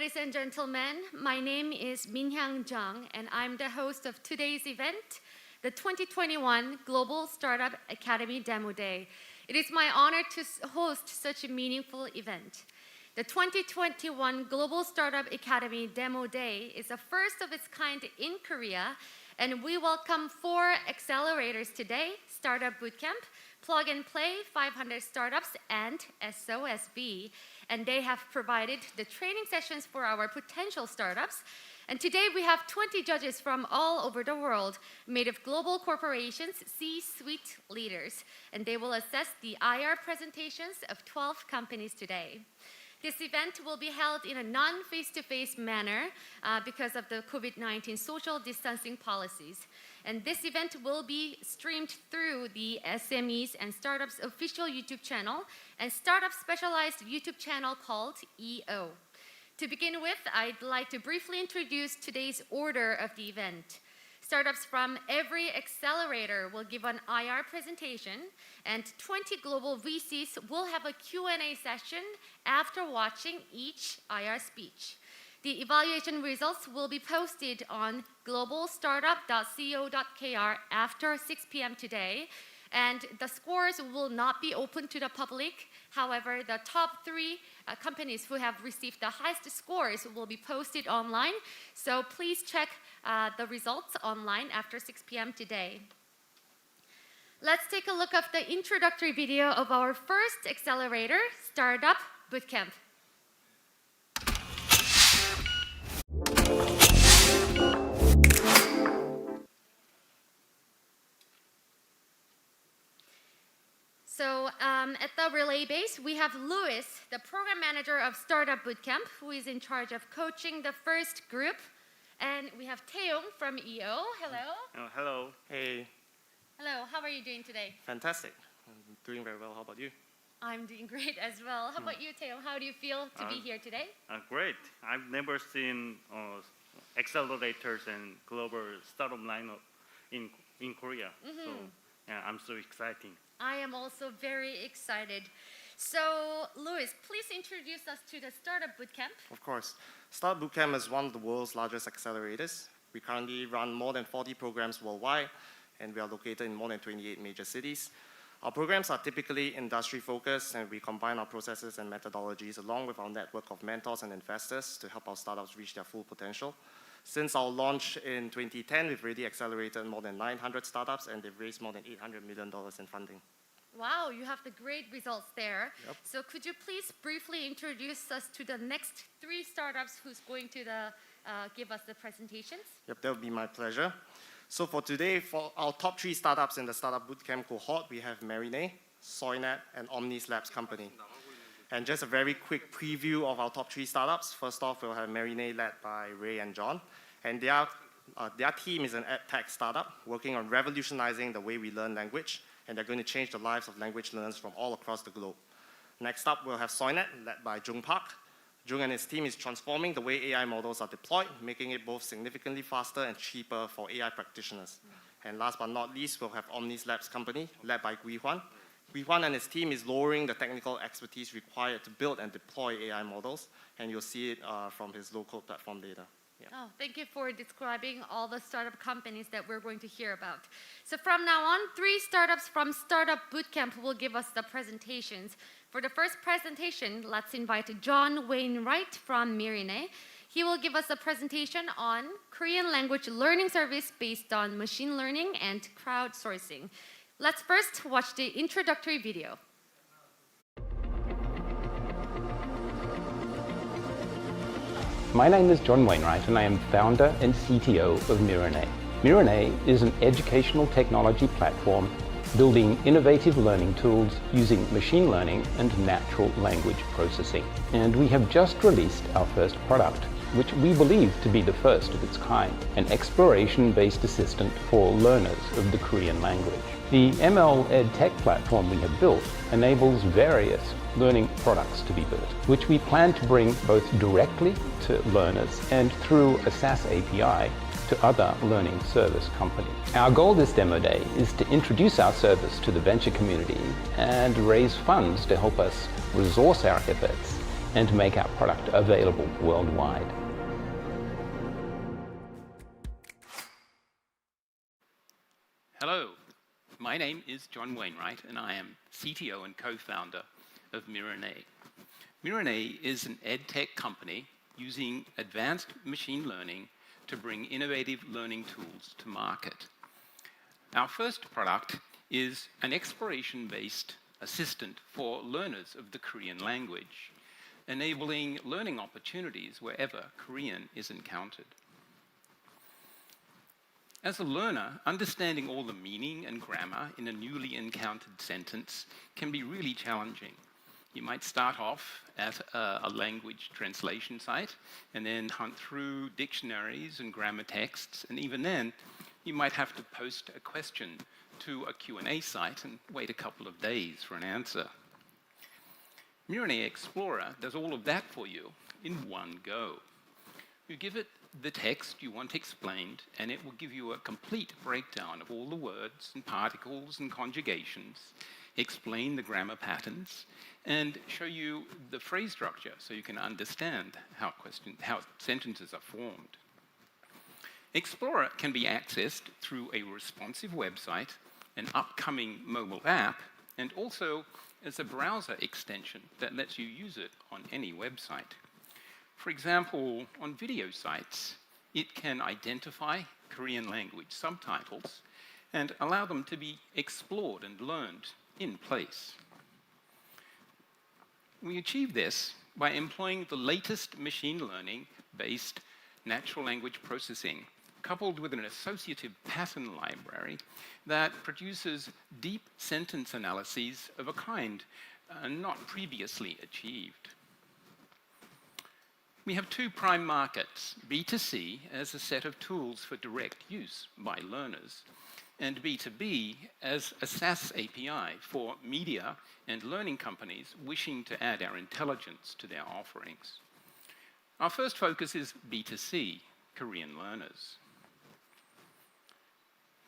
ladies and gentlemen. My name is Minhyang Jung, and I'm the host of today's event, the 2021 Global Startup Academy Demo Day. It is my honor to host such a meaningful event. The 2021 Global Startup Academy Demo Day is the first of its kind in Korea, and we welcome 4 accelerators today: Startup Bootcamp, Plug and Play, 500 Startups, and SOSB. And they have provided the training sessions for our potential startups. And today we have 20 judges from all over the world, made of global corporations, C-suite leaders. And they will assess the IR presentations of 12 companies today. This event will be held in a non-face-to-face manner because of the COVID-19 social distancing policies. And this event will be streamed through the SMEs and Startups official YouTube channel and Startup specialized YouTube channel called EO. To begin with, I'd like to briefly introduce today's order of the event. Startups from every accelerator will give an IR presentation, and 20 global VCs will have a Q&A session after watching each IR speech. The evaluation results will be posted on globalstartup.co.kr after 6 p.m. today, and the scores will not be open to the public. However, the top 3 companies who have received the highest scores will be posted online, so please check the results online after 6 p.m. today. Let's take a look at the introductory video of our first accelerator, Startup Bootcamp. So at the relay base, we have Louis, the program manager of Startup Bootcamp, who is in charge of coaching the first group. And we have Taeyong from EO. Hello. Oh, hello. Hey. Hello. How are you doing today? Fantastic. I'm doing very well. How about you? I'm doing great as well. How about you, Taeyong? How do you feel to be here today? Great. I've never seen accelerators and global startup lineup in Korea. So yeah, I'm so excited. I am also very excited. So, Louis, please introduce us to the Startup Bootcamp. Of course. Startup Bootcamp is one of the world's largest accelerators. We currently run more than 40 programs worldwide, and we are located in more than 28 major cities. Our programs are typically industry-focused, and we combine our processes and methodologies along with our network of mentors and investors to help our startups reach their full potential. Since our launch in 2010, we've already accelerated more than 900 startups, and they've raised more than $800 million in funding. Wow, you have the great results there. Yep. So could you please briefly introduce us to the next 3 startups who's going to give us the presentations? Yep, that would be my pleasure. So for today, for our top 3 startups in the Startup Bootcamp cohort, we have Marinade, Soynet, and Omnis Labs Company. And just a very quick preview of our top 3 startups. First off, we'll have Marinade, led by Ray and John. And their team is an edtech startup working on revolutionizing the way we learn language, and they're going to change the lives of language learners from all across the globe. Next up, we'll have Soynet, led by Jung Park. Jung and his team is transforming the way AI models are deployed, making it both significantly faster and cheaper for AI practitioners. And last but not least, we'll have Omnis Labs Company, led by Gui Huan. Gui Huan and his team is lowering the technical expertise required to build and deploy AI models, and you'll see it from his local platform later. Yeah. Oh, thank you for describing all the startup companies that we're going to hear about. So from now on, 3 startups from Startup Bootcamp will give us the presentations. For the first presentation, let's invite John Wainwright from Marinade. He will give us a presentation on Korean language learning service based on machine learning and crowdsourcing. Let's first watch the introductory video. My name is John Wainwright, and I am founder and CTO of Marinade. Marinade is an educational technology platform building innovative learning tools using machine learning and natural language processing. And we have just released our first product, which we believe to be the first of its kind, an exploration-based assistant for learners of the Korean language. The ML EdTech platform we have built enables various learning products to be built, which we plan to bring both directly to learners and through a SaaS API to other learning service companies. Our goal this demo day is to introduce our service to the venture community and raise funds to help us resource our efforts and to make our product available worldwide. Hello, my name is John Wainwright, and I am CTO and co-founder of Miranay. Miranay is an edtech company using advanced machine learning to bring innovative learning tools to market. Our first product is an exploration-based assistant for learners of the Korean language, enabling learning opportunities wherever Korean is encountered. As a learner, understanding all the meaning and grammar in a newly encountered sentence can be really challenging. You might start off at a language translation site and then hunt through dictionaries and grammar texts, and even then, you might have to post a question to a Q&A site and wait a couple of days for an answer. Miranay Explorer does all of that for you in one go. You give it the text you want explained, and it will give you a complete breakdown of all the words and particles and conjugations, explain the grammar patterns, and show you the phrase structure so you can understand how sentences are formed. Explorer can be accessed through a responsive website, an upcoming mobile app, and also as a browser extension that lets you use it on any website. For example, on video sites, it can identify Korean language subtitles and allow them to be explored and learned in place. We achieve this by employing the latest machine learning-based natural language processing, coupled with an associative pattern library that produces deep sentence analyses of a kind not previously achieved. We have two prime markets, B2c as a set of tools for direct use by learners, and B2b as a SaaS API for media and learning companies wishing to add our intelligence to their offerings. Our first focus is B2c, Korean learners.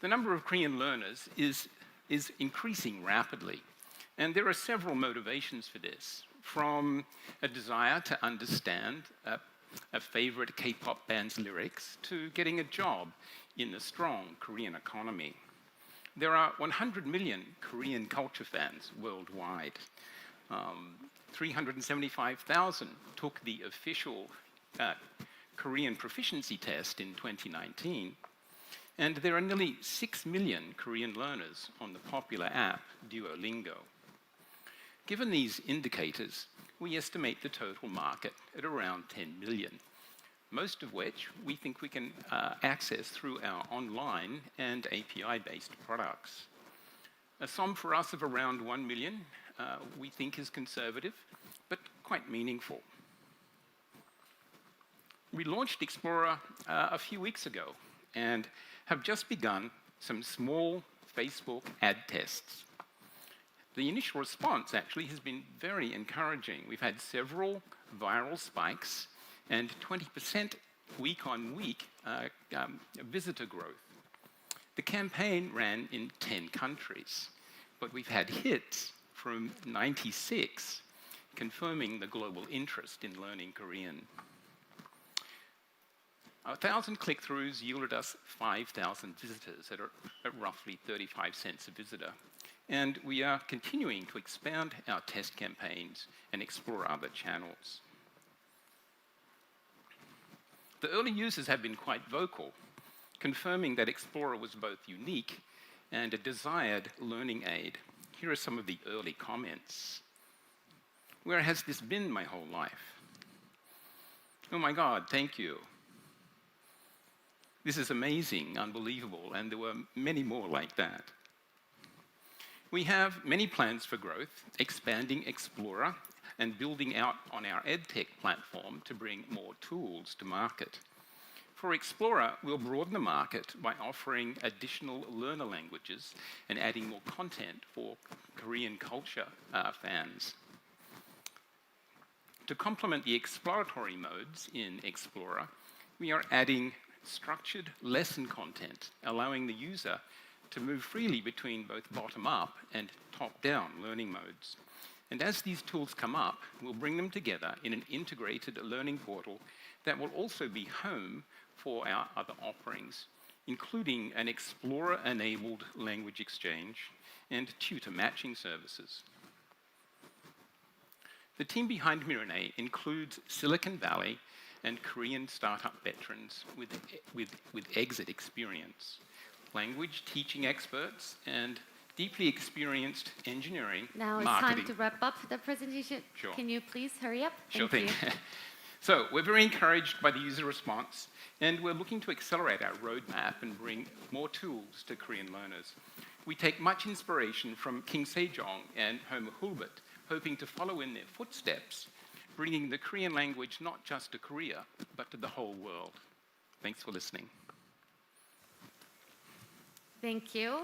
The number of Korean learners is increasing rapidly, and there are several motivations for this, from a desire to understand a favorite K-pop band's lyrics to getting a job in the strong Korean economy. There are 100 million Korean culture fans worldwide. 375,000 took the official Korean proficiency test in 2019. And there are nearly 6 million Korean learners on the popular app Duolingo. Given these indicators, we estimate the total market at around 10 million, most of which we think we can access through our online and API-based products. A sum for us of around 1 million we think is conservative, but quite meaningful. We launched Explorer a few weeks ago and have just begun some small Facebook ad tests. The initial response actually has been very encouraging. We've had several viral spikes and 20% week-on-week visitor growth. The campaign ran in 10 countries, but we've had hits from 96, confirming the global interest in learning Korean. 1,000 click-throughs yielded us 5,000 visitors at roughly 35 cents a visitor. And we are continuing to expand our test campaigns and explore other channels. The early users have been quite vocal, confirming that Explorer was both unique and a desired learning aid. Here are some of the early comments. Where has this been my whole life? Oh my God, thank you. This is amazing, unbelievable, and there were many more like that. We have many plans for growth, expanding Explorer and building out on our EdTech platform to bring more tools to market. For Explorer, we'll broaden the market by offering additional learner languages and adding more content for Korean culture fans. To complement the exploratory modes in Explorer, we are adding structured lesson content, allowing the user to move freely between both bottom-up and top-down learning modes. And as these tools come up, we'll bring them together in an integrated learning portal that will also be home for our other offerings, including an Explorer-enabled language exchange and tutor matching services. The team behind Miranay includes Silicon Valley and Korean startup veterans with exit experience, language teaching experts, and deeply experienced engineering, Now it's marketing. time to wrap up the presentation. Sure. Can you please hurry up? Sure Thank thing. you. So we're very encouraged by the user response, and we're looking to accelerate our roadmap and bring more tools to Korean learners. We take much inspiration from King Sejong and Homer Hulbert, hoping to follow in their footsteps, bringing the Korean language not just to Korea, but to the whole world. Thanks for listening. Thank you.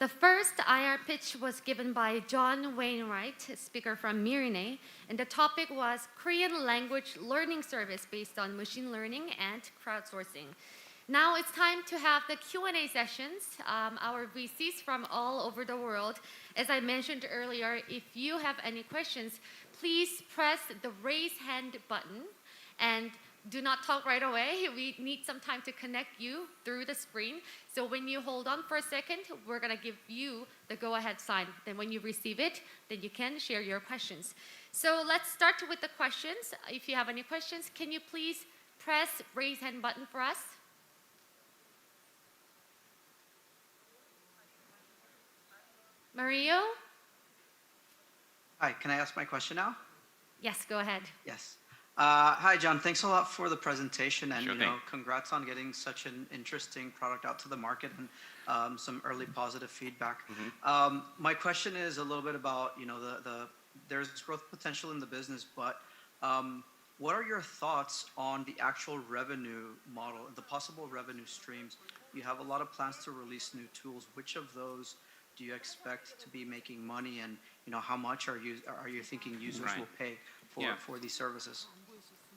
The first IR pitch was given by John Wainwright, a speaker from Miranay, and the topic was Korean language learning service based on machine learning and crowdsourcing. Now it's time to have the Q&A sessions. Our VCs from all over the world. As I mentioned earlier, if you have any questions, please press the raise hand button and do not talk right away. We need some time to connect you through the screen. So when you hold on for a second, we're going to give you the go-ahead sign. Then when you receive it, then you can share your questions. So let's start with the questions. If you have any questions, can you please press raise hand button for us? Mario? Hi, can I ask my question now? Yes, go ahead. Yes. Hi, John. Thanks a lot for the presentation, and Sure thing. congrats on getting such an interesting product out to the market and some early positive feedback. My question is a little bit about there's growth potential in the business, but what are your thoughts on the actual revenue model, the possible revenue streams? You have a lot of plans to release new tools. Which of those do you expect to be making money, and how much are you thinking users Right. will pay for these services?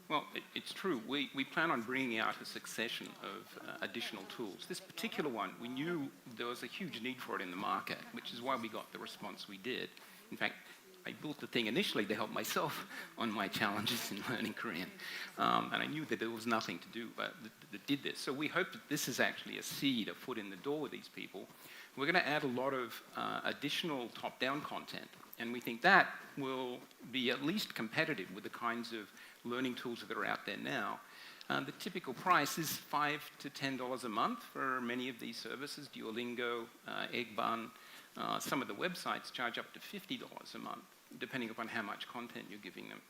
Well, it's true. We plan on bringing out a succession of additional tools. This particular one, we knew there was a huge need for it in the market, which is why we got the response we did. In fact, I built the thing initially to help myself on my challenges in learning Korean. And I knew that there was nothing to do that did this. So we hope that this is actually a seed, a foot in the door with these people. We're going to add a lot of additional top-down content. And we think that will be at least competitive with the kinds of learning tools that are out there now. The typical price is $5 to $10 a month for many of these services, Duolingo, Eggbun. Some of the websites charge up to $50 a month, depending upon how much content you're giving them.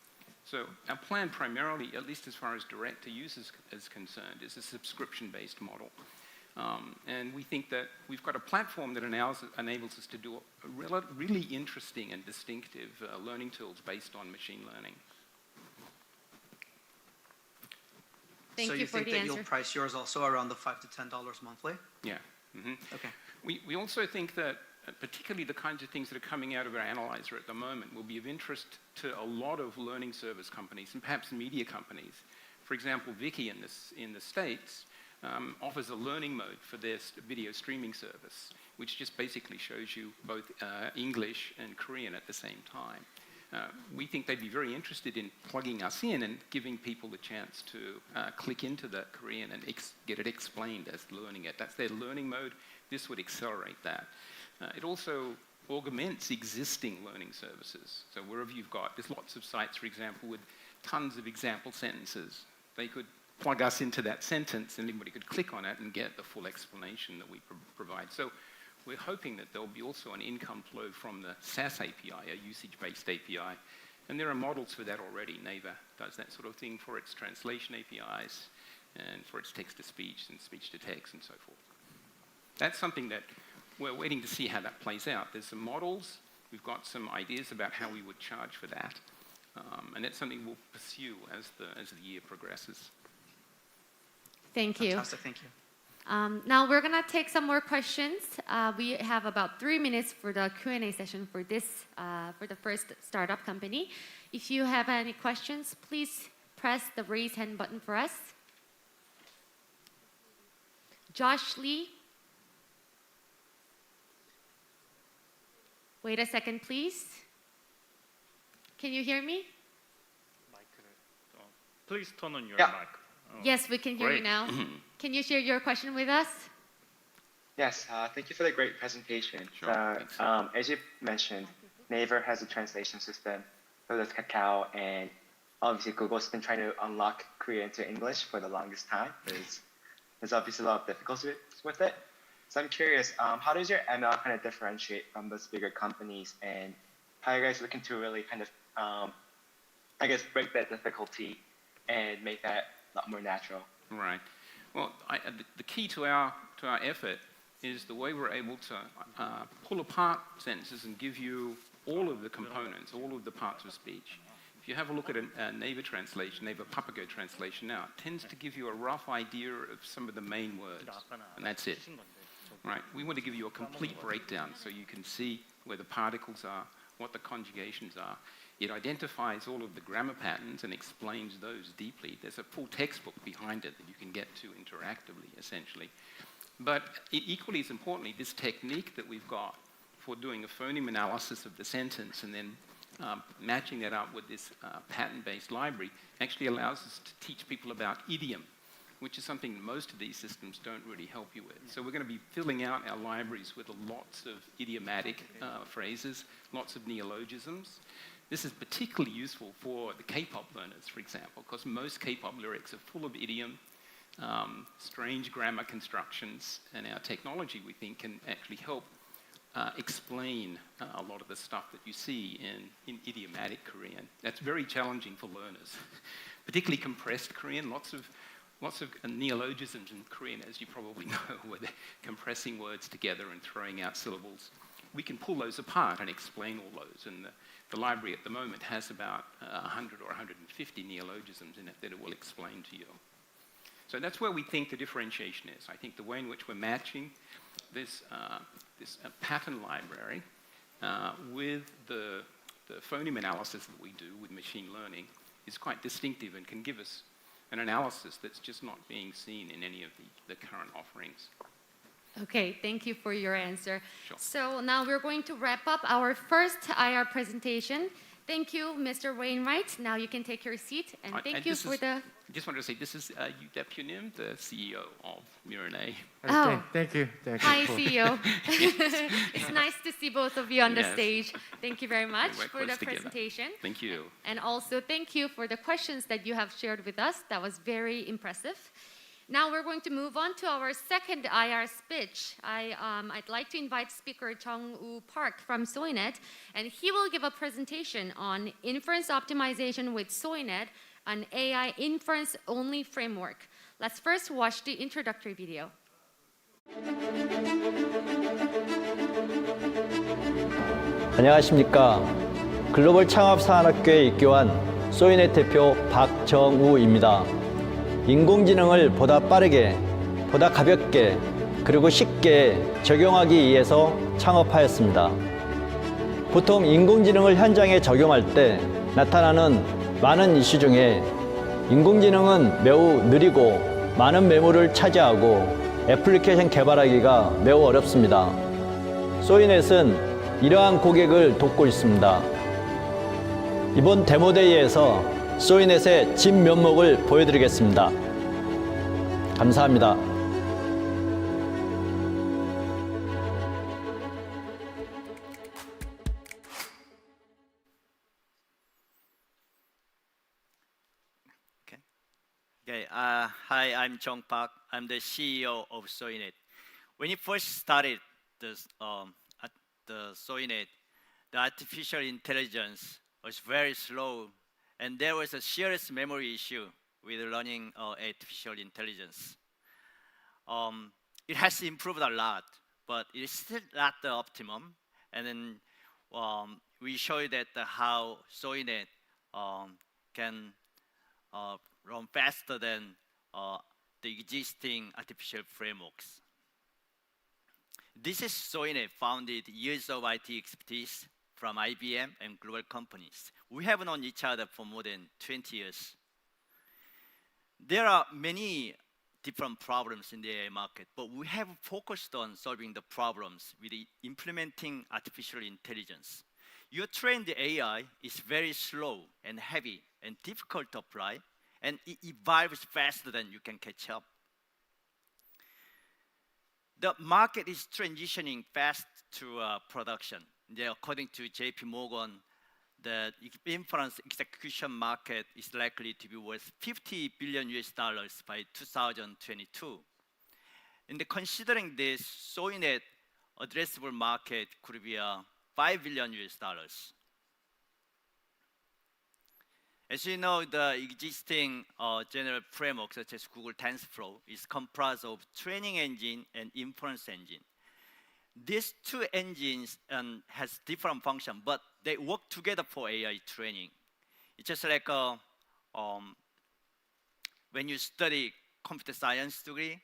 So our plan primarily, at least as far as direct to users is concerned, is a subscription-based model. And we think that we've got a platform that enables us to do really interesting and distinctive learning tools based on machine learning. Thank So you for think the that answer. you'll price yours also around the $5 to $10 monthly? Yeah. Mm-hmm. Okay. We also think that particularly the kinds of things that are coming out of our analyzer at the moment will be of interest to a lot of learning service companies and perhaps media companies. For example, Viki in the States offers a learning mode for their video streaming service, which just basically shows you both English and Korean at the same time. We think they'd be very interested in plugging us in and giving people the chance to click into that Korean and get it explained as learning it. That's their learning mode. This would accelerate that. It also augments existing learning services. So wherever there's lots of sites, for example, with tons of example sentences. They could plug us into that sentence and anybody could click on it and get the full explanation that we provide. So we're hoping that there'll be also an income flow from the SAS API, a usage-based API. And there are models for that already. Naver does that sort of thing for its translation APIs and for its text-to-speech and speech-to-text and so forth. That's something that we're waiting to see how that plays out. There's some models. We've got some ideas about how we would charge for that. And that's something we'll pursue as the year progresses. Thank you. Fantastic. Thank you. Now we're gonna take some more questions. We have about 3 minutes for the Q&A session for this, for the first startup company. If you have any questions, please press the raise hand button for us. Josh Lee. Wait a second, please. Can you hear me? Please turn on your Yeah. mic. Yes, we can hear you great. now. Can you share your question with us? Yes, thank you for the great presentation. Sure, thanks. As you mentioned, Naver has a translation system, so does Kakao, and obviously Google's been trying to unlock Korean to English for the longest time. There's obviously a lot of difficulties with it. So I'm curious, how does your ML kind of differentiate from those bigger companies, and how are you guys looking to really kind of, I guess, break that difficulty and make that a lot more natural? Right. Well, the key to our effort is the way we're able to pull apart sentences and give you all of the components, all of the parts of speech. If you have a look at a Naver translation, Naver Papago translation now, it tends to give you a rough idea of some of the main words, and that's it. Right. We want to give you a complete breakdown so you can see where the particles are, what the conjugations are. It identifies all of the grammar patterns and explains those deeply. There's a full textbook behind it that you can get to interactively, essentially. But equally as importantly, this technique that we've got for doing a phoneme analysis of the sentence and then matching that up with this pattern-based library actually allows us to teach people about idiom, which is something most of these systems don't really help you with. So we're going to be filling out our libraries with lots of idiomatic phrases, lots of neologisms. This is particularly useful for the K-pop learners, for example, because most K-pop lyrics are full of idiom, strange grammar constructions, and our technology, we think, can actually help explain a lot of the stuff that you see in idiomatic Korean. That's very challenging for learners, particularly compressed Korean. Lots of neologisms in Korean, as you probably know, where they're compressing words together and throwing out syllables. We can pull those apart and explain all those, and the library at the moment has about 100 or 150 neologisms in it that it will explain to you. So that's where we think the differentiation is. I think the way in which we're matching this pattern library with the phoneme analysis that we do with machine learning is quite distinctive and can give us an analysis that's just not being seen in any of the current offerings. Okay, thank you for your answer. Sure. So now we're going to wrap up our first IR presentation. Thank you, Mr. Wainwright. Now you can take your seat, and thank you for the... I just wanted to say, this is Yu Nim, the CEO of Miranay. Oh. Thank you. Hi, CEO. It's nice to see both of you on the Yes. stage. Thank you very much work for the close together. presentation. Thank you. And also thank you for the questions that you have shared with us. That was very impressive. Now we're going to move on to our second IR speech. I'd like to invite speaker Jung-woo Park from Soinet, and he will give a presentation on inference optimization with Soinet, an AI inference-only framework. Let's first watch the introductory video. 안녕하십니까. 글로벌 창업산업교에 입교한 소이넷 대표 박정우입니다. 인공지능을 보다 빠르게, 보다 가볍게, 그리고 쉽게 적용하기 위해서 창업하였습니다. 보통 인공지능을 현장에 적용할 때 나타나는 많은 이슈 중에 인공지능은 매우 느리고 많은 매물을 차지하고 애플리케이션 개발하기가 매우 어렵습니다. 소이넷은 이러한 고객을 돕고 있습니다. 이번 데모데이에서 소이넷의 진면목을 보여드리겠습니다. 감사합니다. Hi, I'm Jung Park. I'm the CEO of Soinet. When you first started this, at the Soinet, the artificial intelligence was very slow, and there was a serious memory issue with learning artificial intelligence. It has improved a lot, but it's still not the optimum. And then we show that how Soinet can run faster than the existing artificial frameworks. This is Soinet, founded years of IT expertise from IBM and global companies. We have known each other for more than 20 years. There are many different problems in the AI market, but we have focused on solving the problems with implementing artificial intelligence. your trained AI is very slow and heavy and difficult to apply, and it evolves faster than you can catch up. The market is transitioning fast to production. According to JP Morgan, the inference execution market is likely to be worth $50 billion by 2022. And considering this, Soinet addressable market could be $5 billion. As you know, the existing general framework such as Google TensorFlow is comprised of training engine and inference engine. These two engines has different functions, but they work together for AI training. It's just like when you study computer science degree,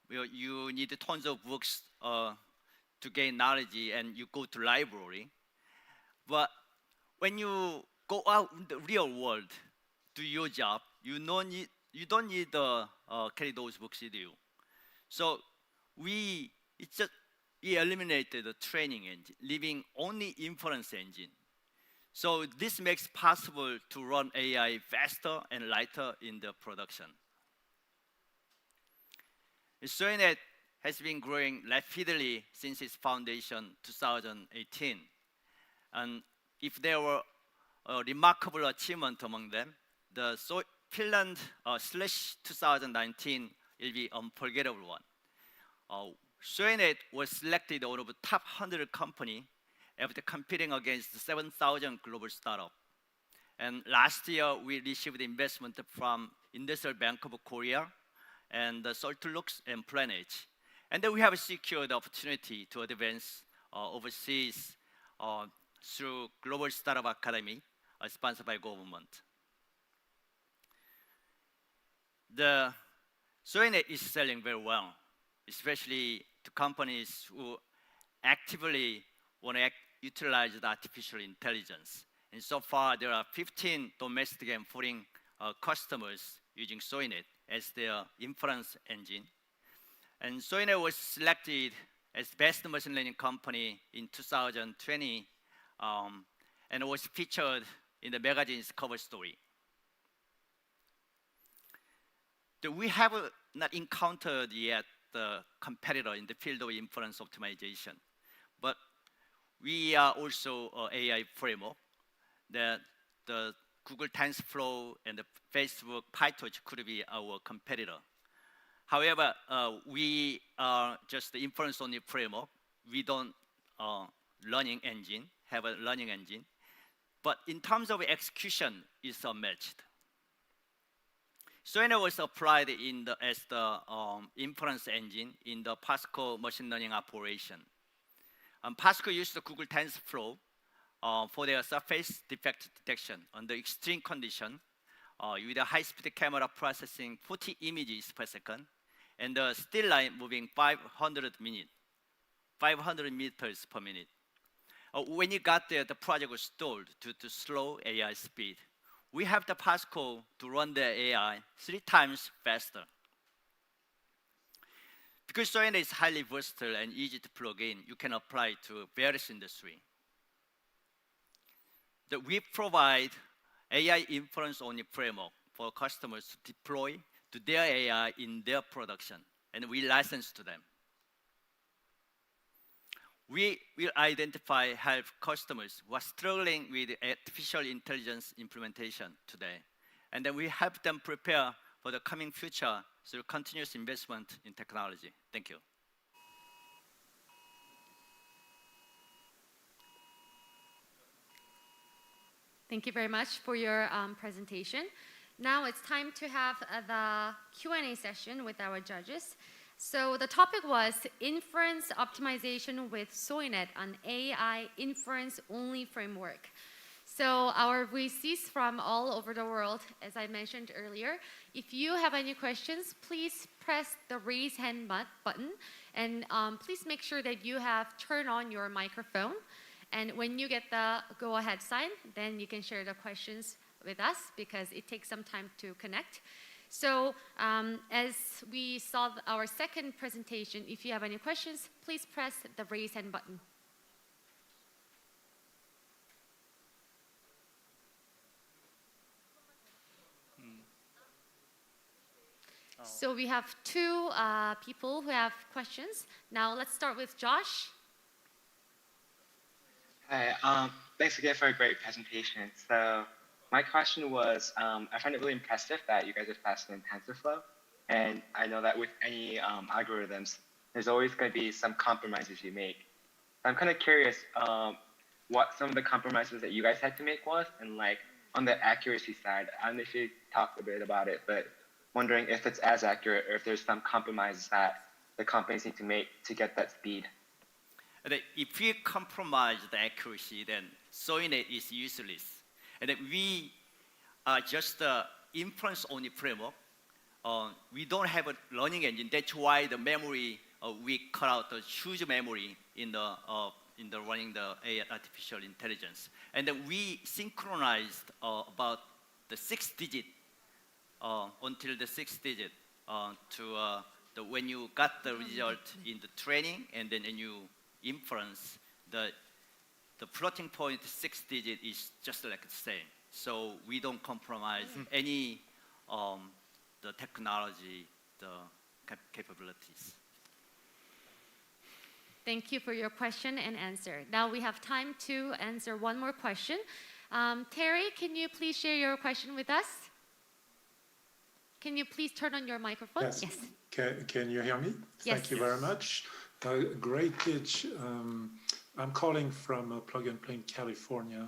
you need tons of books to gain knowledge, and you go to library. But when you go out in the real world, do your job, you don't need to carry those books with you. So we eliminated the training engine, leaving only inference engine. So this makes possible to run AI faster and lighter in the production. Soinet has been growing rapidly since its foundation 2018. And if there were a remarkable achievement among them, the Finland /2019 will be unforgettable one. Soinet was selected out of the top 100 company after competing against 7,000 global startups. And last year, we received investment from Industrial Bank of Korea and Saltlux and Planet. And then we have secured the opportunity to advance overseas through Global Startup Academy, sponsored by government. The Soinet is selling very well, especially to companies who actively want to utilize the artificial intelligence. And so far, there are 15 domestic and foreign customers using Soinet as their inference engine. And Soinet was selected as best machine learning company in 2020, and was featured in the magazine's cover story. We have not encountered yet the competitor in the field of inference optimization, but we are also an AI framework that the Google TensorFlow and the Facebook PyTorch could be our competitor. However, we are just the inference-only framework. We don't have a learning engine. But in terms of execution, it's unmatched. Soinet was applied as the inference engine in the Pascal machine learning operation. Pascal used the Google TensorFlow for their surface defect detection under extreme condition with a high-speed camera processing 40 images per second and the still line moving 500 meters per minute. When you got there, the project was stalled due to slow AI speed. We have the Pascal to run the AI 3 times faster. Because Soinet is highly versatile and easy to plug in, you can apply it to various industries. We provide AI inference-only framework for customers to deploy to their AI in their production, and we license to them. We will help customers who are struggling with artificial intelligence implementation today, and then we help them prepare for the coming future through continuous investment in technology. Thank you. Thank you very much for your presentation. Now it's time to have the Q&A session with our judges. So the topic was inference optimization with Soinet, an AI inference-only framework. So our VCs from all over the world, as I mentioned earlier, if you have any questions, please press the raise hand button, and please make sure that you have turned on your microphone. And when you get the go-ahead sign, then you can share the questions with us because it takes some time to connect. So as we saw our second presentation, if you have any questions, please press the raise hand button. So we have two people who have questions. Now let's start with Josh. Hi, thanks again for a great presentation. So my question was, I find it really impressive that you guys are faster than TensorFlow. And I know that with any algorithms, there's always going to be some compromises you make. I'm kind of curious what some of the compromises that you guys had to make was, and like on the accuracy side, I don't know if you talked a bit about it, but wondering if it's as accurate or if there's some compromises that the companies need to make to get that speed. If we compromise the accuracy, then SoyNet is useless. And then we are just the inference-only framework. We don't have a learning engine. That's why the memory, we cut out the huge memory in the running the AI artificial intelligence. And then we synchronized about the 6th digit until the 6th digit to when you got the result in the training and then in you inference, the floating point 6th digit is just like the same. So we don't compromise any the technology, the capabilities. Thank you for your question and answer. Now we have time to answer one more question. Terry, can you please share your question with us? Can you please turn on your microphone? Yes. Yes. Can you hear me? Yes. Thank you very much. Great pitch. I'm calling from Plug and Play in California.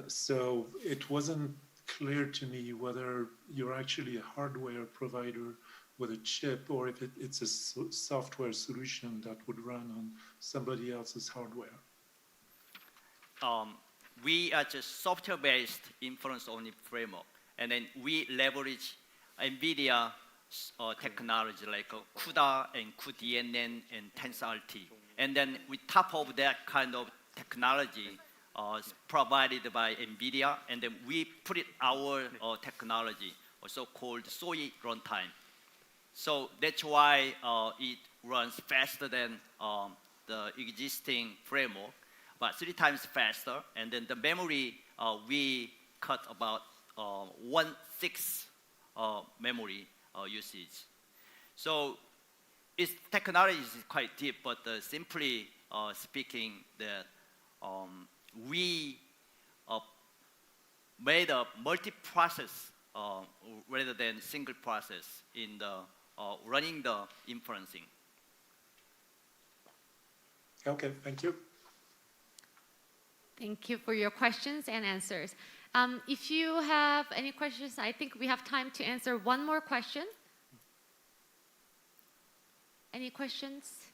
So it wasn't clear to me whether you're actually a hardware provider with a chip or if it's a software solution that would run on somebody else's hardware. We are just software-based inference-only framework. And then we leverage NVIDIA technology like CUDA and cuDNN and TensorRT. And then we top of that kind of technology provided by NVIDIA, and then we put it our technology, also called Soy runtime. So that's why it runs faster than the existing framework, but 3 times faster. And then the memory, we cut about 1/6 memory usage. So its technology is quite deep, but simply speaking, that we made a multi-process rather than single process in the running the inferencing. Okay, thank you. Thank you for your questions and answers. If you have any questions, I think we have time to answer one more question. Any questions?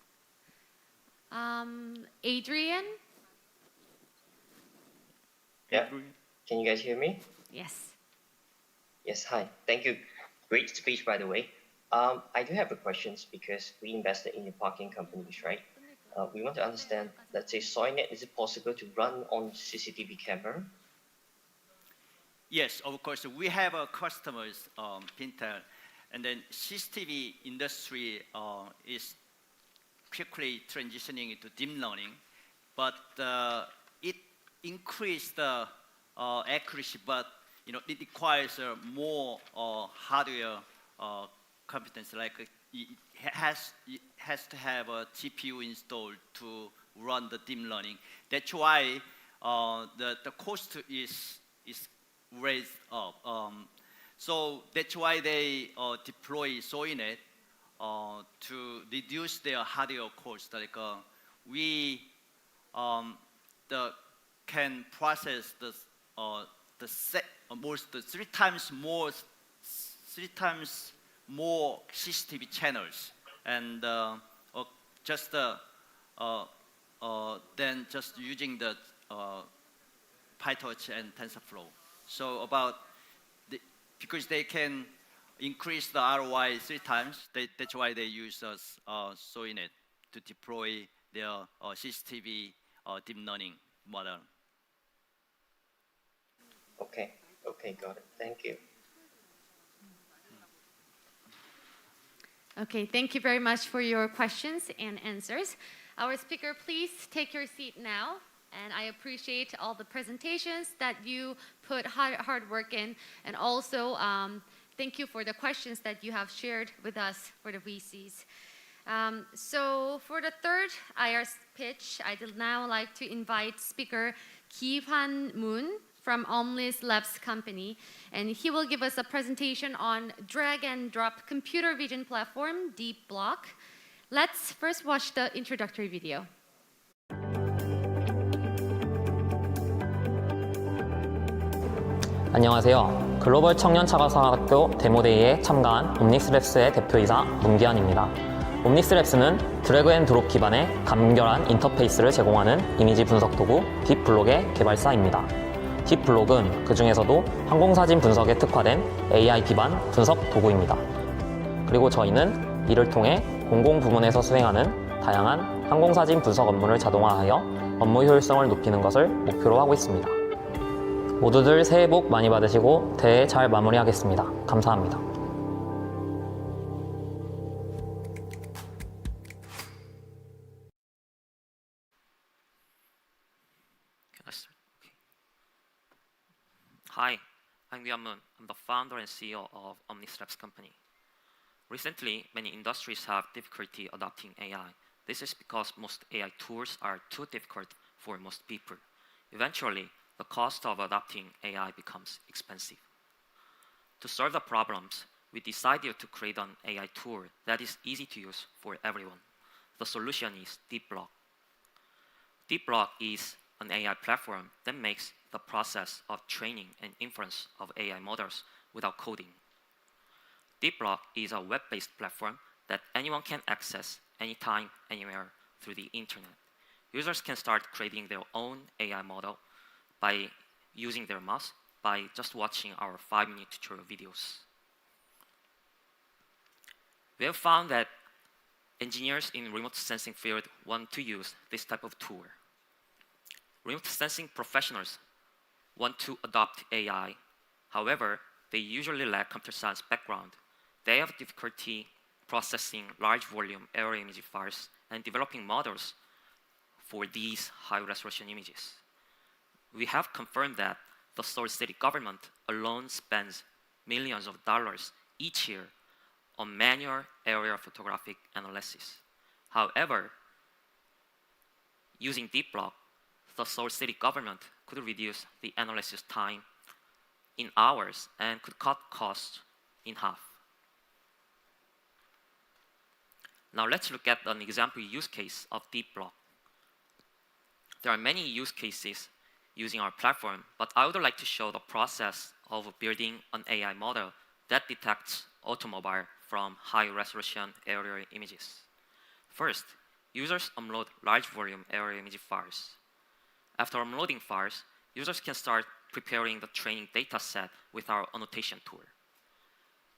Adrian? Yeah. Can you guys hear me? Yes. Yes, hi. Thank you. Great speech, by the way. I do have a question because we invested in your parking companies, right? We want to understand, let's say SoyNet, is it possible to run on CCTV camera? Yes, of course. We have customers, Pintel, and then CCTV industry is quickly transitioning into deep learning, but it increased the accuracy, but it requires more hardware competence. Like it has to have a GPU installed to run the deep learning. That's why the cost is raised up. So that's why they deploy SoyNet to reduce their hardware cost. Like we can process the almost 3 times more CCTV channels, and just then just using the PyTorch and TensorFlow. So because they can increase the ROI 3 times, that's why they use SoyNet to deploy their CCTV deep learning model. Okay, got it. Thank you. Okay, thank you very much for your questions and answers. Our speaker, please take your seat now. And I appreciate all the presentations that you put hard work in, and also thank you for the questions that you have shared with us for the VCs. So for the third IR pitch, I'd now like to invite speaker Ki-hwan Moon from Omnis Labs company, and he will give us a presentation on drag and drop computer vision platform, Deep Block. Let's first watch the introductory video. 안녕하세요. 글로벌 청년차과학교 데모데이에 참가한 옴닉스랩스의 대표이사 문기환입니다. 옴닉스랩스는 드래그 앤 드롭 기반의 간결한 인터페이스를 제공하는 이미지 분석 도구 딥블록의 개발사입니다. 딥블록은 그 중에서도 항공사진 분석에 특화된 AI 기반 분석 도구입니다. 그리고 저희는 이를 통해 공공 부문에서 수행하는 다양한 항공사진 분석 업무를 자동화하여 업무 효율성을 높이는 것을 목표로 하고 있습니다. 모두들 새해 복 많이 받으시고 대회 잘 마무리하겠습니다. 감사합니다. Hi, I'm Ki-hwan Moon. I'm the founder and CEO of Omnis Labs company. Recently, many industries have difficulty adopting AI. This is because most AI tools are too difficult for most people. Eventually, the cost of adopting AI becomes expensive. To solve the problems, we decided to create an AI tool that is easy to use for everyone. The solution is Deep Block. Deep Block is an AI platform that makes the process of training and inference of AI models without coding. Deep Block is a web-based platform that anyone can access anytime, anywhere through the internet. Users can start creating their own AI model by using their mouse by just watching our 5-minute tutorial videos. We have found that engineers in remote sensing field want to use this type of tool. Remote sensing professionals want to adopt AI. However, they usually lack computer science background. They have difficulty processing large volume area image files and developing models for these high-resolution images. We have confirmed that the Seoul City government alone spends millions of dollars each year on manual area photographic analysis. However, using Deep Block, the Seoul City government could reduce the analysis time in hours and could cut costs in half. Now let's look at an example use case of Deep Block. There are many use cases using our platform, but I would like to show the process of building an AI model that detects automobile from high-resolution aerial images. First, users upload large volume aerial image files. After uploading files, users can start preparing the training data set with our annotation tool.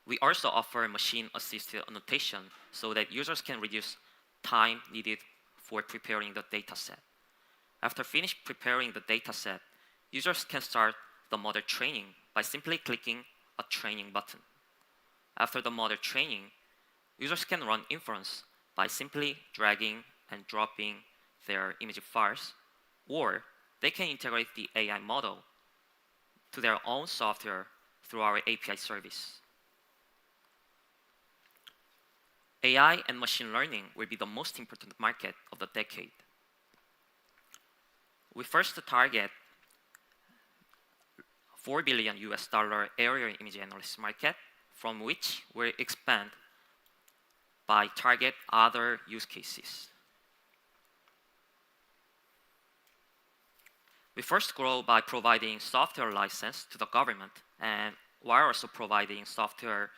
We also offer machine-assisted annotation so that users can reduce time needed for preparing the data set. After finish preparing the data set, users can start the model training by simply clicking a training button. After the model training, users can run inference by simply dragging and dropping their image files, or they can integrate the AI model to their own software through our API service. AI and machine learning will be the most important market of the decade. We first target $4 billion area image analysis market, from which we'll expand by target other use cases. We first grow by providing software license to the government, and while also providing software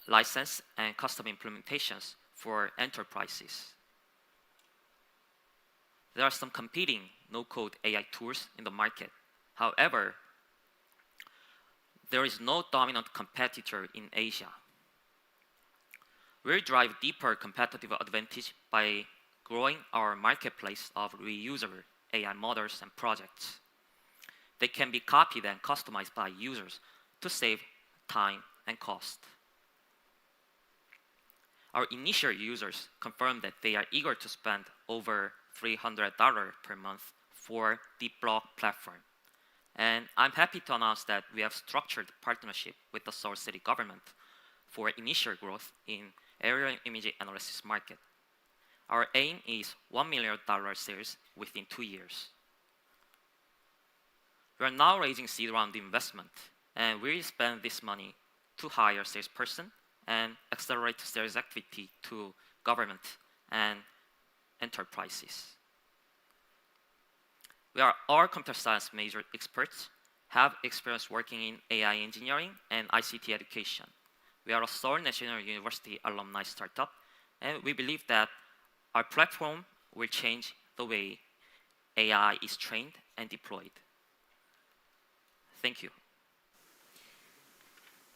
license and custom implementations for enterprises. There are some competing no-code AI tools in the market. However, there is no dominant competitor in Asia. We'll drive deeper competitive advantage by growing our marketplace of reusable AI models and projects. They can be copied and customized by users to save time and cost. Our initial users confirmed that they are eager to spend over $300 per month for Deep Block platform. And I'm happy to announce that we have structured partnership with the Seoul City government for initial growth in aerial image analysis market. Our aim is $1 million sales within 2 years. We are now raising seed round investment, and we will spend this money to hire salesperson and accelerate sales activity to government and enterprises. We are all computer science major experts, have experience working in AI engineering and ICT education. We are a Seoul National University alumni startup, and we believe that our platform will change the way AI is trained and deployed. Thank you.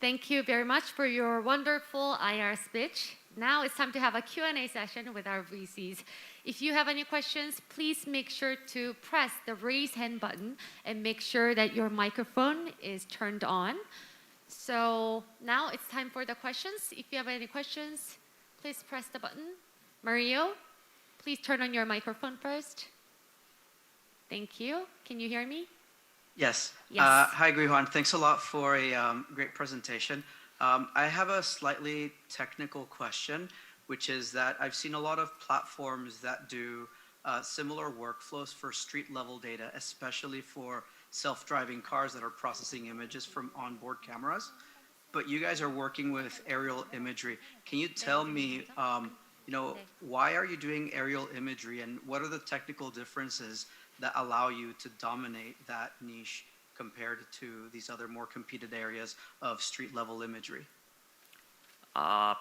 Thank you very much for your wonderful IR speech. Now it's time to have a Q&A session with our VCs. If you have any questions, please make sure to press the raise hand button and make sure that your microphone is turned on. So now it's time for the questions. If you have any questions, please press the button. Mario, please turn on your microphone first. Thank you. Can you hear me? Yes. Yes. Hi, Guihuan. Thanks a lot for a great presentation. I have a slightly technical question, which is that I've seen a lot of platforms that do similar workflows for street-level data, especially for self-driving cars that are processing images from onboard cameras. But you guys are working with aerial imagery. Can you tell me, why are you doing aerial imagery, and what are the technical differences that allow you to dominate that niche compared to these other more competed areas of street-level imagery?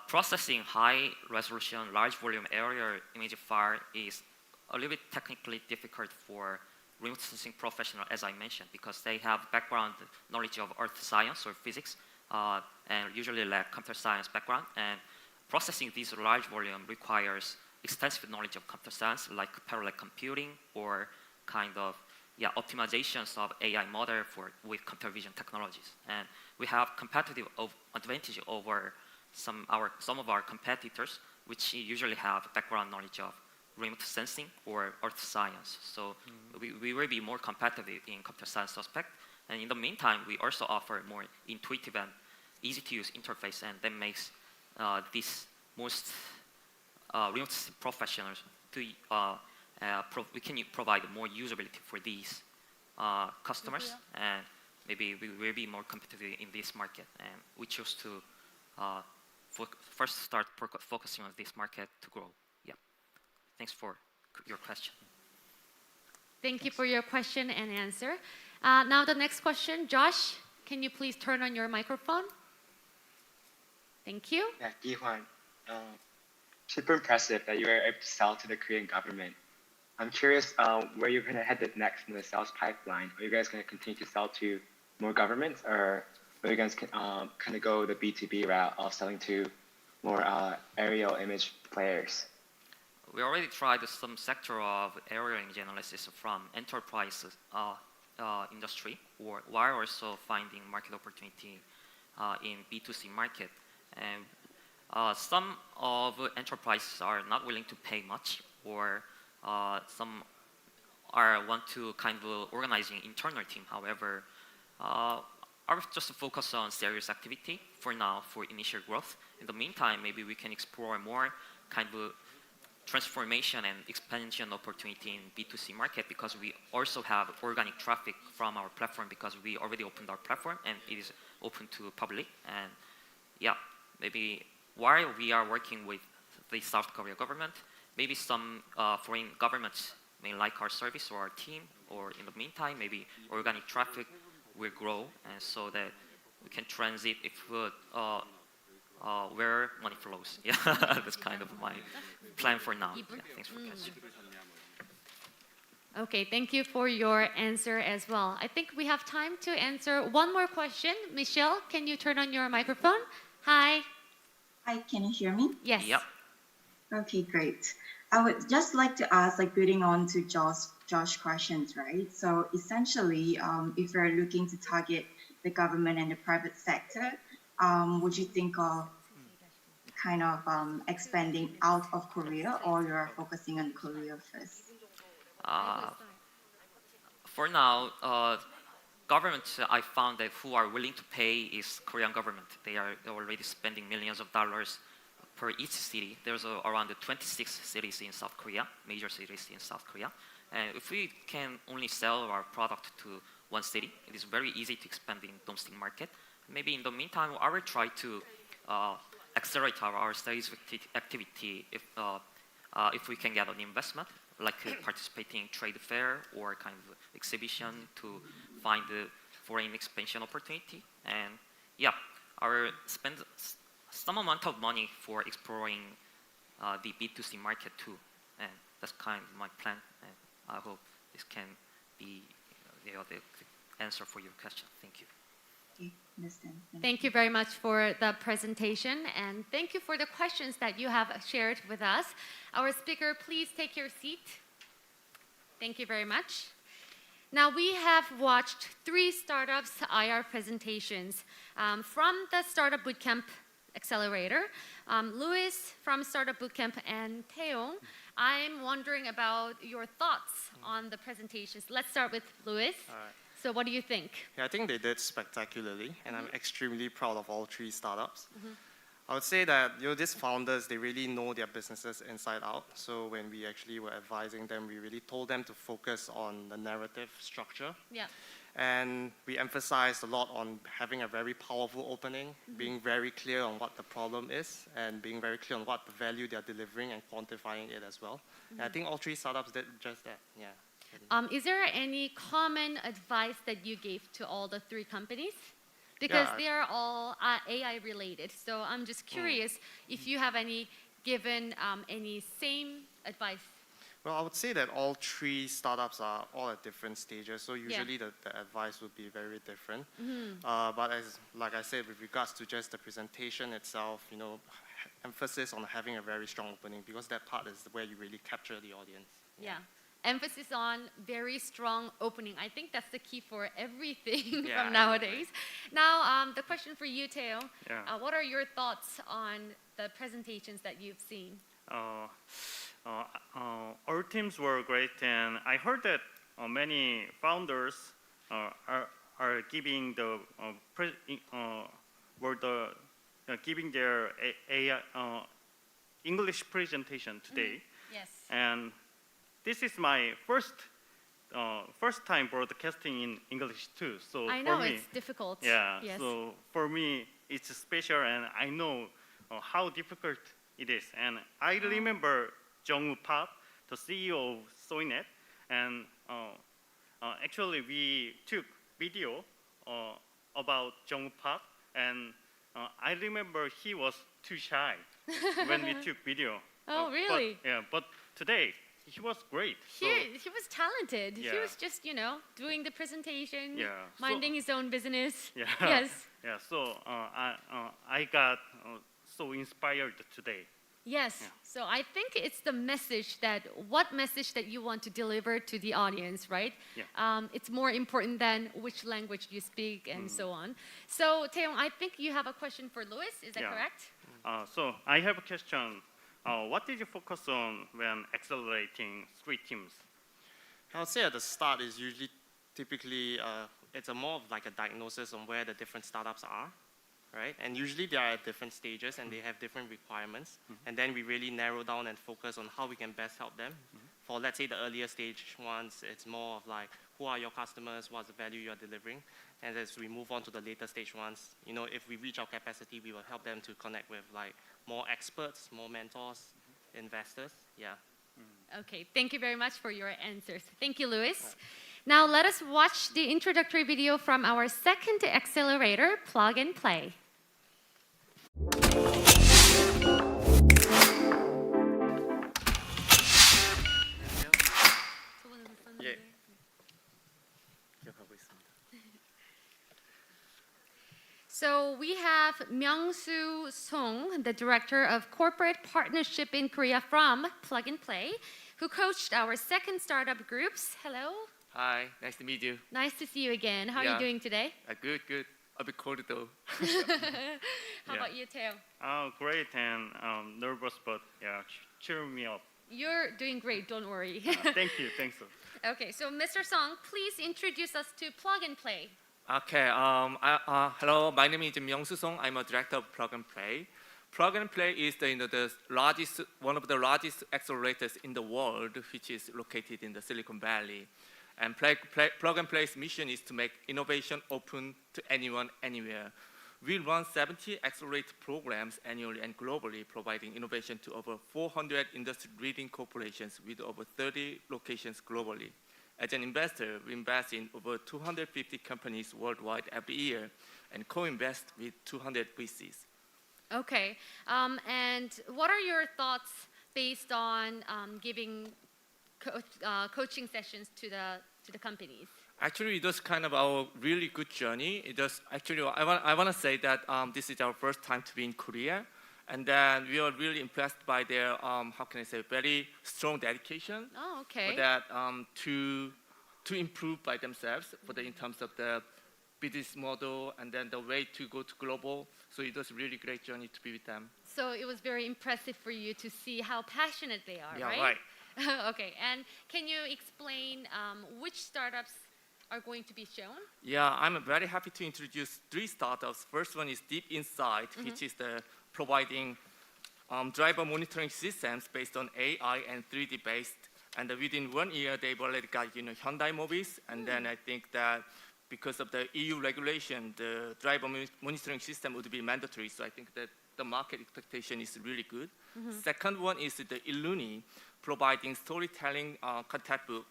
Processing high-resolution, large-volume aerial image file is a little bit technically difficult for remote sensing professionals, as I mentioned, because they have background knowledge of earth science or physics, and usually lack computer science background. And processing these large volume requires extensive knowledge of computer science, like parallel computing or kind of optimizations of AI model with computer vision technologies. And we have competitive advantage over some of our competitors, which usually have background knowledge of remote sensing or earth science. So we will be more competitive in computer science aspect. And in the meantime, we also offer more intuitive and easy to use interface, and that makes this most remote sensing professionals to we can provide more usability for these customers, and maybe we will be more competitive in this market. And we choose to first start focusing on this market to grow. Yeah. Thanks for your question. Thank you for your question and answer. Now the next question, Josh, can you please turn on your microphone? Thank you. Yeah, Gi-hwan, super impressive that you were able to sell to the Korean government. I'm curious where you're going to head next in the sales pipeline. Are you guys going to continue to sell to more governments, or are you guys kind of go the B2B route of selling to more aerial image players? We already tried some sector of aerial image analysis from enterprise industry, while also finding market opportunity in B2C market. And some of enterprises are not willing to pay much, or some want to kind of organizing internal team. However, I was just focus on serious activity for now for initial growth. In the meantime, maybe we can explore more kind of transformation and expansion opportunity in B2C market, because we also have organic traffic from our platform, because we already opened our platform and it is open to public. And yeah, maybe while we are working with the South Korea government, maybe some foreign governments may like our service or our team, or in the meantime, maybe organic traffic will grow, and so that we can transit where money flows. Yeah, that's kind of my plan for now. Yeah, thanks for the question. Okay, thank you for your answer as well. I think we have time to answer one more question. Michelle, can you turn on your microphone? Hi. Hi, can you hear me? Yes. Yep. Okay, great. I would just like to ask, building on to Josh's questions, right? So essentially, if you're looking to target the government and the private sector, would you think of kind of expanding out of Korea, or you're focusing on Korea first? For now, government I found that who are willing to pay is Korean government. They are already spending millions of dollars per each city. There's around 26 cities in South Korea, major cities in South Korea. And if we can only sell our product to one city, it is very easy to expand in domestic market. Maybe in the meantime, I will try to accelerate our studies activity if we can get an investment, like participating in trade fair or kind of exhibition to find the foreign expansion opportunity. And yeah, I will spend some amount of money for exploring the B2C market too. And that's kind of my plan. And I hope this can be the answer for your question. Thank you. Okay, understand. Thank you very much for the presentation, and thank you for the questions that you have shared with us. Our speaker, please take your seat. Thank you very much. Now, we have watched 3 startups IR presentations from the Startup Bootcamp Accelerator. Louis from Startup Bootcamp and Taeyong, I'm wondering about your thoughts on the presentations. Let's start with Louis. So what do you think? Yeah, I think they did spectacularly, and I'm extremely proud of all 3 startups. I would say that these founders, they really know their businesses inside out. So when we actually were advising them, we really told them to focus on the narrative structure. Yeah. And we emphasized a lot on having a very powerful opening, being very clear on what the problem is, and being very clear on what the value they're delivering and quantifying it as well. And I think all 3 startups did just that. Yeah. Is there any common advice that you gave to all the 3 companies? Because they are all AI related. So I'm just curious if you have given any same advice. Well, I would say that all 3 startups are all at different stages. So usually the advice would be very different. But like I said, with regards to just the presentation itself, emphasis on having a very strong opening, because that part is where you really capture the audience. Yeah. Emphasis on very strong opening. I think that's the key for everything from nowadays. Now, the question for you, Taeyong. What are your thoughts on the presentations that you've seen? Our teams were great, and I heard that many founders are giving giving their English presentation today. Yes. And this is my first time broadcasting in English too. So I know for me, it's difficult. Yeah. Yes. So for me, it's special, and I know how difficult it is. And I remember Jung-woo Park, the CEO of Soinet, and actually we took video about Jung-woo Park, and I remember he was too shy when we took video. Oh, really? But today he was great. He was talented. Yeah. He was just, doing the presentation, Yeah. minding his own business. Yeah. Yes. Yeah. So I got so inspired today. Yes. Yeah. So I think it's the message what message that you want to deliver to the audience, right? Yeah. It's more important than which language you speak and so on. So Taeyong, I think you have a question for Louis. Is that correct? So I have a question. What did you focus on when accelerating 3 teams? I would say at the start is usually typically it's more of like a diagnosis on where the different startups are, right? And usually they are at different stages and they have different requirements. And then we really narrow down and focus on how we can best help them. For let's say the earlier stage ones, it's more of like, who are your customers, what's the value you're delivering? And as we move on to the later stage ones, if we reach our capacity, we will help them to connect with like more experts, more mentors, investors. Yeah. Okay, thank you very much for your answers. Thank you, Louis. Now let us watch the introductory video from our second accelerator, Plug and Play. So we have Myung-soo Song, the Director of Corporate Partnership in Korea from Plug and Play, who coached our second startup groups. Hello. Hi, nice to meet you. Nice to see you again. How are you doing today? Good. A bit cold though. How about you, Taeyong? Great and nervous, but cheer me up. You're doing great, don't worry. Thank you. Thanks. Okay, so Mr. Song, please introduce us to Plug and Play. Okay. Hello. My name is Myung-soo Song. I'm a director of Plug and Play. Plug and Play is one of the largest accelerators in the world, which is located in the Silicon Valley. And Plug and Play's mission is to make innovation open to anyone, anywhere. We run 70 accelerator programs annually and globally, providing innovation to over 400 industry-leading corporations with over 30 locations globally. As an investor, we invest in over 250 companies worldwide every year and co-invest with 200 VCs. Okay, and what are your thoughts based on giving coaching sessions to the companies? Actually, it was kind of our really good journey. I want to say that this is our first time to be in Korea, and then we are really impressed by their very strong dedication. Oh, okay. For that to improve by themselves, in terms of the business model and then the way to go to global. So it was a really great journey to be with them. So it was very impressive for you to see how passionate they are, Yeah, right? right. Okay, and can you explain which startups are going to be shown? Yeah, I'm very happy to introduce 3 startups. First one is Deep Insight, which is providing driver monitoring systems based on AI and 3D based. And within 1 year, they've already got Hyundai Mobis. And then I think that because of the EU regulation, the driver monitoring system would be mandatory. So I think that the market expectation is really good. Second one is the Illuni, providing storytelling content book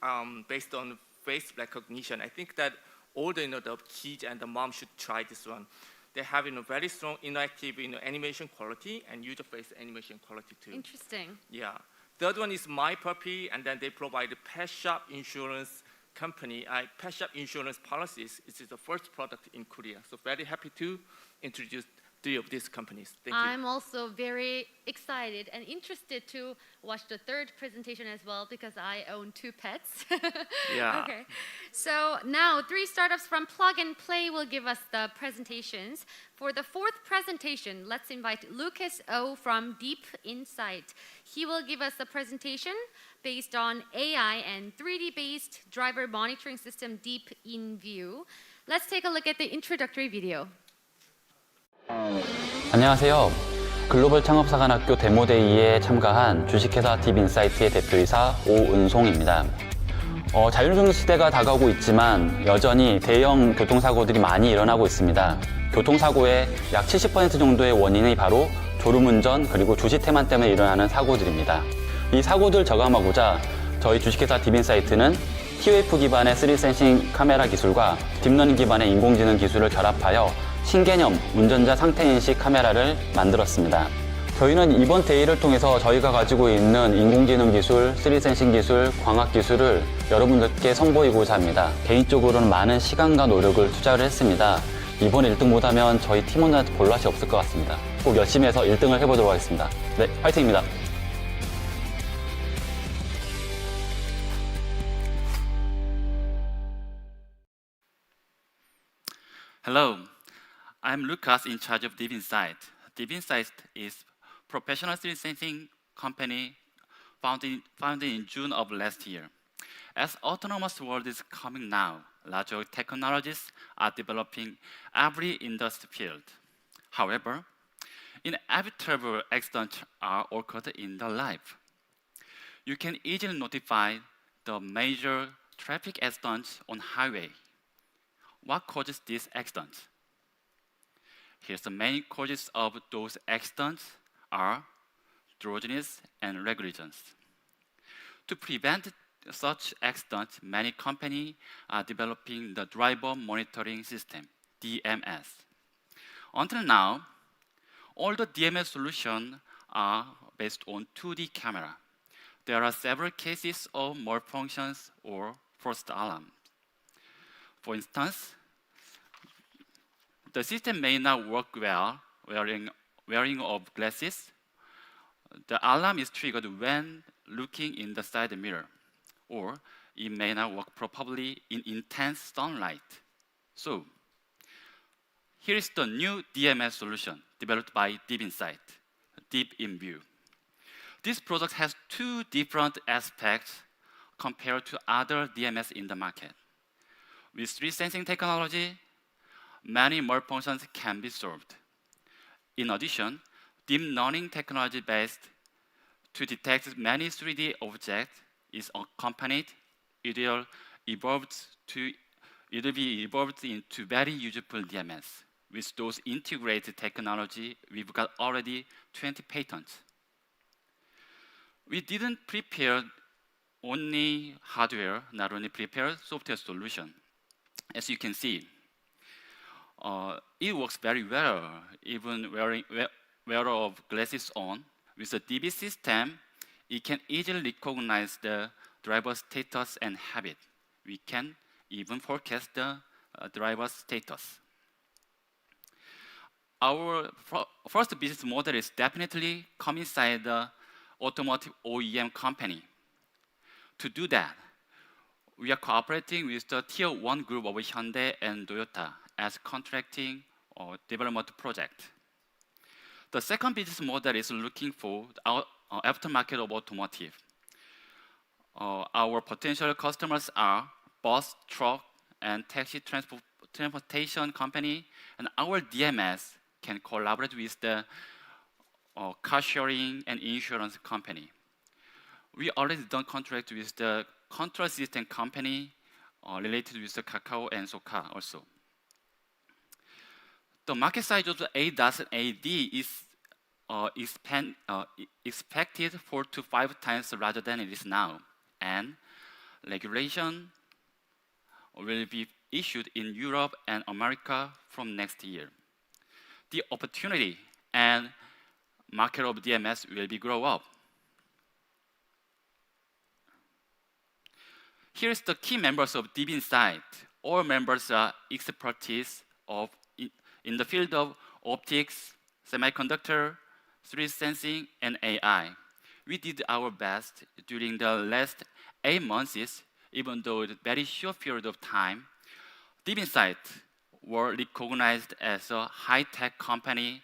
based on face recognition. I think that all the kids and the mom should try this one. They have very strong interactive animation quality and user face animation quality too. Interesting. Yeah. Third one is My Puppy, and then they provide a pet shop insurance company, pet shop insurance policies. It is the first product in Korea. So very happy to introduce 3 of these companies. Thank you. I'm also very excited and interested to watch the 3rd presentation as well because I own 2 pets. Yeah. Okay. So now 3 startups from Plug and Play will give us the presentations. For the 4th presentation, let's invite Lucas O from Deep Insight. He will give us a presentation based on AI and 3D-based driver monitoring system Deep In View. Let's take a look at the introductory video. 안녕하세요. 글로벌 창업사관학교 데모데이에 참가한 주식회사 딥인사이트의 대표이사 오은송입니다. 자율주행 시대가 다가오고 있지만 여전히 대형 교통사고들이 많이 일어나고 있습니다. 교통사고의 약 70% 정도의 원인이 바로 졸음운전 그리고 주시태만 때문에 일어나는 사고들입니다. 이 사고들 저감하고자 저희 주식회사 딥인사이트는 TOF 기반의 3D 센싱 카메라 기술과 딥러닝 기반의 인공지능 기술을 결합하여 신개념 운전자 상태인식 카메라를 만들었습니다. 저희는 이번 대회를 통해서 저희가 가지고 있는 인공지능 기술, 3D 센싱 기술, 광학 기술을 여러분들께 선보이고자 합니다. 개인적으로는 많은 시간과 노력을 투자를 했습니다. 이번에 1등 못하면 저희 팀원들한테 볼 맛이 없을 것 같습니다. 꼭 열심히 해서 1등을 해보도록 하겠습니다. 네, 화이팅입니다. Hello. I'm Lucas, in charge of Deep Insight. Deep Insight is a professional 3D sensing company founded in June of last year. As autonomous world is coming now, larger technologies are developing every industry field. However, inevitable accidents are occurred in the life. You can easily notify the major traffic accidents on highway. What causes these accidents? Here's the main causes of those accidents are drowsiness and negligence. To prevent such accidents, many companies are developing the driver monitoring system, DMS. Until now, all the DMS solutions are based on 2D camera. There are several cases of malfunctions or false alarms. For instance, the system may not work well wearing of glasses. The alarm is triggered when looking in the side mirror, or it may not work properly in intense sunlight. So, here is the new DMS solution developed by Deep Insight, Deep In View. This product has two different aspects compared to other DMS in the market. With 3D sensing technology, many more functions can be solved. In addition, deep learning technology based to detect many 3D objects is accompanied. It will be evolved into very useful DMS. With those integrated technology, we've got already 20 patents. We didn't prepare only hardware, not only prepare software solution. As you can see, it works very well, even wearing of glasses on. With the DB system, it can easily recognize the driver status and habit. We can even forecast the driver status. Our first business model is definitely come inside the automotive OEM company. To do that, we are cooperating with the Tier 1 group of Hyundai and Toyota as contracting or development project. The second business model is looking for our aftermarket of automotive. Our potential customers are bus, truck, and taxi transportation company, and our DMS can collaborate with the car sharing and insurance company. We already done contract with the control system company related with the Kakao and Soka also. The market size of the ADAS and AD is expected 4 to 5 times larger than it is now, and regulation will be issued in Europe and America from next year. The opportunity and market of DMS will be grow up. Here's the key members of DB Insight. All members are expertise in the field of optics, semiconductor, 3D sensing, and AI. We did our best during the last 8 months, even though it's a very short period of time. DB Insight were recognized as a high-tech company,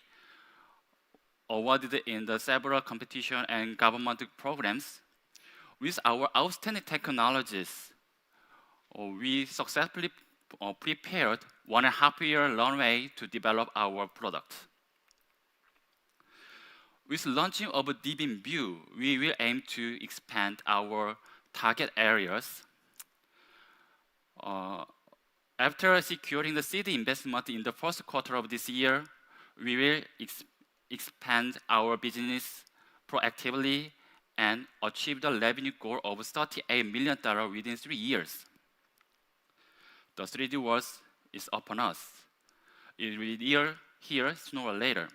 awarded in the several competition and government programs. With our outstanding technologies, we successfully prepared 1.5-year runway to develop our product. With launching of DB View, we will aim to expand our target areas. After securing the seed investment in the first quarter of this year, we will expand our business proactively and achieve the revenue goal of $38 million within 3 years. The 3D world is upon us. It will be here sooner or later.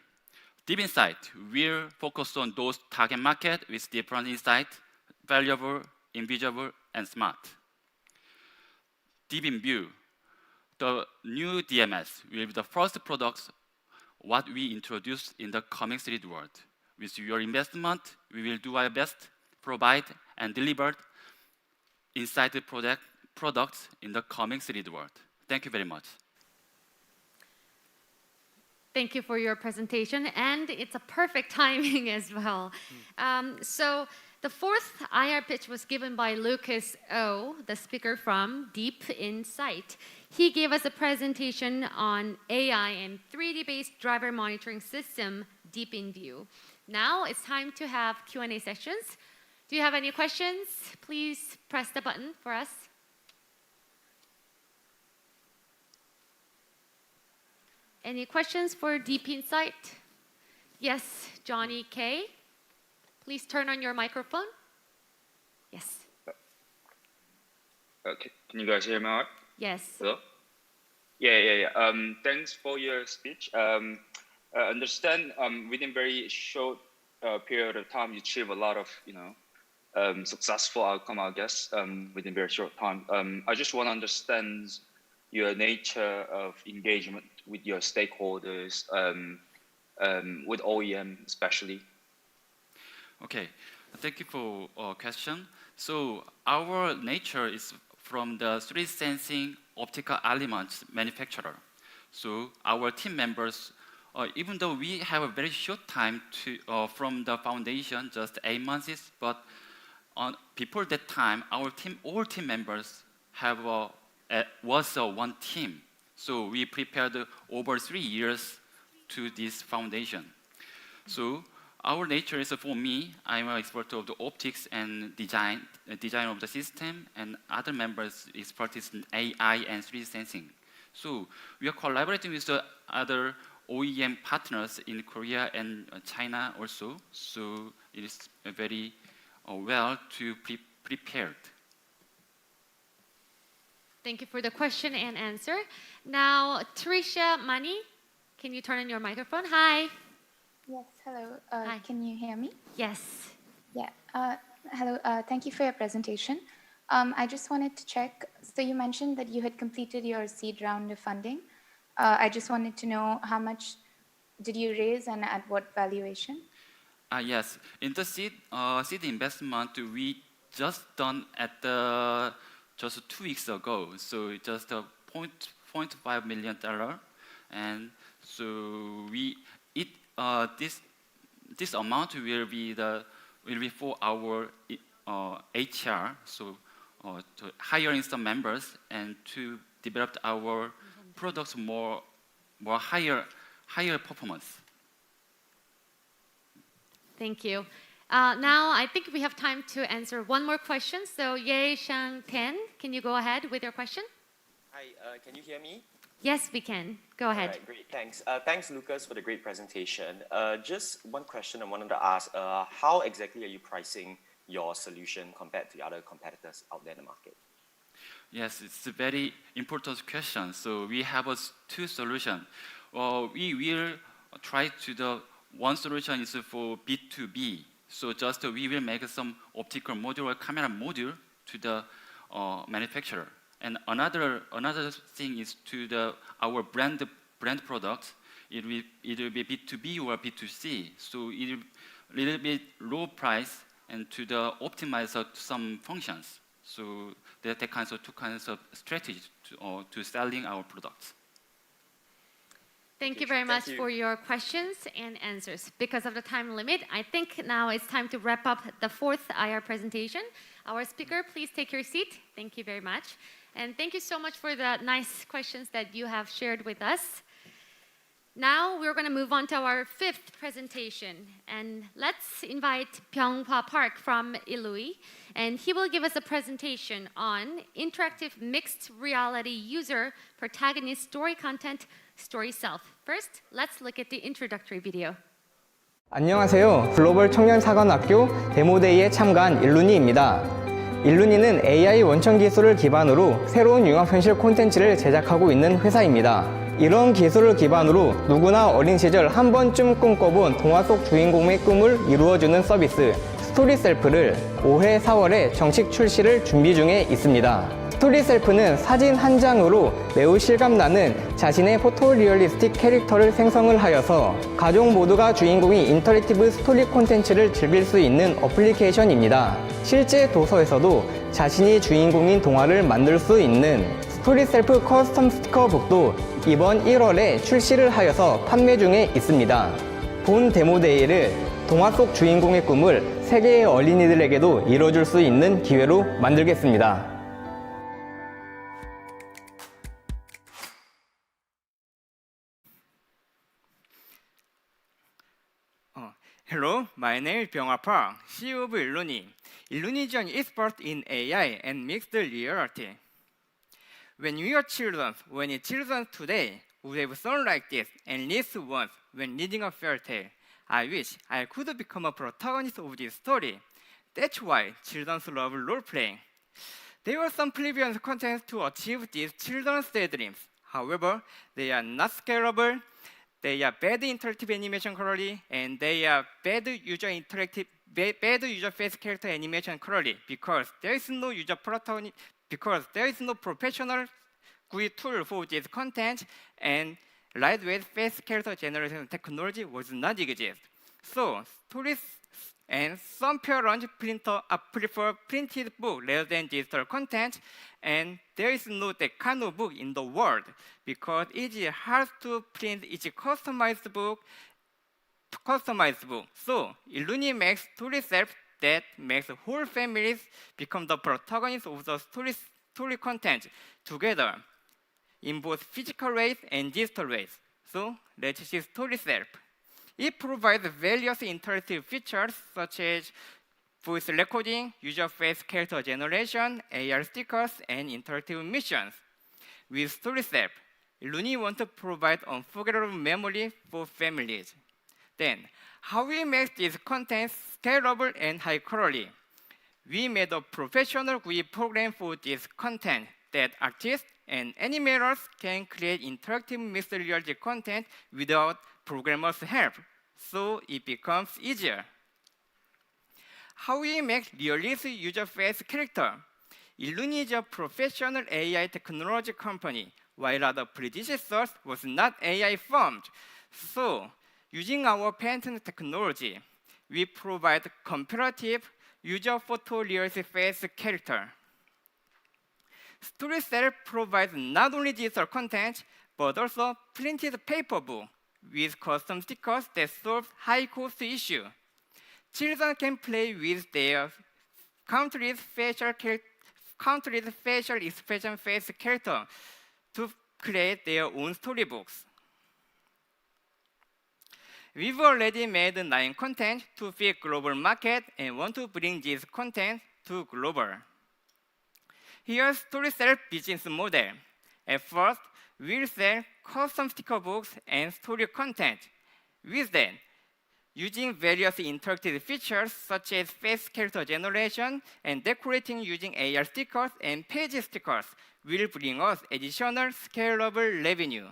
DB Insight will focus on those target market with different insight, valuable, invisible, and smart. DB View, the new DMS, will be the first products what we introduce in the coming 3D world. With your investment, we will do our best, provide and deliver inside the products in the coming 3D world. Thank you very much. Thank you for your presentation, and it's a perfect timing as well. So the fourth IR pitch was given by Lucas O, the speaker from Deep Insight. He gave us a presentation on AI and 3D-based driver monitoring system, Deep in View. Now it's time to have Q&A sessions. Do you have any questions? Please press the button for us. Any questions for Deep Insight? Yes, Johnny K. Please turn on your microphone. Yes. Okay. Can you guys hear me all right? Yes. Hello? Yeah. Thanks for your speech. Understand within very short period of time, you achieve a lot of successful outcome, I guess, within very short time. I just want to understand your nature of engagement with your stakeholders, with OEM especially. Okay, thank you for question. So our nature is from the 3D sensing optical elements manufacturer. So our team members even though we have a very short time from the foundation, just 8 months, but before that time, our team, all team members was one team. So we prepared over 3 years to this foundation. So our nature is, for me, I'm an expert of the optics and design of the system, and other members expertise in AI and 3D sensing. So we are collaborating with the other OEM partners in Korea and China also. So it is very well to prepared. Thank you for the question and answer. Now, Tricia Mani, can you turn on your microphone? Hi. Yes, hello. Can you hear me? Yes. Yeah. Hello. Thank you for your presentation. I just wanted to check. So you mentioned that you had completed your seed round of funding. I just wanted to know how much did you raise and at what valuation? Yes. In the seed investment, we just done at just 2 weeks ago. So just $0.5 million, and so this amount will be for our HR, so to hiring some members and to develop our products more higher performance. Thank you. Now I think we have time to answer one more question. So Ye Shang Ten, can you go ahead with your question? Hi, can you hear me? Yes, we can. Go ahead. All right, great, thanks. Thanks, Lucas, for the great presentation. Just one question I wanted to ask. How exactly are you pricing your solution compared to the other competitors out there in the market? Yes, it's a very important question. So we have two solutions. We will try to one solution is for B2B. So just we will make some optical module or camera module to the manufacturer. And another thing is to our brand products. It will be B2B or B2C. So it will little bit low price and to optimize some functions. So there are two kinds of strategies to selling our products. Thank you very much for your questions and answers. Because of the time limit, I think now it's time to wrap up the fourth IR presentation. Our speaker, please take your seat. Thank you very much. And thank you so much for the nice questions that you have shared with us. Now we're going to move on to our fifth presentation. And let's invite Byung-hwa Park from Illui. And he will give us a presentation on interactive mixed reality user protagonist story content, story self. First, let's look at the introductory video. 안녕하세요. 글로벌 청년사관학교 데모데이에 참가한 일룬이입니다. 일룬이는 AI 원천 기술을 기반으로 새로운 융합현실 콘텐츠를 제작하고 있는 회사입니다. 이런 기술을 기반으로 누구나 어린 시절 한 번쯤 꿈꿔본 동화 속 주인공의 꿈을 이루어주는 서비스 스토리셀프를 올해 4월에 정식 출시를 준비 중에 있습니다. 스토리셀프는 사진 한 장으로 매우 실감나는 자신의 포토리얼리스틱 캐릭터를 생성을 하여서 가족 모두가 주인공이 인터랙티브 스토리 콘텐츠를 즐길 수 있는 어플리케이션입니다. 실제 도서에서도 자신이 주인공인 동화를 만들 수 있는 스토리셀프 커스텀 스티커북도 이번 1월에 출시를 하여서 판매 중에 있습니다. 본 데모데이를 동화 속 주인공의 꿈을 세계의 어린이들에게도 이뤄줄 수 있는 기회로 만들겠습니다. Hello, my name is Byung-hwa Park, CEO of Illuni. Illuni is an expert in AI and mixed reality. When we are children, today would have song like this and listened once when reading a fairy tale, I wish I could become a protagonist of this story. That's why children love role-playing. There were some previous contents to achieve these children's daydreams. However, they are not scalable. They are bad interactive animation quality, and they are bad user face character animation quality because there is no professional GUI tool for this content, and lightweight face character generation technology was not exist. So And some parents prefer printed book rather than digital content, and there is no that kind of book in the world because it is hard to print each customized book. So Illuni makes story self that makes whole families become the protagonists of the story content together in both physical ways and digital ways. So let's see story self. It provides various interactive features such as voice recording, user face character generation, AR stickers, and interactive missions. With story self, Illuni wants to provide unforgettable memory for families. Then, how we make this content scalable and high quality? We made a professional GUI program for this content that artists and animators can create interactive mixed reality content without programmers' help, so it becomes easier. How we make realistic user-face character? Illuni is a professional AI technology company, while other predecessors was not AI formed. So, using our patent technology, we provide comparative user photorealistic face character. Story self provides not only digital content, but also printed paper book with custom stickers that solve high-cost issue. Children can play with their country's facial expression face character to create their own storybooks. We've already made 9 content to fit global market and want to bring this content to global. Here's story self business model. At first, we'll sell custom sticker books and story content. With that, using various interactive features such as face character generation and decorating using AR stickers and page stickers will bring us additional scalable revenue.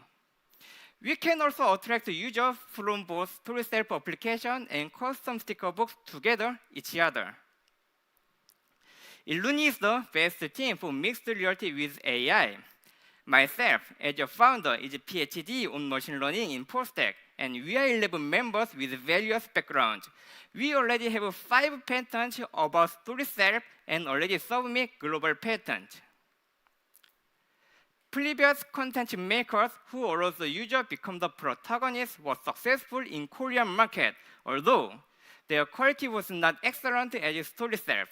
We can also attract users from both story self application and custom sticker books together each other. Illuni is the best team for mixed reality with AI. Myself, as a founder, is a PhD on machine learning in Postec, and we are 11 members with various backgrounds. We already have 5 patents about story self and already submit global patent. Previous content makers who allows the user become the protagonist was successful in Korean market, although their quality was not excellent as story self.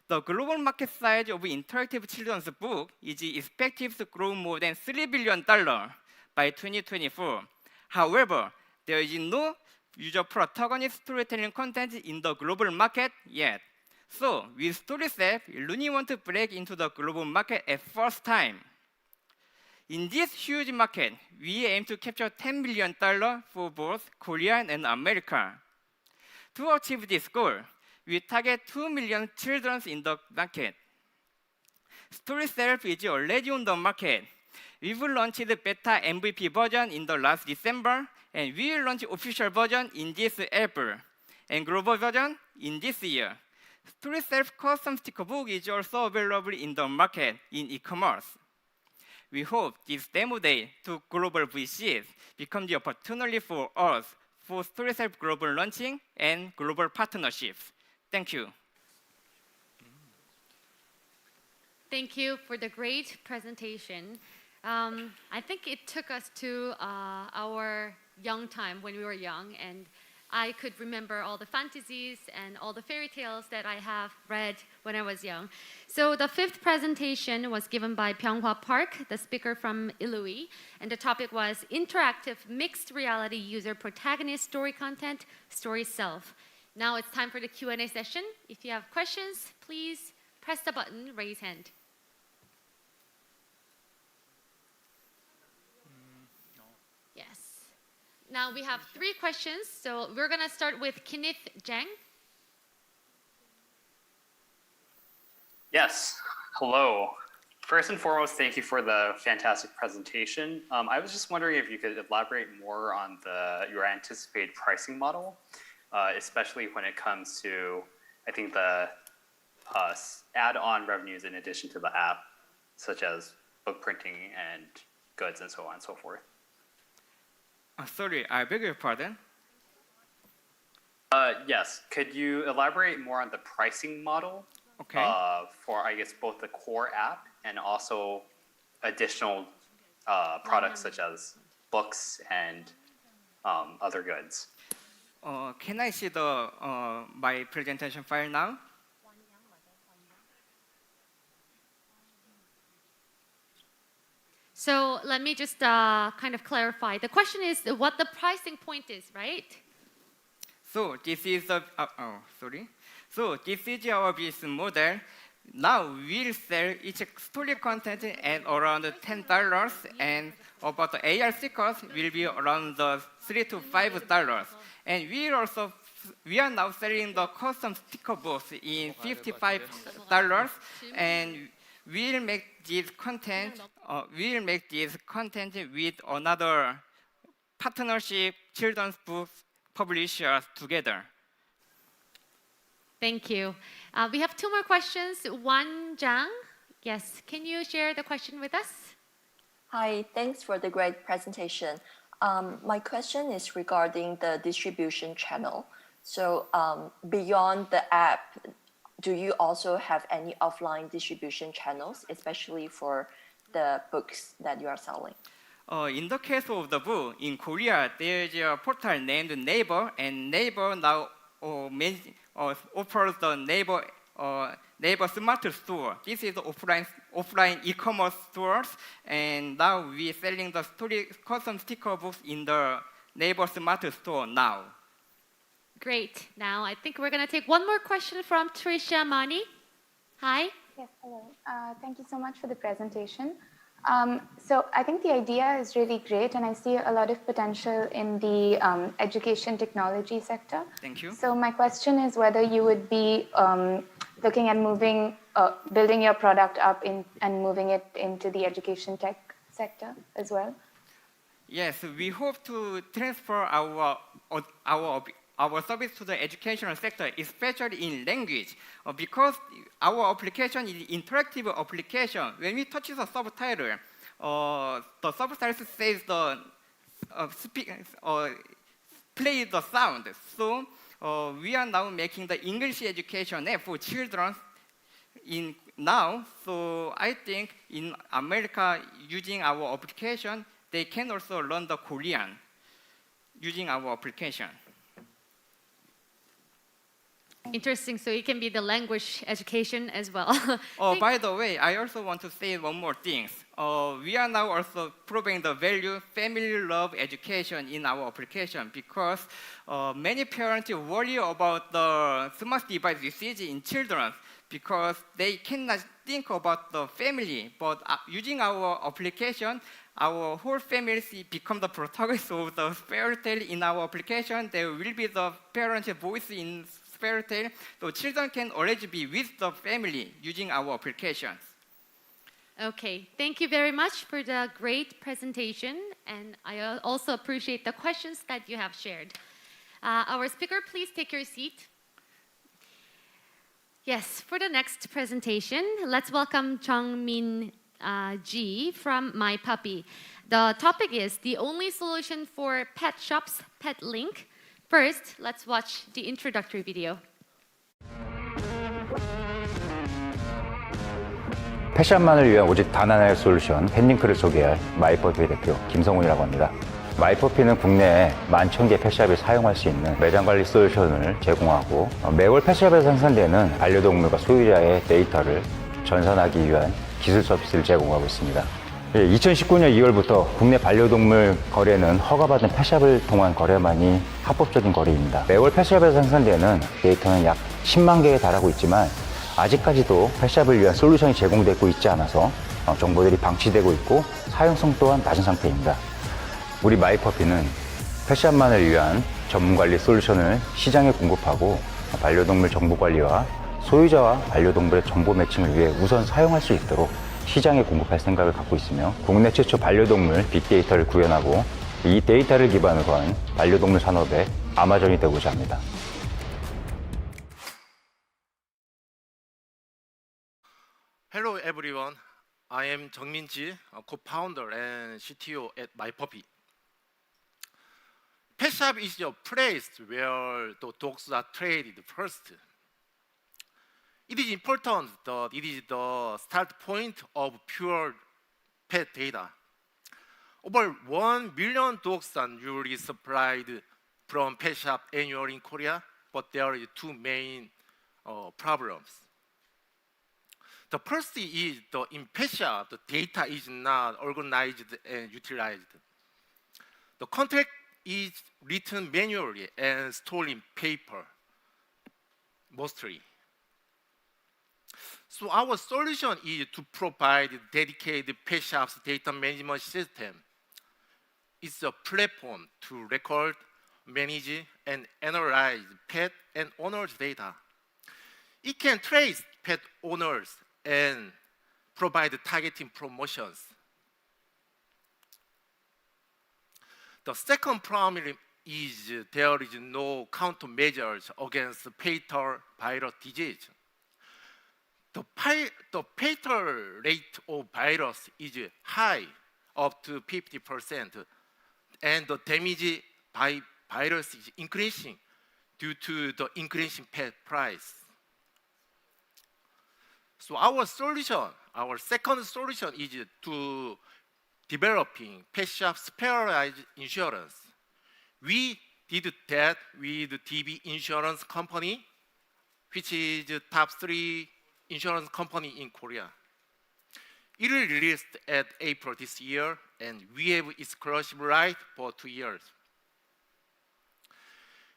The global market size of interactive children's book is expected to grow more than $3 billion by 2024. However, there is no user protagonist storytelling content in the global market yet. So, with story self, Illuni want to break into the global market at first time. In this huge market, we aim to capture $10 million for both Korea and America. To achieve this goal, we target 2 million children in the market. Story self is already on the market. We've launched the beta MVP version in the last December, and we will launch official version in this April, and global version in this year. Story self custom sticker book is also available in the market in e-commerce. We hope this demo day to global VCs becomes the opportunity for us for story self global launching and global partnerships. Thank you. Thank you for the great presentation. I think it took us to our young time when we were young, and I could remember all the fantasies and all the fairy tales that I have read when I was young. So the 5th presentation was given by Byung-hwa Park, the speaker from Illui, and the topic was Interactive Mixed Reality User Protagonist Story Content, Story Self. Now it's time for the Q&A session. If you have questions, please press the button, raise hand. Yes. Now we have 3 questions, so we're going to start with Kenneth Jang. Yes, hello. First and foremost, thank you for the fantastic presentation. I was just wondering if you could elaborate more on your anticipated pricing model, especially when it comes to, I think, the add-on revenues in addition to the app, such as book printing and goods and so on and so forth. Sorry, I beg your pardon? Yes. Could you elaborate more on the pricing model for, I guess, both the core app and also additional products such as books and other goods? Can I see the my presentation file now? So let me just kind of clarify. The question is what the pricing point is, right? So this is the So this is our business model. Now we'll sell each story content at around $10, and about the AR stickers will be around the $3 to $5. And we are now selling the custom sticker books in $55, and we'll make this content with another partnership children's book publishers together. Thank you. We have two more questions. Wan Zhang, yes, can you share the question with us? Hi, thanks for the great presentation. My question is regarding the distribution channel. So beyond the app, do you also have any offline distribution channels, especially for the books that you are selling? In the case of the book, in Korea, there is a portal named Naver, and Naver now offers the Naver Smart Store. This is offline e-commerce stores, and now we are selling the custom sticker books in the Naver Smart Store now. Great. Now I think we're going to take one more question from Tricia Mani. Hi. Yes, hello. Thank you so much for the presentation. So I think the idea is really great, and I see a lot of potential in the education technology sector. Thank you. So my question is whether you would be looking at building your product up and moving it into the education tech sector as well. Yes, we hope to transfer our service to the educational sector, especially in language, because our application is interactive application. When we touch the subtitle, the subtitle says play the sound. So we are now making the English education app for children now. So I think in America, using our application, they can also learn the Korean using our application. Interesting. So it can be the language education as well. By the way, I also want to say one more thing. We are now also proving the value family love education in our application, because many parents worry about the smart device usage in children because they cannot think about the family. But using our application, our whole family become the protagonist of the fairy tale in our application. There will be the parent's voice in fairy tale, so children can already be with the family using our applications. Okay, thank you very much for the great presentation, and I also appreciate the questions that you have shared. Our speaker, please take your seat. Yes, for the next presentation, let's welcome Jungmin Ji from My Puppy. The topic is the only solution for pet shops, Pet Link. First, let's watch the introductory video. 패션만을 위한 오직 단 하나의 솔루션 펫링크를 소개할 마이퍼피 대표 김성훈이라고 합니다. 마이퍼피는 국내에 11,000개 펫샵이 사용할 수 있는 매장 관리 솔루션을 제공하고 매월 펫샵에서 생산되는 반려동물과 소유자의 데이터를 전산하기 위한 기술 서비스를 제공하고 있습니다. 2019년 2월부터 국내 반려동물 거래는 허가받은 펫샵을 통한 거래만이 합법적인 거래입니다. 매월 펫샵에서 생산되는 데이터는 약 10만 개에 달하고 있지만 아직까지도 펫샵을 위한 솔루션이 제공되고 있지 않아서 정보들이 방치되고 있고 사용성 또한 낮은 상태입니다. 우리 마이퍼피는 펫샵만을 위한 전문관리 솔루션을 시장에 공급하고 반려동물 정보관리와 소유자와 반려동물의 정보 매칭을 위해 우선 사용할 수 있도록 시장에 공급할 생각을 갖고 있으며 국내 최초 반려동물 빅데이터를 구현하고 이 데이터를 기반으로 한 반려동물 산업의 아마존이 되고자 합니다. Hello everyone, I am Jungmin Ji, co-founder and CTO at MyPuppy. pet shop is a place where the dogs are traded first. It is important that it is the start point of pure pet data. Over 1 million dogs are usually supplied from pet shop annually in Korea, but there are two main problems. The first is that in pet shop, the data is not organized and utilized. The contract is written manually and stored in paper, mostly. So our solution is to provide dedicated pet shop's data management system. It's a platform to record, manage, and analyze pet and owners' data. It can trace pet owners and provide targeting promotions. The second problem is there is no countermeasures against fatal viral disease. The fatal rate of virus is high, up to 50%, and the damage by virus is increasing due to the increasing pet price. So our second solution is to developing pet shop specialized insurance. We did that with DB Insurance Company, which is the top 3 insurance company in Korea. It was released at April this year, and we have exclusive right for 2 years.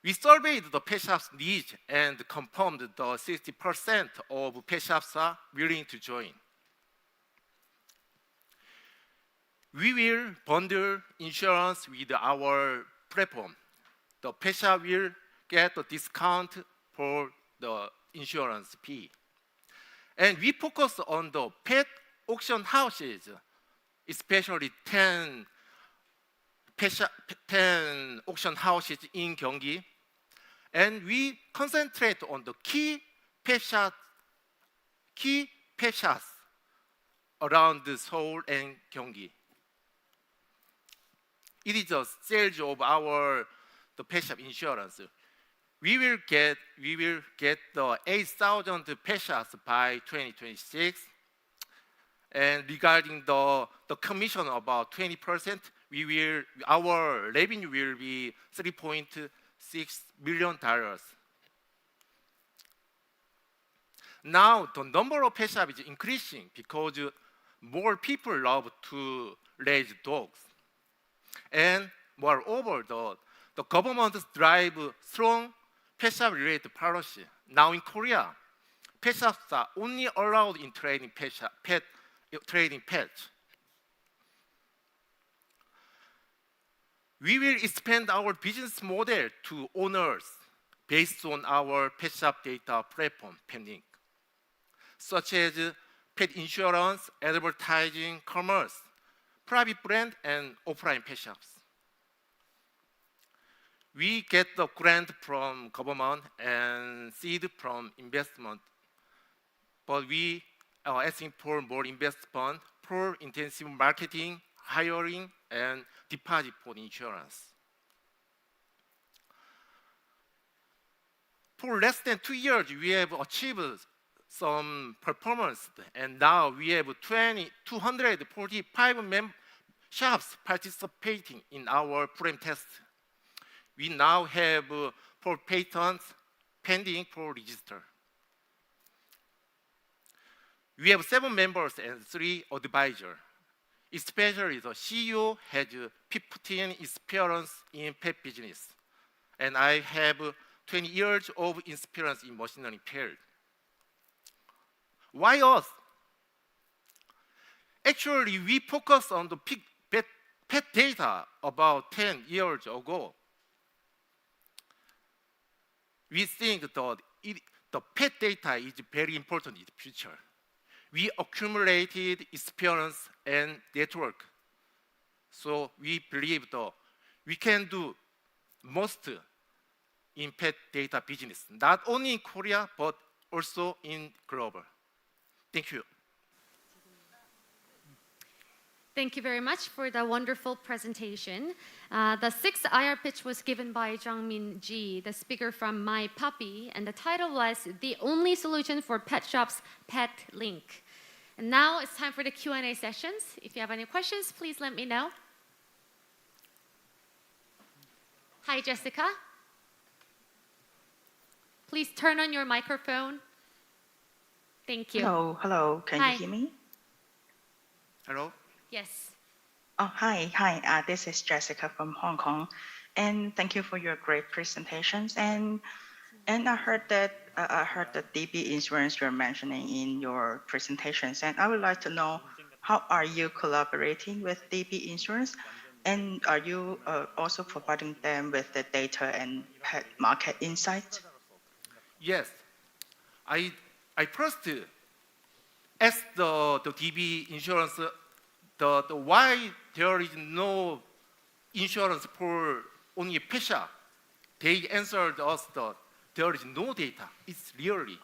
We surveyed the pet shop's needs and confirmed that 60% of pet shops are willing to join. We will bundle insurance with our platform. The pet shop will get a discount for the insurance fee. And we focus on the pet auction houses, especially 10 auction houses in Gyeonggi. And we concentrate on the key pet shops around Seoul and Gyeonggi. It is the sales of the pet shop insurance. We will get the 8,000 pet shops by 2026. And regarding the commission about 20%, our revenue will be $3.6 million. Now the number of pet shops is increasing because more people love to raise dogs. And moreover, the government drive strong pet shop related policy. Now in Korea, pet shops are only allowed in trading pets. We will expand our business model to owners based on our pet shop data platform, Pending, such as pet insurance, advertising, commerce, private brand, and offline pet shops. We get the grant from government and seed from investment, but we are asking for more investment for intensive marketing, hiring, and deposit for insurance. For less than 2 years, we have achieved some performance, and now we have 245 shops participating in our program test. We now have 4 patents pending for register. We have 7 members and 3 advisors. Especially the CEO has 15 experience in pet business, and I have 20 years of experience in machine learning field. Why us? Actually, we focused on the pet data about 10 years ago. We think that the pet data is very important in the future. We accumulated experience and network. So we believe that we can do most in pet data business, not only in Korea, but also in global. Thank you. Thank you very much for the wonderful presentation. The sixth IR pitch was given by Jung-min Ji, the speaker from My Puppy, and the title was The Only Solution for Pet Shops, Pet Link. And now it's time for the Q&A sessions. If you have any questions, please let me know. Hi, Jessica. Please turn on your microphone. Thank you. Hello. Can Hi. you hear me? Hello. Yes. Oh, hi. This is Jessica from Hong Kong, and thank you for your great presentations. And I heard that the DB insurance you're mentioning in your presentations, and I would like to know how are you collaborating with DB insurance, and are you also providing them with the data and pet market insights? Yes, I first asked the DB insurance the why there is no insurance for only pet shop. They answered us that there is no data. It's really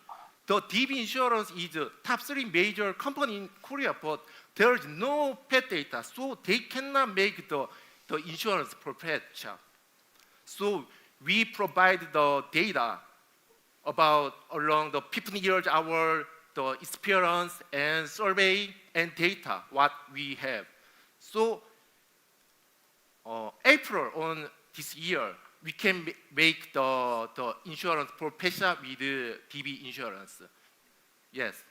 the DB insurance is a top 3 major company in Korea, but there is no pet data, so they cannot make the insurance for pet shop. So we provide the data about along the 15 years our the experience and survey and data what we have. So April on this year we can make the insurance for pet shop with DB insurance. Yes.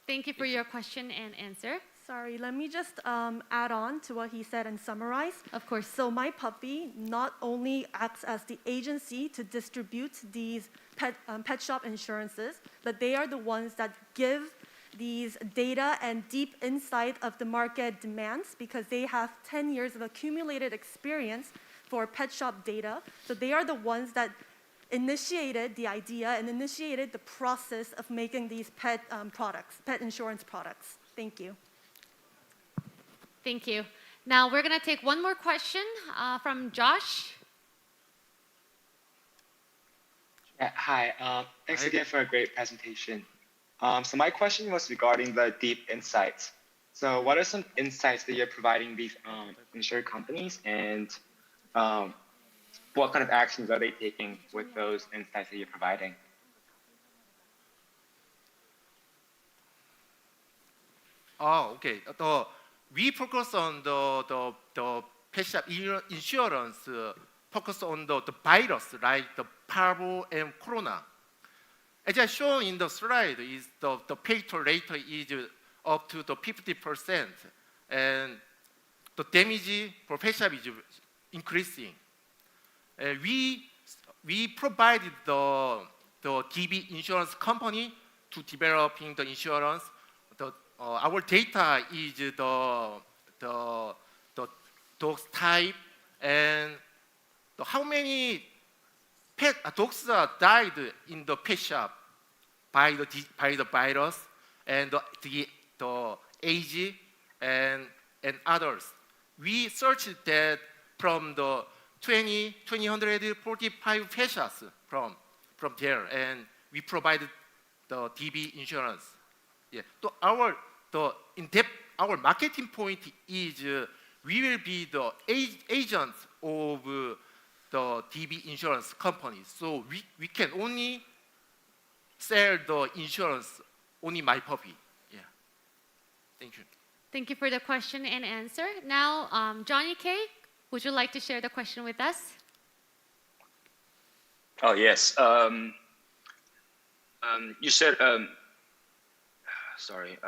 Thank you for your question and answer. Sorry, let me just add on to what he said and summarize. Of course. So My Puppy not only acts as the agency to distribute these pet shop insurances, but they are the ones that give these data and deep insight of the market demands because they have 10 years of accumulated experience for pet shop data. So they are the ones that initiated the idea and initiated the process of making these pet insurance products. Thank you. Thank you. Now we're going to take one more question from Josh. Hi, thanks again for a great presentation. So my question was regarding the deep insights. So what are some insights that you're providing these insured companies, and what kind of actions are they taking with those insights that you're providing? Oh, okay. We focus on the pet shop insurance, focus on the virus like the parvo and corona. As I shown in the slide, is the fatal rate is up to the 50%, and the damage for pet shop is increasing. We provided the DB insurance company to developing the insurance. Our data is the dogs type and how many pet dogs died in the pet shop by the virus, and the age and others. We searched that from the 2,145 pet shops from there, and we provided the DB insurance. Yeah. So our marketing point is we will be the agents of the DB insurance company. So we can only sell the insurance only My Puppy. Yeah. Thank you. Thank you for the question and answer. Now, Johnny K, would you like to share the question with us? Oh yes. You said sorry.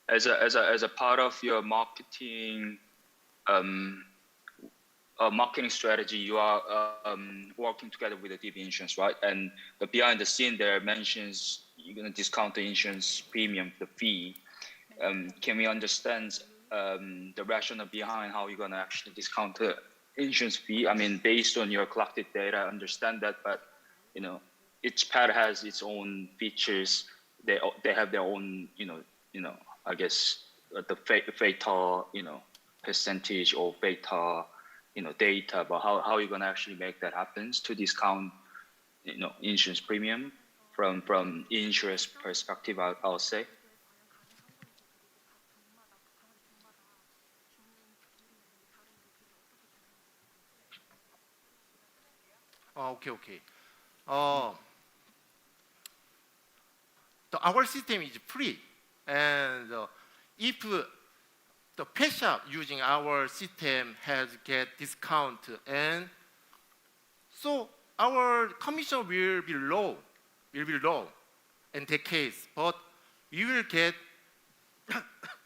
As a part of your marketing marketing strategy, you are working together with the DB insurance, right? And the behind the scene there mentions you're going to discount the insurance premium, the fee. Can we understand the rationale behind how you're going to actually discount the insurance fee? I mean, based on your collected data, I understand that, but each pet has its own features. They have their own, I guess the fatal, percentage or fatal, data. But how are you going to actually make that happen to discount, insurance premium from insurance perspective? I'll say. Okay. Our system is free, and if the pet shop using our system has get discount, and so our commission will be low in that case, but we will get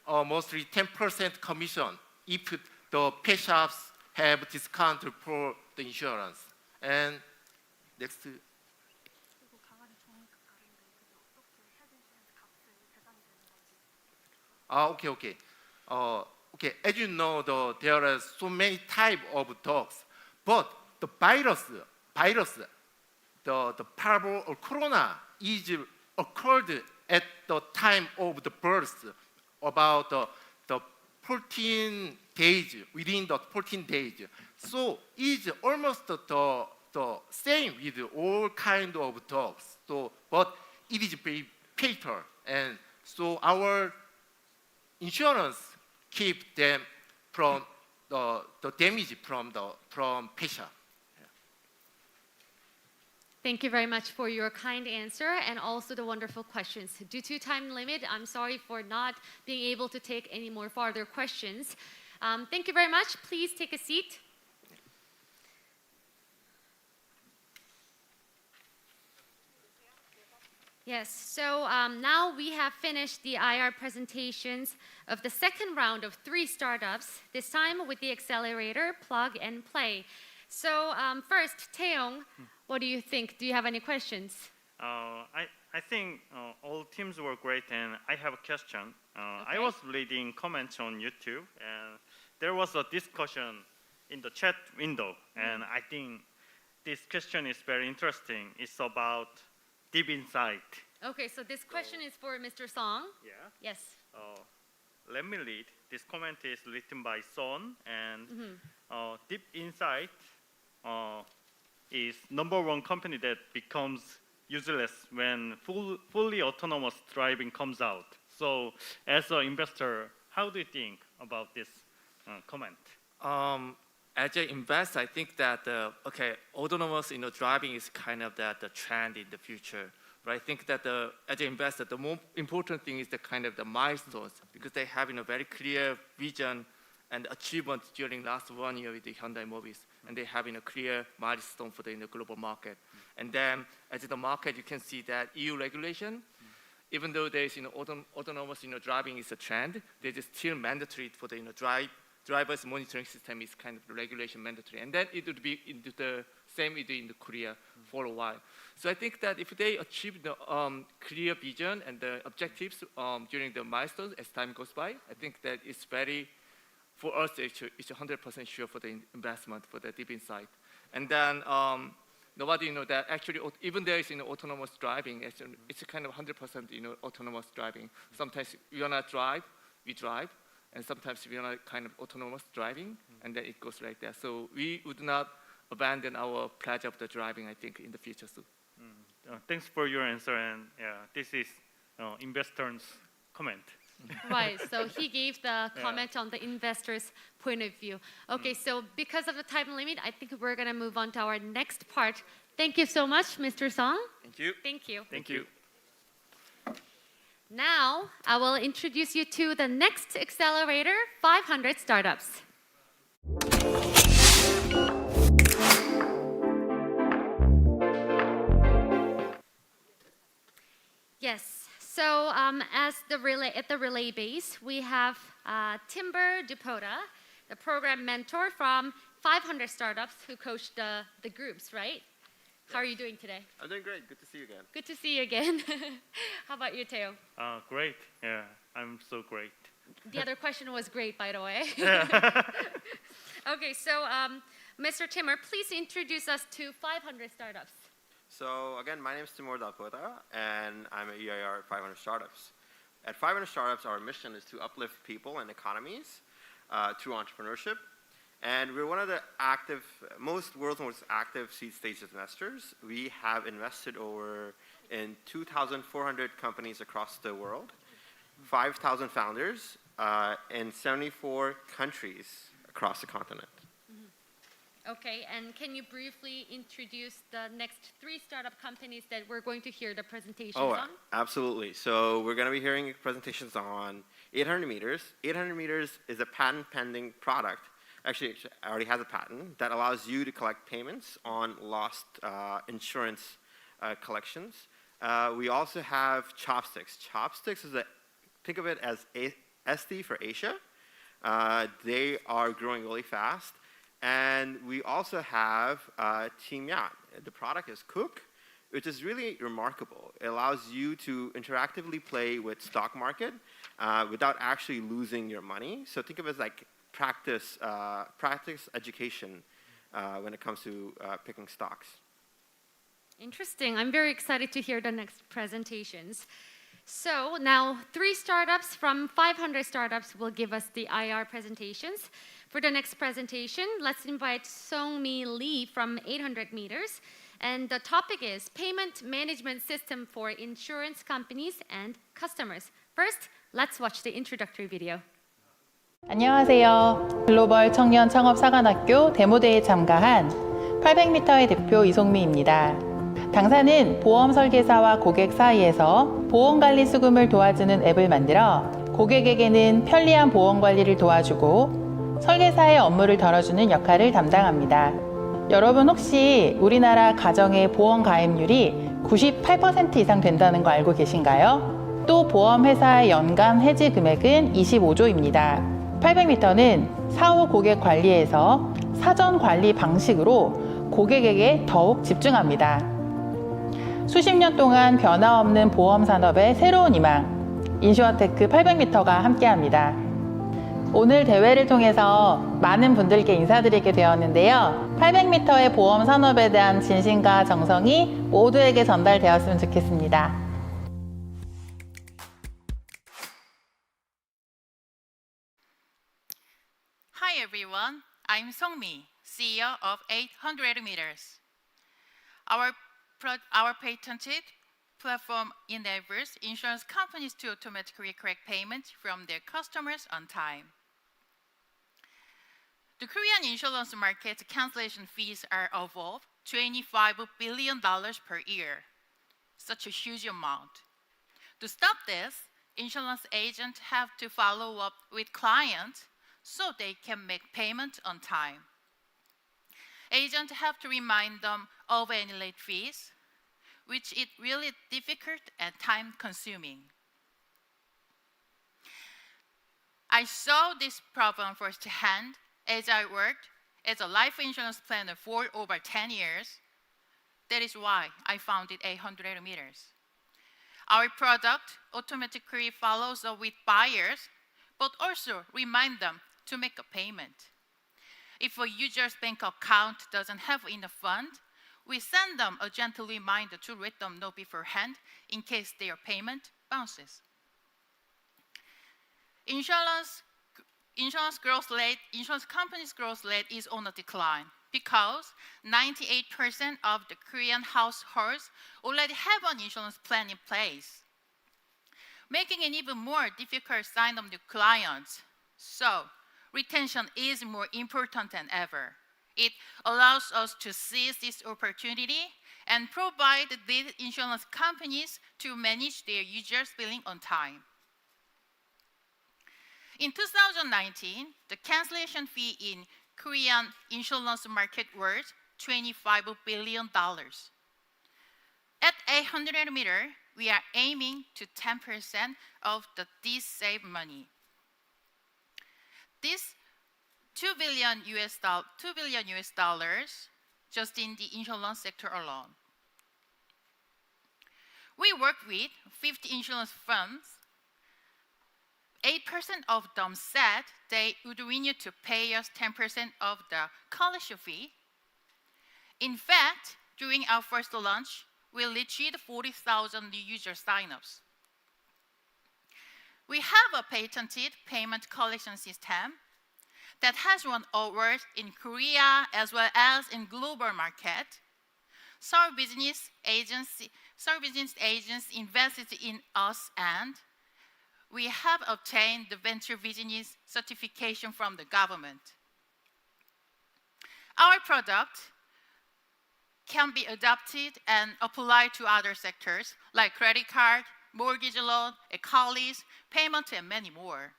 mostly 10% commission if the pet shops have discount for the insurance. And next. Okay. As you know, there are so many types of dogs, but the virus, the parvo or corona is occurred at the time of the birth, about the 14 days, within the 14 days. So it's almost the same with all kind of dogs. So, but it is very better, and so our insurance keep them from the damage from pet shop. Thank you very much for your kind answer and also the wonderful questions. Due to time limit, I'm sorry for not being able to take any more further questions. Thank you very much. Please take a seat. Yes, so now we have finished the IR presentations of the second round of 3 startups, this time with the Accelerator, Plug and Play. So first, Taeyong, what do you think? Do you have any questions? I think all teams were great, and I have a question. I was reading comments on YouTube, and there was a discussion in the chat window, and I think this question is very interesting. It's about Deep Insight. Okay, so this question is for Mr. Song. Yeah. Yes. Let me read. This comment is written by Son, and Deep Insight is #1 company that becomes useless when fully autonomous driving comes out. So, as an investor, how do you think about this comment? As an investor, I think that autonomous driving is kind of the trend in the future. But I think that as an investor, the more important thing is the milestones, because they have a very clear vision and achievement during last 1 year with the Hyundai Mobis, and they have a clear milestone for the global market. And then, as the market, you can see that EU regulation, even though there is autonomous driving is a trend, they is still mandatory for the driver's monitoring system is kind of the regulation mandatory, and then it would be into the same in Korea for a while. So I think that if they achieve the clear vision and the objectives during the milestones as time goes by, I think that it's very, for us, it's 100% sure for the investment for the Deep Insight. And then nobody that actually, even there is autonomous driving, it's a kind of 100% autonomous driving. Sometimes we wanna drive, we drive. And sometimes we are kind of autonomous driving, and then it goes like that. So we would not abandon our pledge of the driving, I think, in the future too. Thanks for your answer, and this is investor's comment. Right, so he gave the comment on the investor's point of view. Okay, so because of the time limit, I think we're gonna move on to our next part. Thank you so much, Mr. Song. Thank you. Thank you. Thank you. Now, I will introduce you to the next Accelerator, 500 Startups. Yes, so at the relay base, we have Timber Dupota, the program mentor from 500 Startups who coached the groups, right? How are you doing today? I'm doing great. Good to see you again. Good to see you again. How about you, Teo? Great. Yeah, I'm so great. The other question was great, by the way. Okay, so Mr. Timur, please introduce us to 500 Startups. So again, my name is Timur Dalpota, and I'm an EIR at 500 Startups. At 500 Startups, our mission is to uplift people and economies through entrepreneurship. And we're one of the world's most active seed stage investors. We have invested in 2,400 companies across the world, 5,000 founders in 74 countries across the continent. Okay, and can you briefly introduce the next 3 startup companies that we're going to hear the presentations on? Absolutely. So we're going to be hearing presentations on 800 meters. 800 meters is a patent pending product. Actually, it already has a patent that allows you to collect payments on lost insurance collections. We also have Chopsticks. Chopsticks is think of it as SD for Asia. They are growing really fast. And we also have Team Yacht. The product is Cook, which is really remarkable. It allows you to interactively play with stock market without actually losing your money. So think of it as like practice education when it comes to picking stocks. Interesting. I'm very excited to hear the next presentations. So now 3 startups from 500 startups will give us the IR presentations. For the next presentation, let's invite Song-mi Lee from 800 meters. And the topic is Payment Management System for Insurance Companies and Customers. First, let's watch the introductory video. 안녕하세요. 글로벌 청년 창업사관학교 데모데이에 참가한 800m의 대표 이송미입니다. 당사는 보험 설계사와 고객 사이에서 보험관리 수금을 도와주는 앱을 만들어 고객에게는 편리한 보험관리를 도와주고 설계사의 업무를 덜어주는 역할을 담당합니다. 여러분 혹시 우리나라 가정의 보험 가입률이 98% 이상 된다는 거 알고 계신가요? 또 보험회사의 연간 해지 금액은 25조입니다. 800m는 사후 고객 관리에서 사전 관리 방식으로 고객에게 더욱 집중합니다. 수십 년 동안 변화없는 보험 산업의 새로운 희망, 인슈어테크 800m가 함께합니다. 오늘 대회를 통해서 많은 분들께 인사드리게 되었는데요. 800m의 보험 산업에 대한 진심과 정성이 모두에게 전달되었으면 좋겠습니다. Hi everyone, I'm Song-mi, CEO of 800 meters. Our patented platform enables insurance companies to automatically collect payments from their customers on time. The Korean insurance market cancellation fees are above $25 billion per year, such a huge amount. To stop this, insurance agents have to follow up with clients so they can make payment on time. Agents have to remind them of any late fees, which is really difficult and time-consuming. I saw this problem firsthand as I worked as a life insurance planner for over 10 years. That is why I founded 800 meters. Our product automatically follows up with buyers, but also remind them to make a payment. If a user's bank account doesn't have enough fund, we send them a gentle reminder to let them know beforehand in case their payment bounces. Insurance companies' growth rate is on a decline because 98% of the Korean households already have an insurance plan in place, making it even more difficult to sign up new clients. So, retention is more important than ever. It allows us to seize this opportunity and provide these insurance companies to manage their users' billing on time. In 2019, the cancellation fee in Korean insurance market was $25 billion. At 800 meters, we are aiming to 10% of this saved money. This $2 billion just in the insurance sector alone. We work with 50 insurance firms. 8% of them said they would renew to pay us 10% of the college fee. In fact, during our first launch, we reached 40,000 new user signups. We have a patented payment collection system that has won awards in Korea as well as in global market. Some business agents invested in us, and we have obtained the venture business certification from the government. our product can be adopted and applied to other sectors like credit card, mortgage loan, e-colleagues, payment, and many more.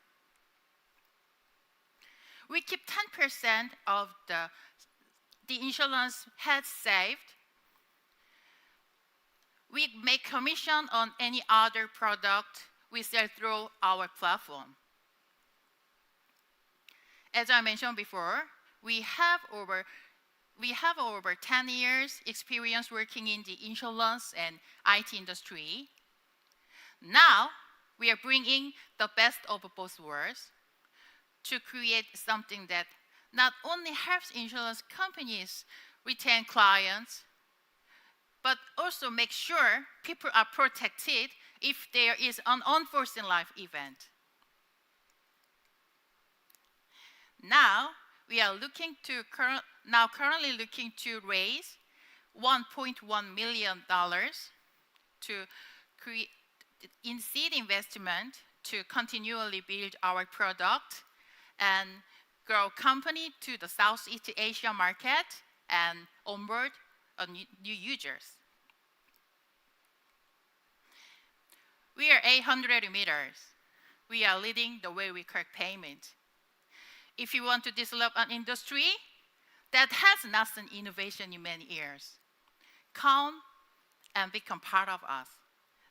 We keep 10% of the insurance head saved. We make commission on any other product we sell through our platform. As I mentioned before, we have over 10 years experience working in the insurance and IT industry. Now, we are bringing the best of both worlds to create something that not only helps insurance companies retain clients, but also make sure people are protected if there is an unforeseen life event. Now, we are currently looking to raise $1.1 million to create in seed investment to continually build our product and grow company to the Southeast Asia market and onboard new users. We are 800 meters. We are leading the way we correct payment. If you want to develop an industry that has not seen innovation in many years, come and become part of us.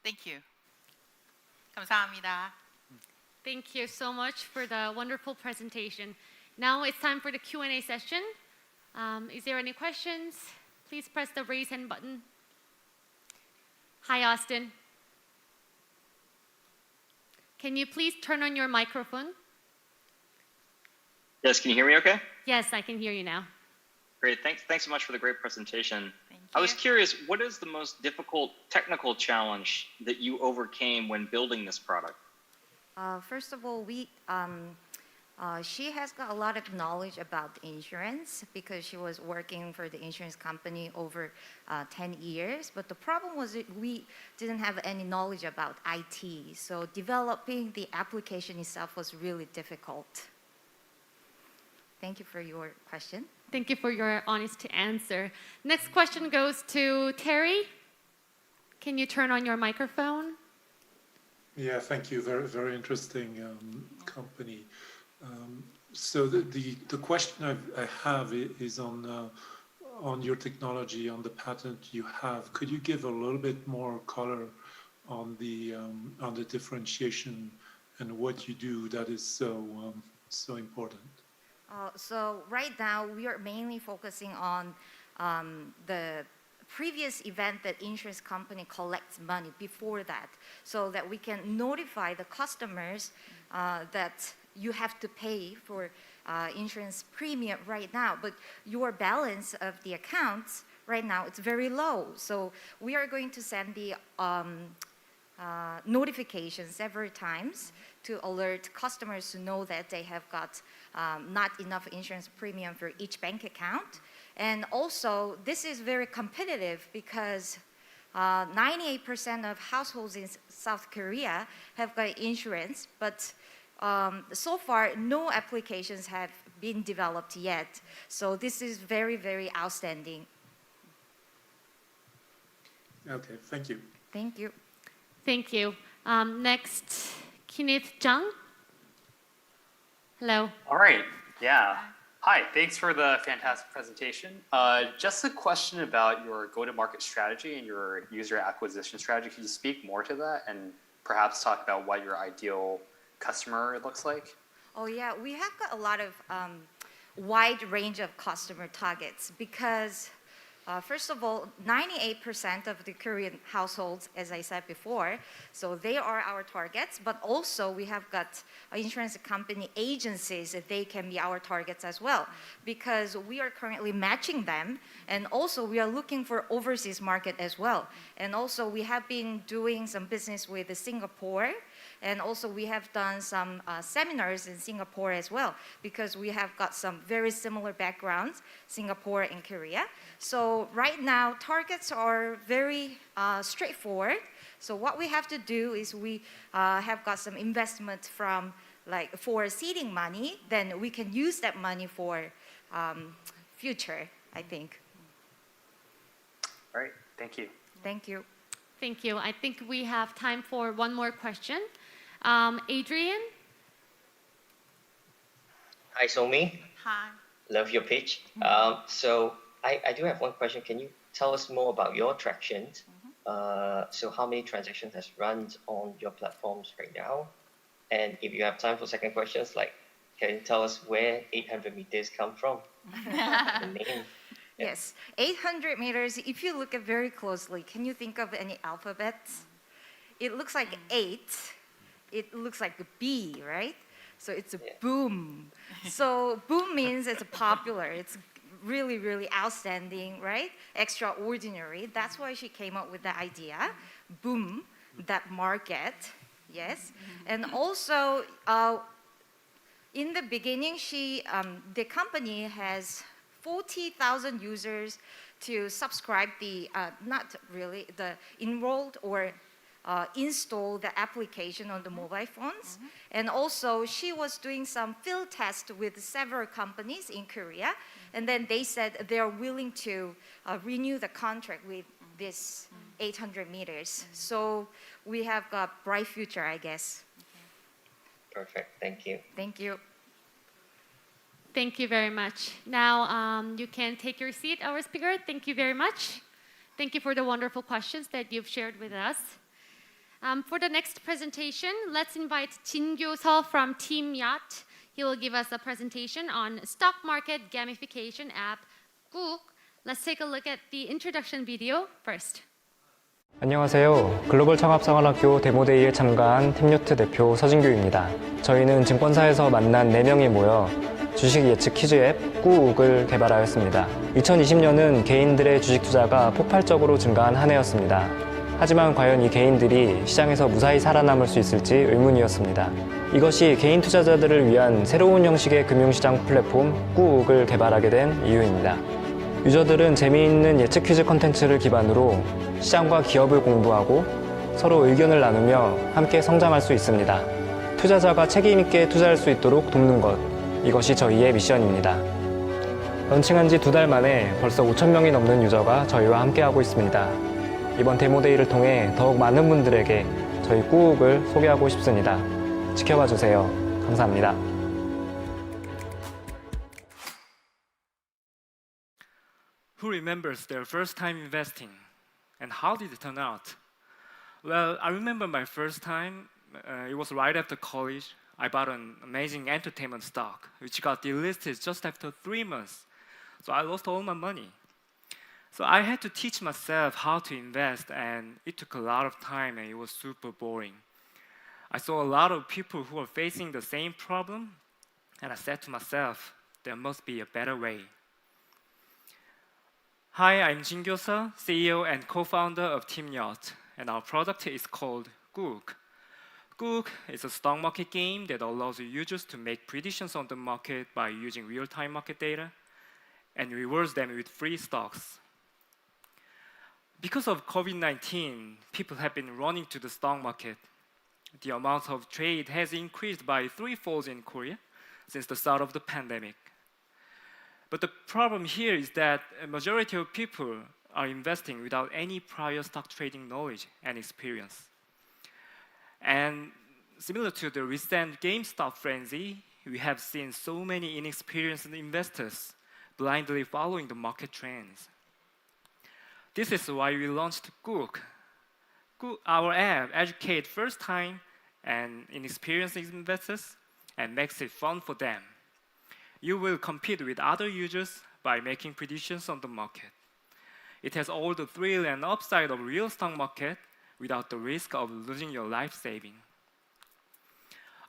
Thank you. 감사합니다. Thank you so much for the wonderful presentation. Now it's time for the Q&A session. Is there any questions? Please press the raise hand button. Hi, Austin. Can you please turn on your microphone? Yes, can you hear me okay? Yes, I can hear you now. Great, thanks so much for the great presentation. I was curious, what is the most difficult technical challenge that you overcame when building this product? First of all, she has got a lot of knowledge about insurance because she was working for the insurance company over 10 years. But the problem was that we didn't have any knowledge about IT. So developing the application itself was really difficult. Thank you for your question. Thank you for your honest answer. Next question goes to Terry. Can you turn on your microphone? Yeah, thank you. Very, very interesting company. So the question I have is on your technology, on the patent you have. Could you give a little bit more color on the differentiation and what you do that is so important? So right now, we are mainly focusing on the previous event that insurance company collects money before that, so that we can notify the customers that you have to pay for insurance premium right now, but your balance of the accounts right now, it's very low. So we are going to send the notifications several times to alert customers to know that they have got not enough insurance premium for each bank account. And also, this is very competitive because 98% of households in South Korea have got insurance, but so far, no applications have been developed yet. So this is very, very outstanding. Okay, thank you. Thank you. Thank you. Next, Kenneth Jung. Hello. All right. Yeah. Hi. Thanks for the fantastic presentation. Just a question about your go-to-market strategy and your user acquisition strategy. Can you speak more to that and perhaps talk about what your ideal customer looks like? Oh yeah, we have got a lot of wide range of customer targets because first of all, 98% of the Korean households, as I said before, so they are our targets, but also we have got insurance company agencies that they can be our targets as well, because we are currently matching them, and also we are looking for overseas market as well. And also we have been doing some business with Singapore, and also we have done some seminars in Singapore as well, because we have got some very similar backgrounds, Singapore and Korea. So right now, targets are very straightforward. So what we have to do is we have got some investment from for seeding money, then we can use that money for future, I think. All right, thank you. Thank you. Thank you. I think we have time for one more question. Adrian? Hi, Somi. Hi. Love your pitch. So I do have one question. Can you tell us more about your tractions? So how many transactions has run on your platforms right now? And if you have time for second questions, like, can you tell us where 800 meters come from? The name. Yes, 800 meters, if you look at very closely, can you think of any alphabets? It looks like 8. It looks like a B, right? So it's a boom. So boom means it's popular. It's really, really outstanding, right? Extraordinary. That's why she came up with the idea. Boom, that market, yes. And also, in the beginning, the company has 40,000 users to subscribe the, not really, the enrolled or install the application on the mobile phones. And also, she was doing some field tests with several companies in Korea. And then they said they're willing to renew the contract with this 800 meters. So we have a bright future, I guess. Perfect. Thank you. Thank you. Thank you very much. Now you can take your seat, our speaker. Thank you very much. Thank you for the wonderful questions that you've shared with us. For the next presentation, let's invite Jin Gyo-seo from Team Yacht. He will give us a presentation on stock market gamification app, 꾹. Let's take a look at the introduction video first. 안녕하세요. 글로벌 창업상환학교 데모데이에 참가한 팀요트 대표 서진규입니다. 저희는 증권사에서 만난 4명이 모여 주식 예측 퀴즈 앱 꾹을 개발하였습니다. 2020년은 개인들의 주식 투자가 폭발적으로 증가한 한 해였습니다. 하지만 과연 이 개인들이 시장에서 무사히 살아남을 수 있을지 의문이었습니다. 이것이 개인 투자자들을 위한 새로운 형식의 금융시장 플랫폼 꾹을 개발하게 된 이유입니다. 유저들은 재미있는 예측 퀴즈 콘텐츠를 기반으로 시장과 기업을 공부하고 서로 의견을 나누며 함께 성장할 수 있습니다. 투자자가 책임 있게 투자할 수 있도록 돕는 것, 이것이 저희의 미션입니다. 런칭한 지 2달 만에 벌써 5,000명이 넘는 유저가 저희와 함께하고 있습니다. 이번 데모데이를 통해 더욱 많은 분들에게 저희 꾹을 소개하고 싶습니다. 지켜봐 주세요. 감사합니다. Who remembers their first time investing? And how did it turn out? Well, I remember my first time. It was right after college. I bought an amazing entertainment stock, which got delisted just after 3 months. So I lost all my money. So I had to teach myself how to invest, and it took a lot of time, and it was super boring. I saw a lot of people who were facing the same problem, and I said to myself, there must be a better way. Hi, I'm Jin Gyo-seo, CEO and co-founder of Team Yacht, and our product is called 꾹. 꾹 is a stock market game that allows users to make predictions on the market by using real-time market data and rewards them with free stocks. Because of COVID-19, people have been running to the stock market. The amount of trade has increased by 3-fold in Korea since the start of the pandemic. But the problem here is that a majority of people are investing without any prior stock trading knowledge and experience. And similar to the recent GameStop frenzy, we have seen so many inexperienced investors blindly following the market trends. This is why we launched 꾹. Our app educates first-time and inexperienced investors and makes it fun for them. You will compete with other users by making predictions on the market. It has all the thrill and upside of real stock market without the risk of losing your life saving.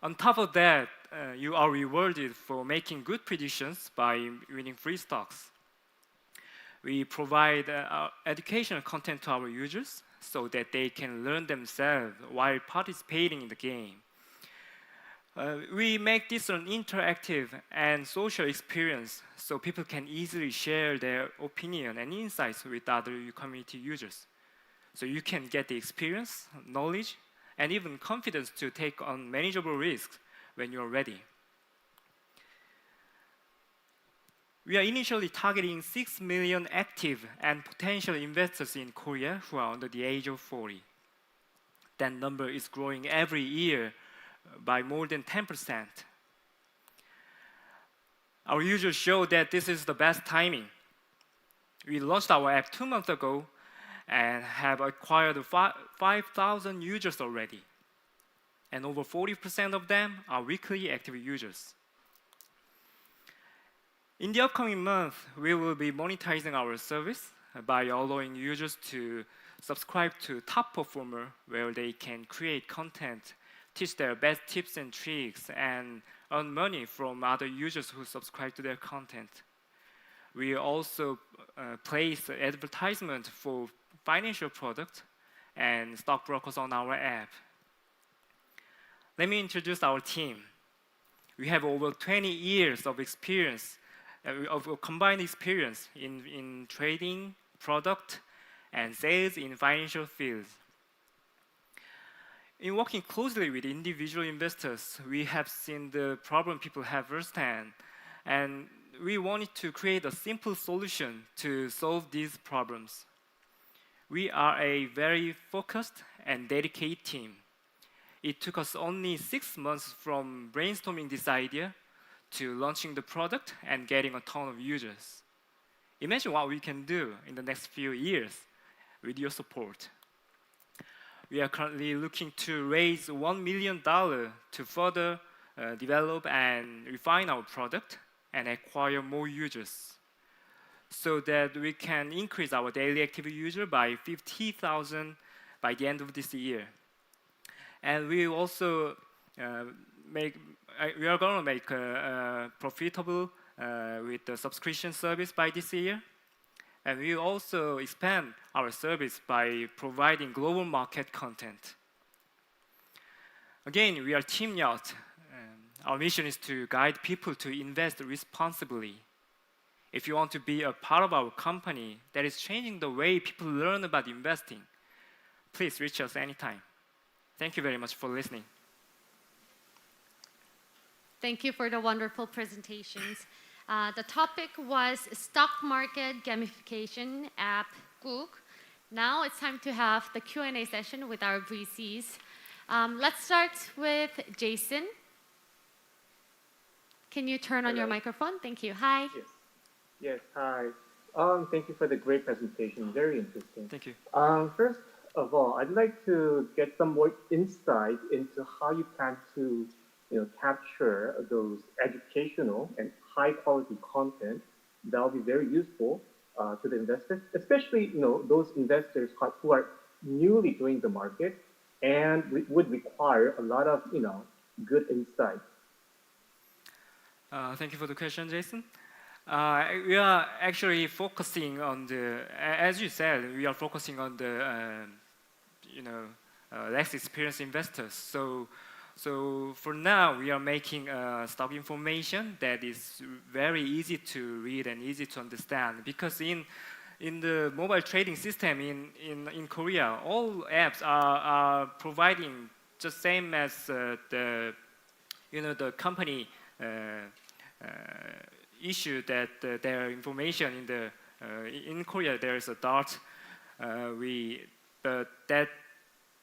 On top of that, you are rewarded for making good predictions by winning free stocks. We provide educational content to our users so that they can learn themselves while participating in the game. We make this an interactive and social experience so people can easily share their opinion and insights with other community users. So you can get the experience, knowledge, and even confidence to take on manageable risks when you're ready. We are initially targeting 6 million active and potential investors in Korea who are under the age of 40. That number is growing every year by more than 10%. Our users show that this is the best timing. We launched our app 2 months ago and have acquired 5,000 users already. And over 40% of them are weekly active users. In the upcoming month, we will be monetizing our service by allowing users to subscribe to Top Performer, where they can create content, teach their best tips and tricks, and earn money from other users who subscribe to their content. We also place advertisement for financial products and stockbrokers on our app. Let me introduce our team. We have over 20 years of experience, of combined experience in trading, product, and sales in financial fields. In working closely with individual investors, we have seen the problem people have firsthand, and we wanted to create a simple solution to solve these problems. We are a very focused and dedicated team. It took us only 6 months from brainstorming this idea to launching the product and getting a ton of users. Imagine what we can do in the next few years with your support. We are currently looking to raise $1 million to further develop and refine our product and acquire more users so that we can increase our daily active user by 50,000 by the end of this year. And we also we are going to make profitable with the subscription service by this year. And we also expand our service by providing global market content. Again, we are Team Yacht. Our mission is to guide people to invest responsibly. If you want to be a part of our company that is changing the way people learn about investing, please reach us anytime. Thank you very much for listening. Thank you for the wonderful presentations. The topic was stock market gamification app Goog. Now it's time to have the Q&A session with our VCs. Let's start with Jason. Can you turn on your microphone? Thank you. Hi. Yes, hi. Thank you for the great presentation. Very interesting. Thank you. First of all, I'd like to get some more insight into how you plan to capture those educational and high quality content that will be very useful to the investors, especially those investors who are newly joining the market and would require a lot of good insight. Thank you for the question, Jason. We are actually focusing on as you said, we are focusing on the less experienced investors. So for now, we are making stock information that is very easy to read and easy to understand. Because in the mobile trading system in Korea, all apps are providing just same as the company issue that their information in Korea there is a dot.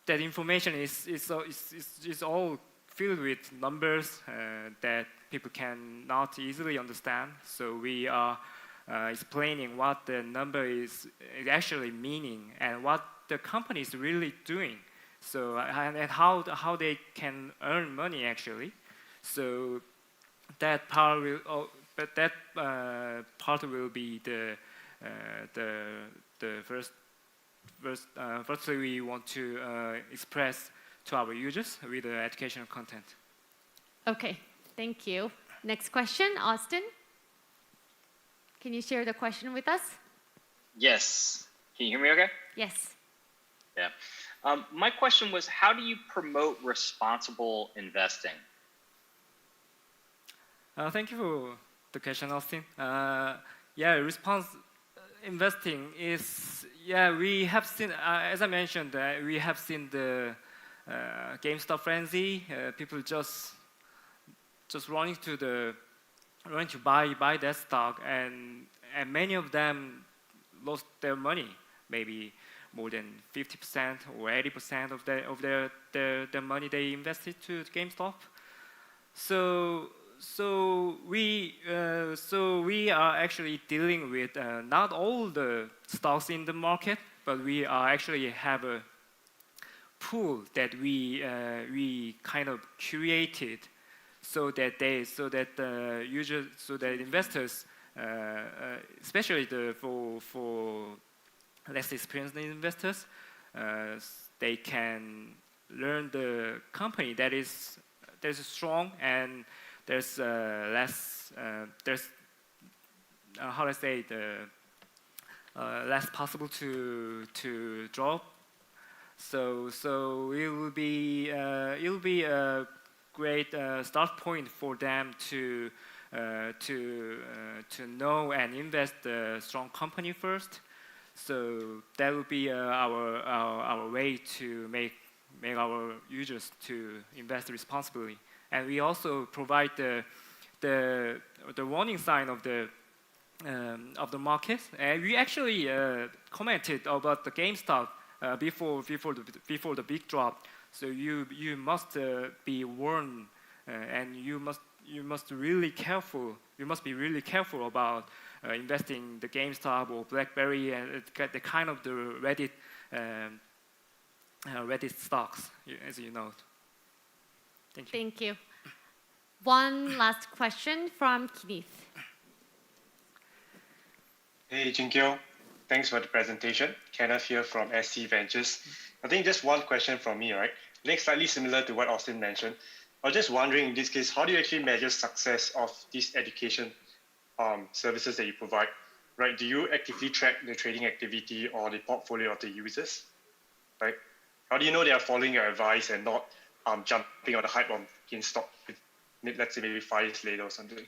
That information is all filled with numbers that people cannot easily understand. So we are explaining what the number is actually meaning and what the company is really doing. So and how they can earn money actually. So that part will be the first. Firstly, we want to express to our users with the educational content. Okay, thank you. Next question, Austin. Can you share the question with us? Yes. Can you hear me okay? Yes. Yeah. My question was, how do you promote responsible investing? Thank you for the question, Austin. Investing is, we have seen, as I mentioned, we have seen the GameStop frenzy. People just running to the buy that stock, and many of them lost their money, maybe more than 50% or 80% of their money they invested to GameStop. So we are actually dealing with not all the stocks in the market, but we are actually have a pool that we kind of curated so that investors, especially for less experienced investors, they can learn the company that is strong, and there's less how do I say, less possible to drop. So it will be a great start point for them to know and invest a strong company first. So that will be our way to make our users to invest responsibly. And we also provide the warning sign of the market. And we actually commented about the GameStop before the big drop. So you must be warned, and you must really careful. You must be really careful about investing the GameStop or BlackBerry and the kind of the Reddit stocks, as you know. Thank you. Thank you. One last question from Kenneth. Hey, Jinkyo. Thanks for the presentation. Kenneth here from SC Ventures. I think just one question from me, right? I think slightly similar to what Austin mentioned. I was just wondering, in this case, how do you actually measure success of these education services that you provide, right? Do you actively track the trading activity or the portfolio of the users, right? How do you know they are following your advice and not jumping on the hype on GameStop, let's say maybe 5 years later or something?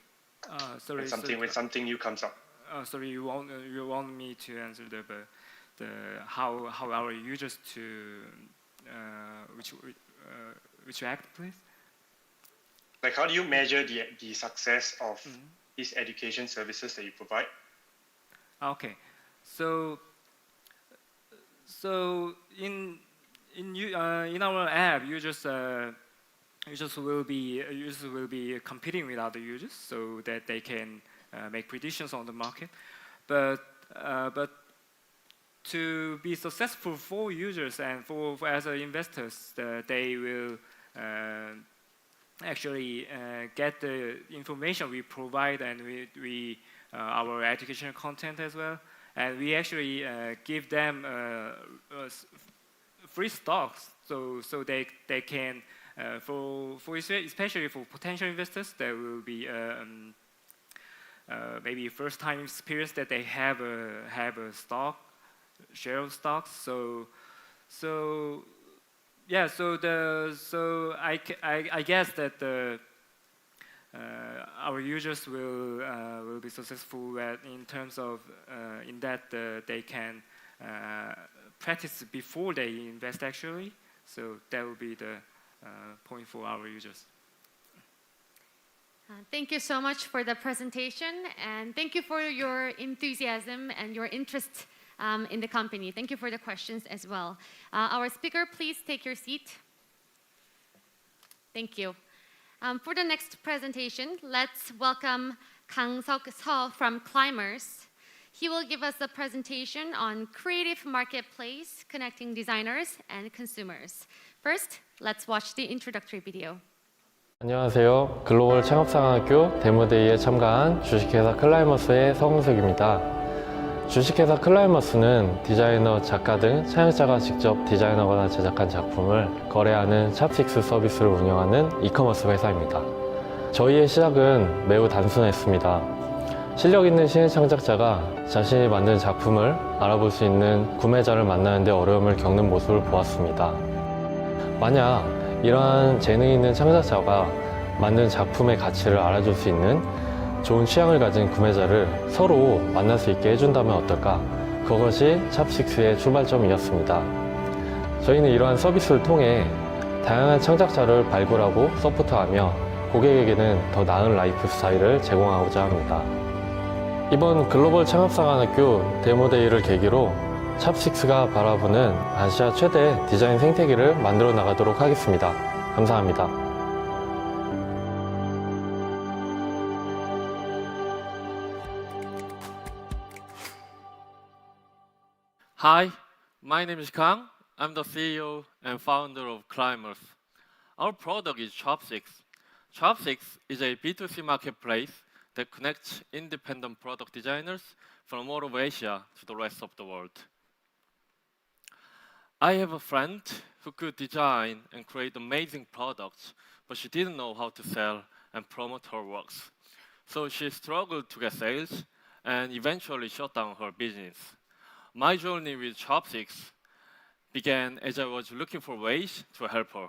When something new comes up. Sorry, you want me to answer how our users to which act, please? Like, how do you measure the success of these education services that you provide? Okay, so in our app, users will be competing with other users so that they can make predictions on the market, but to be successful for users and for as investors, they will actually get the information we provide, and we our educational content as well, and we actually give them free stocks so they can especially for potential investors, there will be maybe first time experience that they have a share of stocks. So yeah, I guess that our users will be successful in terms of in that they can practice before they invest actually. So that will be the point for our users. Thank you so much for the presentation, and thank you for your enthusiasm and your interest in the company. Thank you for the questions as well. Our speaker, please take your seat. Thank you. For the next presentation, let's welcome Kang-seok Seo from Climbers. He will give us a presentation on creative marketplace connecting designers and consumers. First, let's watch the introductory video. 안녕하세요. 글로벌 창업상학교 데모데이에 참가한 주식회사 클라이머스의 서홍석입니다. 주식회사 클라이머스는 디자이너, 작가 등 창업자가 직접 디자인하거나 제작한 작품을 거래하는 샵식스 서비스를 운영하는 이커머스 회사입니다. 저희의 시작은 매우 단순했습니다. 실력 있는 신인 창작자가 자신이 만든 작품을 알아볼 수 있는 구매자를 만나는 데 어려움을 겪는 모습을 보았습니다. 만약 이러한 재능 있는 창작자가 만든 작품의 가치를 알아줄 수 있는 좋은 취향을 가진 구매자를 서로 만날 수 있게 해준다면 어떨까? 그것이 샵식스의 출발점이었습니다. 저희는 이러한 서비스를 통해 다양한 창작자를 발굴하고 서포트하며 고객에게는 더 나은 라이프 스타일을 제공하고자 합니다. 이번 글로벌 창업사관학교 데모데이를 계기로 찹식스가 바라보는 아시아 최대 디자인 생태계를 만들어 나가도록 하겠습니다. 감사합니다. Hi, my name is Kang. I'm the CEO and founder of Climbers. Our product is Chopsticks. Chopsticks is a B2C marketplace that connects independent product designers from all over Asia to the rest of the world. I have a friend who could design and create amazing products, but she didn't know how to sell and promote her works. So she struggled to get sales and eventually shut down her business. My journey with Chopsticks began as I was looking for ways to help her.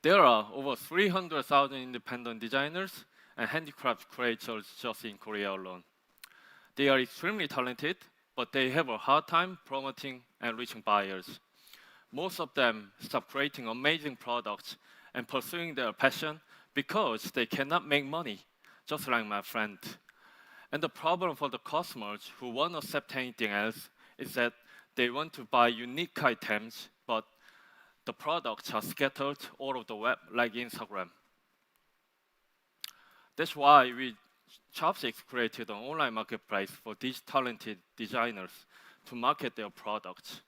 There are over 300,000 independent designers and handicraft creators just in Korea alone. They are extremely talented, but they have a hard time promoting and reaching buyers. Most of them stop creating amazing products and pursuing their passion because they cannot make money, just like my friend. And the problem for the customers who won't accept anything else is that they want to buy unique items, but the products are scattered all over the web, like Instagram. That's why Chopsticks created an online marketplace for these talented designers to market their products.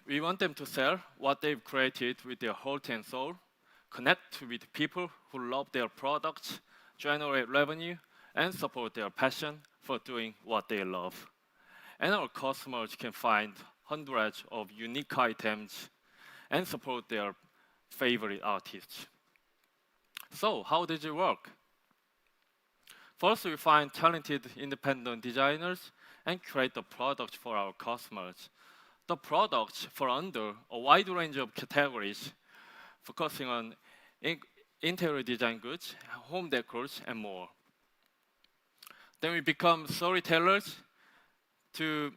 We want them to sell what they've created with their heart and soul, connect with people who love their products, generate revenue, and support their passion for doing what they love. And our customers can find hundreds of unique items and support their favorite artists. So, how does it work? First, we find talented independent designers and create the products for our customers. The products fall under a wide range of categories, focusing on interior design goods, home decors, and more. Then we become storytellers to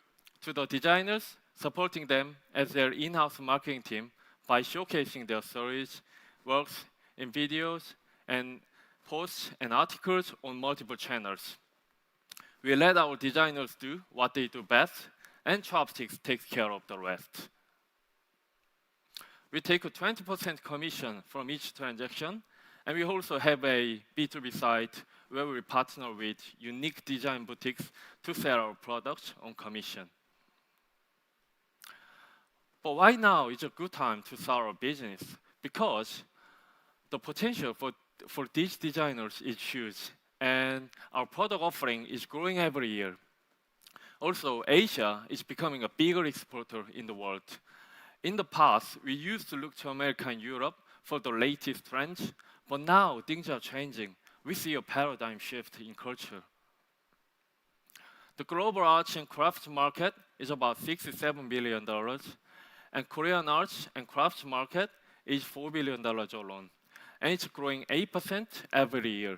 the designers, supporting them as their in-house marketing team by showcasing their stories, works in videos, and posts and articles on multiple channels. We let our designers do what they do best, and Chopsticks takes care of the rest. We take a 20% commission from each transaction, and we also have a B2B site where we partner with unique design boutiques to sell our products on commission. But why now is a good time to start our business? Because the potential for these designers is huge, and our product offering is growing every year. Also, Asia is becoming a bigger exporter in the world. In the past, we used to look to America and Europe for the latest trends, but now things are changing. We see a paradigm shift in culture. The global arts and crafts market is about $67 billion, and Korean arts and crafts market is $4 billion alone, and it's growing 8% every year.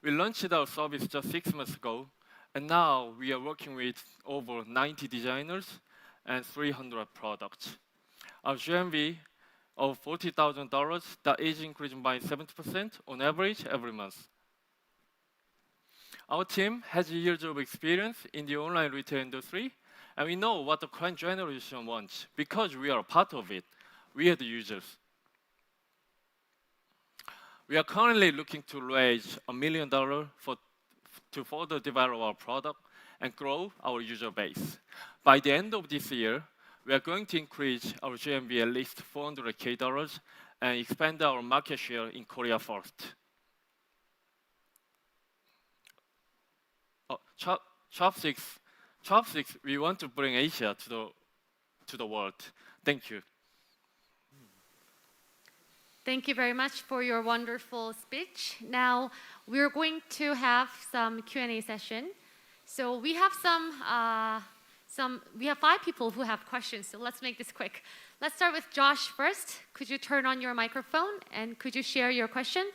We launched our service just 6 months ago, and now we are working with over 90 designers and 300 products. Our GMV of $40,000 that is increasing by 70% on average every month. Our team has years of experience in the online retail industry, and we know what the current generation wants because we are a part of it. We are the users. We are currently looking to raise $1 million to further develop our product and grow our user base. By the end of this year, we are going to increase our GMV at least $400K and expand our market share in Korea first. Chopsticks, we want to bring Asia to the world. Thank you. Thank you very much for your wonderful speech. Now we're going to have some Q&A session. So we have we have 5 people who have questions. So let's make this quick. Let's start with Josh first. Could you turn on your microphone and could you share your question?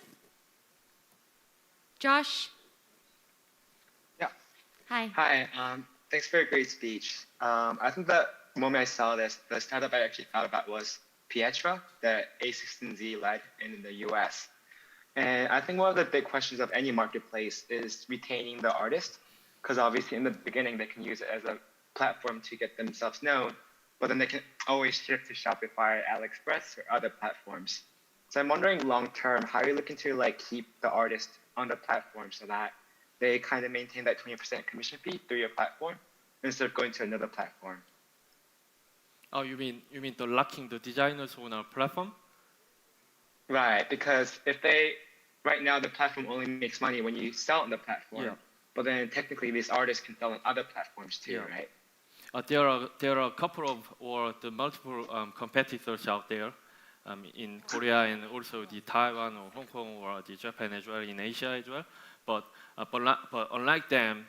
Josh. Yeah. Hi. Hi. Thanks for a great speech. I think the moment I saw this, the startup I actually thought about was Pietra that A16Z led in the US. And I think one of the big questions of any marketplace is retaining the artist, because obviously in the beginning they can use it as a platform to get themselves known, but then they can always shift to Shopify, AliExpress, or other platforms. So I'm wondering long term, how are you looking to like keep the artist on the platform so that they kind of maintain that 20% commission fee through your platform instead of going to another platform? Oh, you mean the locking the designers on our platform? Right, because if they, right now the platform only makes money when you sell on the platform, Yeah. but then technically these artists can sell on other platforms too, Yeah. right? There are a couple of or the multiple competitors out there in Korea and also the Taiwan or Hong Kong or the Japan as well, in Asia as well. But unlike them,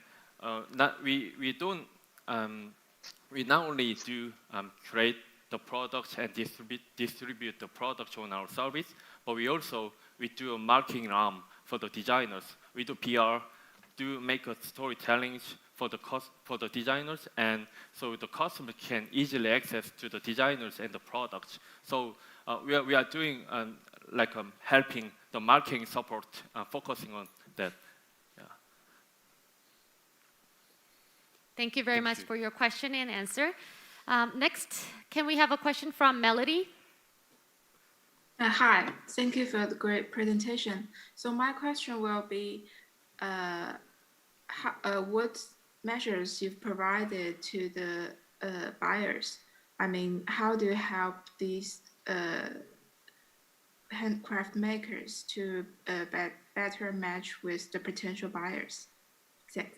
we don't we not only do create the products and distribute the products on our service, but we do a marketing arm for the designers. We do PR, do make a storytelling for the designers, and so the customer can easily access to the designers and the products. So we are doing helping the marketing support, focusing on that. Yeah. Thank you very much for your question and answer. Next, can we have a question from Melody? Hi, thank you for the great presentation. So my question will be, what measures you've provided to the buyers? I mean, how do you help these handcraft makers to better match with the potential buyers? Thanks.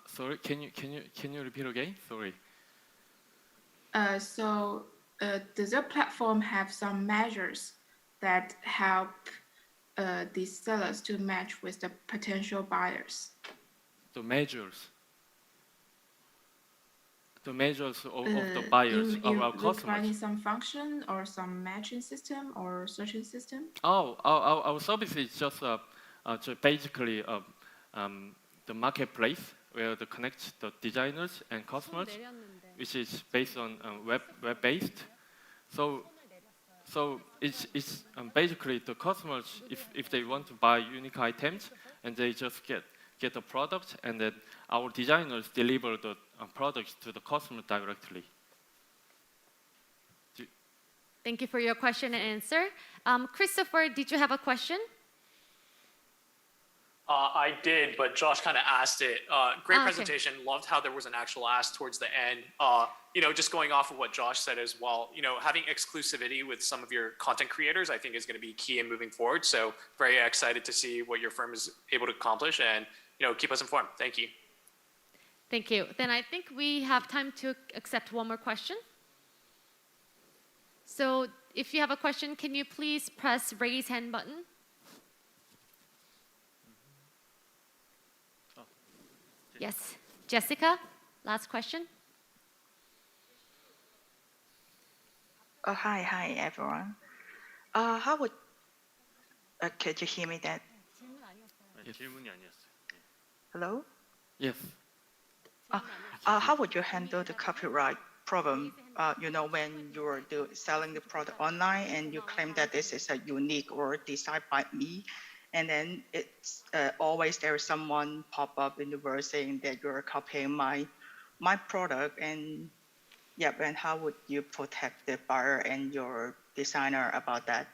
Sorry, can you repeat again? Sorry. So does your platform have some measures that help these sellers to match with the potential buyers? The measures of the buyers, of our customers. Providing some function or some matching system or searching system? Oh, our service is just basically the marketplace where they connect the designers and customers, which is based on web-based. So it's basically the customers, if they want to buy unique items, and they just get the product, and then our designers deliver the products to the customer directly. Thank you for your question and answer. Christopher, did you have a question? I did, but Josh kind of asked it. Great okay. presentation. Loved how there was an actual ask towards the end. Just going off of what Josh said as well, having exclusivity with some of your content creators, I think is going to be key in moving forward. So very excited to see what your firm is able to accomplish, and keep us informed. Thank you. Thank you. Then I think we have time to accept one more question. So if you have a question, can you please press raise hand button? Yes, Jessica, last question. Hi everyone. Could you hear me? That hello? Yes. How would you handle the copyright problem? When you are selling the product online and you claim that this is a unique or designed by me, and then it's always there is someone pop up in the world saying that you're copying my product, and and how would you protect the buyer and your designer about that?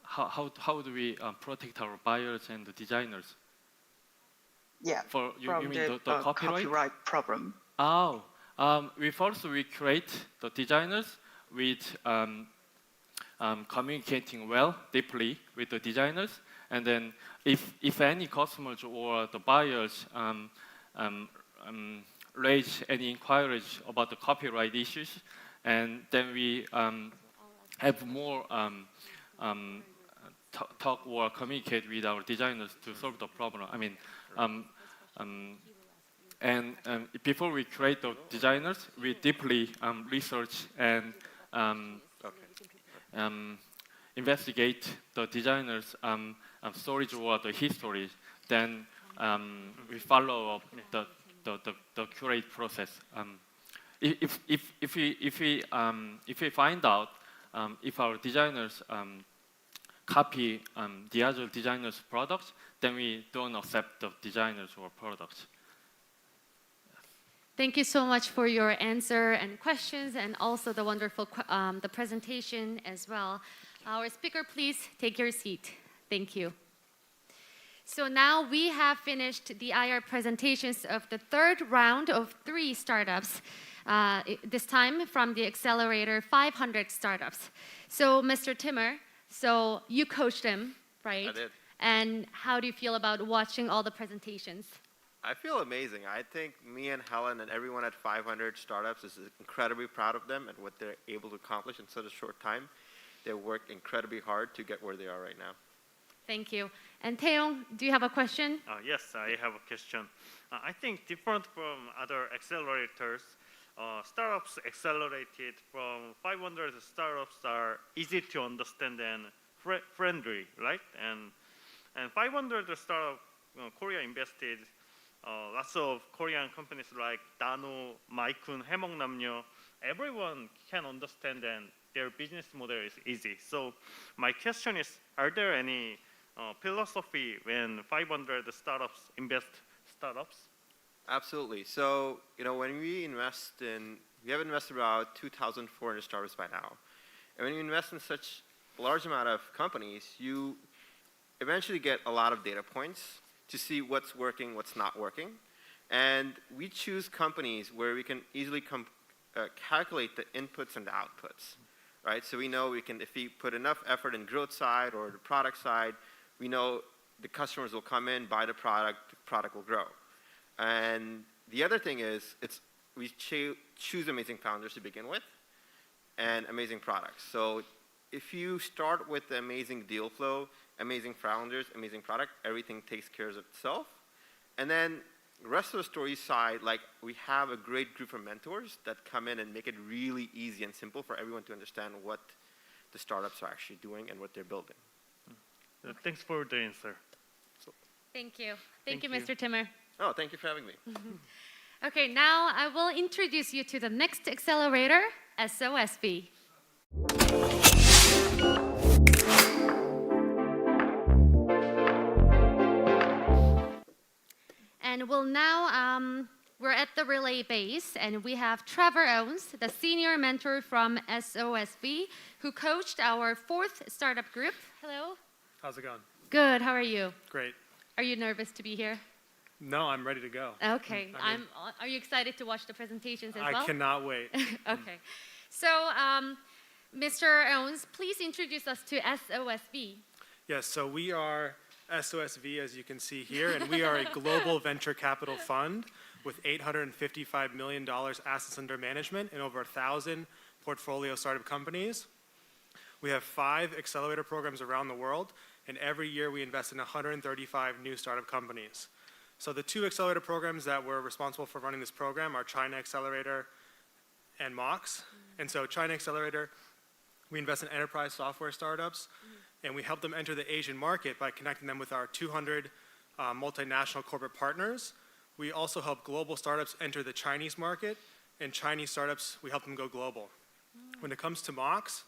How do we protect our buyers and the designers? Yeah, from the copyright problem. Oh, we create the designers with communicating deeply with the designers, and then if any customers or the buyers raise any inquiries about the copyright issues, and then we have more talk or communicate with our designers to solve the problem. I mean, and before we create the designers, we deeply research and investigate the designers' stories or the history. Then we follow up the curate process. if we find out if our designers copy the other designers' products, then we don't accept the designers or products. Thank you so much for your answer and questions, and also the wonderful the presentation as well. Our speaker, please take your seat. Thank you. So now we have finished the IR presentations of the third round of 3 startups, this time from the Accelerator 500 startups. So Mr. Timmer, so you coached them, right? I did. And how do you feel about watching all the presentations? I feel amazing. I think me and Helen and everyone at 500 Startups is incredibly proud of them and what they're able to accomplish in such a short time. They worked incredibly hard to get where they are right now. Thank you. And Taeyong, do you have a question? Yes, I have a question. I think different from other accelerators, startups accelerated from 500 startups are easy to understand and friendly, right? And 500 startup, Korea invested lots of Korean companies like Dano, Maikun, 해먹남녀. Everyone can understand and their business model is easy. So my question is, are there any philosophy when 500 startups invest startups? Absolutely. So, when we have invested about 2,400 startups by now. And when you invest in such a large amount of companies, you eventually get a lot of data points to see what's working, what's not working. And we choose companies where we can easily calculate the inputs and the outputs, right? So we know if we put enough effort in growth side or the product side, we know the customers will come in, buy the product will grow. And the other thing is, we choose amazing founders to begin with and amazing products. So if you start with the amazing deal flow, amazing founders, amazing product, everything takes care of itself. And then the rest of the story side, like we have a great group of mentors that come in and make it really easy and simple for everyone to understand what the startups are actually doing and what they're building. Thanks for the answer. Thank you. Thank you, Mr. Timmer. Oh, thank you for having me. Okay, now I will introduce you to the next accelerator, SOSV. And we're at the relay base, and we have Trevor Owens, the senior mentor from SOSV, who coached our 4th startup group. Hello. How's it going? Good. How are you? Great. Are you nervous to be here? No, I'm ready to go. Okay. Are you excited to watch the presentations as well? I cannot wait. Okay. So, Mr. Owens, please introduce us to SOSV. Yes, so we are SOSV, as you can see here, and we are a global venture capital fund with $855 million assets under management in over 1,000 portfolio startup companies. We have 5 accelerator programs around the world, and every year we invest in 135 new startup companies. So the 2 accelerator programs that were responsible for running this program are China Accelerator and MOX. And so China Accelerator, we invest in enterprise software startups, and we help them enter the Asian market by connecting them with our 200 multinational corporate partners. We also help global startups enter the Chinese market, and Chinese startups, we help them go global. When it comes to MOX,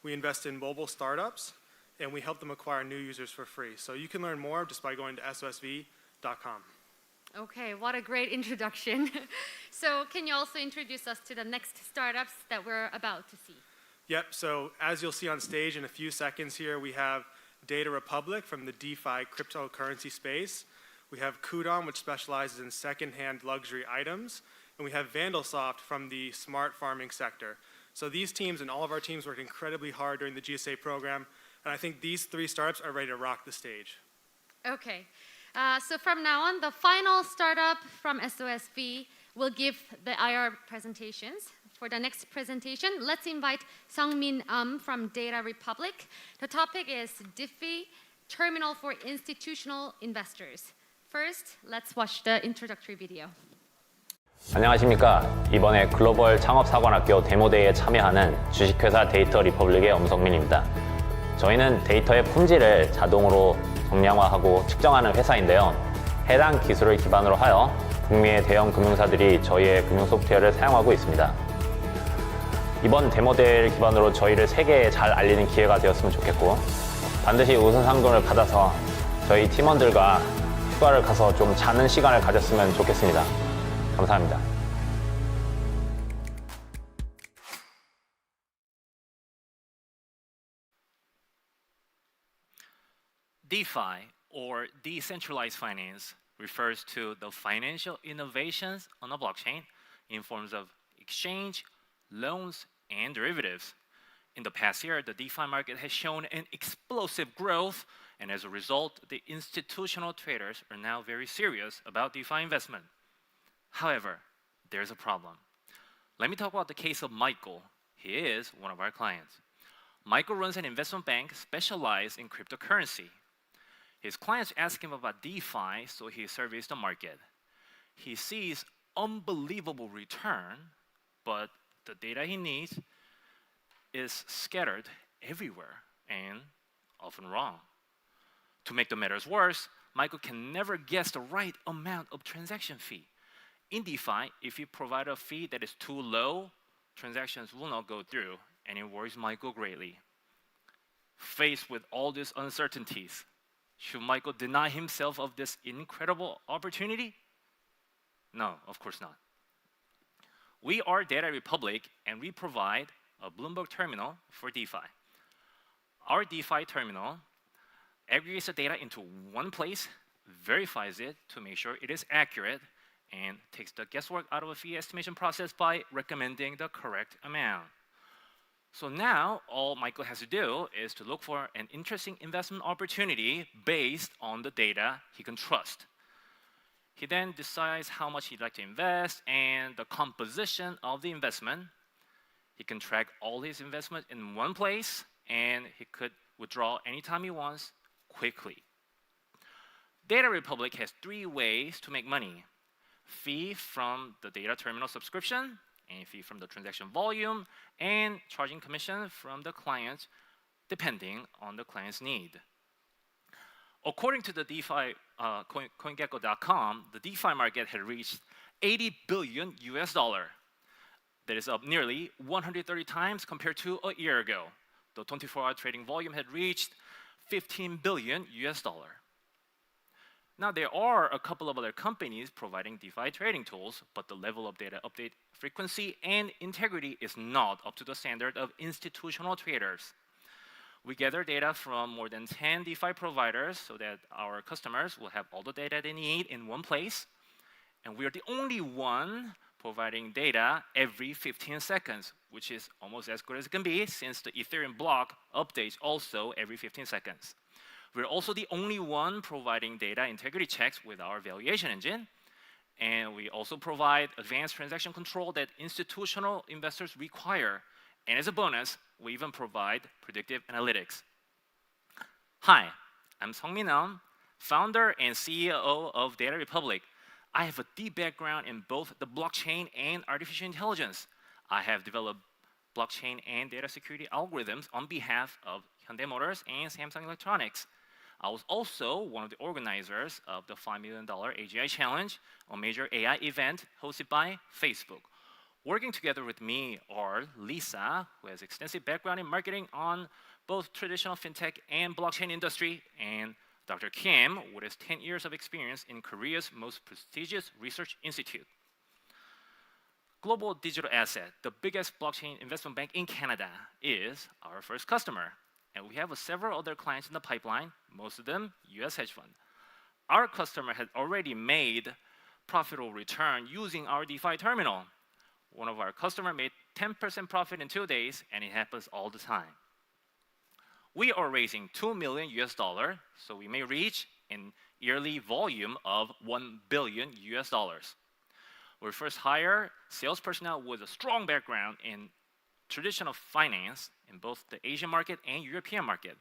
we invest in mobile startups, and we help them acquire new users for free. So you can learn more just by going to sosv.com. Okay, what a great introduction. So can you also introduce us to the next startups that we're about to see? Yep, so as you'll see on stage in a few seconds here, we have Data Republic from the DeFi cryptocurrency space. We have Kudon, which specializes in second-hand luxury items. And we have Vandalsoft from the smart farming sector. So these teams and all of our teams worked incredibly hard during the GSA program. And I think these 3 startups are ready to rock the stage. Okay. So from now on, the final startup from SOSV will give the IR presentations. For the next presentation, let's invite Sungmin from Data Republic. The topic is DeFi, Terminal for Institutional Investors. First, let's watch the introductory video. 안녕하십니까. 이번에 글로벌 창업사관학교 데모데이에 참여하는 주식회사 데이터 리퍼블릭의 엄성민입니다. 저희는 데이터의 품질을 자동으로 정량화하고 측정하는 회사인데요. 해당 기술을 기반으로 하여 북미의 대형 금융사들이 저희의 금융 소프트웨어를 사용하고 있습니다. 이번 데모데이를 기반으로 저희를 세계에 잘 알리는 기회가 되었으면 좋겠고, 반드시 우승 상금을 받아서 저희 팀원들과 휴가를 가서 좀 자는 시간을 가졌으면 좋겠습니다. 감사합니다. DeFi, or decentralized finance, refers to the financial innovations on a blockchain in forms of exchange, loans, and derivatives. In the past year, the DeFi market has shown an explosive growth, and as a result, the institutional traders are now very serious about DeFi investment. However, there's a problem. Let me talk about the case of Michael. He is one of our clients. Michael runs an investment bank specialized in cryptocurrency. His clients ask him about DeFi, so he surveys the market. He sees unbelievable return, but the data he needs is scattered everywhere and often wrong. To make the matters worse, Michael can never guess the right amount of transaction fee. In DeFi, if you provide a fee that is too low, transactions will not go through, and it worries Michael greatly. Faced with all these uncertainties, should Michael deny himself of this incredible opportunity? No, of course not. We are Data Republic, and we provide a Bloomberg terminal for DeFi. Our DeFi terminal aggregates the data into one place, verifies it to make sure it is accurate, and takes the guesswork out of a fee estimation process by recommending the correct amount. So now, all Michael has to do is to look for an interesting investment opportunity based on the data he can trust. He then decides how much he'd like to invest and the composition of the investment. He can track all his investment in one place, and he could withdraw anytime he wants, quickly. Data Republic has 3 ways to make money: fee from the data terminal subscription, and fee from the transaction volume, and charging commission from the client, depending on the client's need. According to the DeFi CoinGecko.com, the DeFi market had reached $80 billion. That is up nearly 130 times compared to a year ago. The 24-hour trading volume had reached $15 billion. Now, there are a couple of other companies providing DeFi trading tools, but the level of data update frequency and integrity is not up to the standard of institutional traders. We gather data from more than 10 DeFi providers so that our customers will have all the data they need in one place. And we are the only one providing data every 15 seconds, which is almost as good as it can be since the Ethereum block updates also every 15 seconds. We're also the only one providing data integrity checks with our valuation engine. And we also provide advanced transaction control that institutional investors require. And as a bonus, we even provide predictive analytics. Hi, I'm Seong-min founder and CEO of Data Republic. I have a deep background in both the blockchain and artificial intelligence. I have developed blockchain and data security algorithms on behalf of Hyundai Motors and Samsung Electronics. I was also one of the organizers of the $5 million AGI Challenge, a major AI event hosted by Facebook. Working together with me are Lisa, who has extensive background in marketing on both traditional fintech and blockchain industry, and Dr. Kim, with his 10 years of experience in Korea's most prestigious research institute. Global Digital Asset, the biggest blockchain investment bank in Canada, is our first customer. And we have several other clients in the pipeline, most of them US hedge fund. Our customer had already made profitable return using our DeFi terminal. One of our customers made 10% profit in 2 days, and it happens all the time. We are raising $2 million, so we may reach an yearly volume of $1 billion. We first hire sales personnel with a strong background in traditional finance in both the Asian market and European market.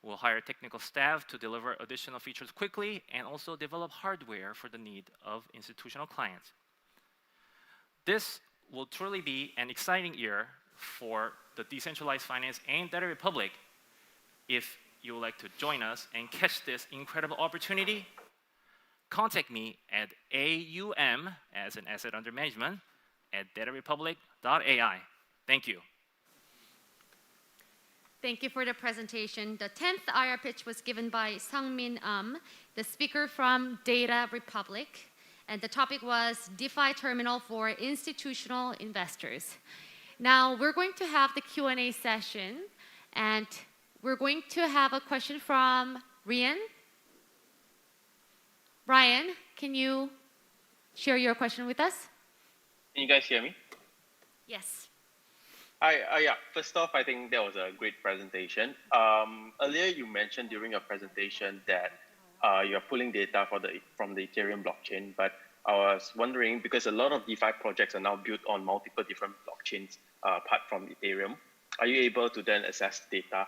We'll hire technical staff to deliver additional features quickly and also develop hardware for the need of institutional clients. This will truly be an exciting year for the decentralized finance and Data Republic. If you would like to join us and catch this incredible opportunity, contact me at AUM as an asset under management at datarepublic.ai. Thank you. Thank you for the presentation. The 10th IR pitch was given by Sungmin the speaker from Data Republic, and the topic was DeFi terminal for institutional investors. Now we're going to have the Q&A session, and we're going to have a question from Rian. Brian, can you share your question with us? Can you guys hear me? Yes. Hi, yeah. First off, I think that was a great presentation. Earlier, you mentioned during your presentation that you're pulling data from the Ethereum blockchain, but I was wondering, because a lot of DeFi projects are now built on multiple different blockchains apart from Ethereum, are you able to then access data?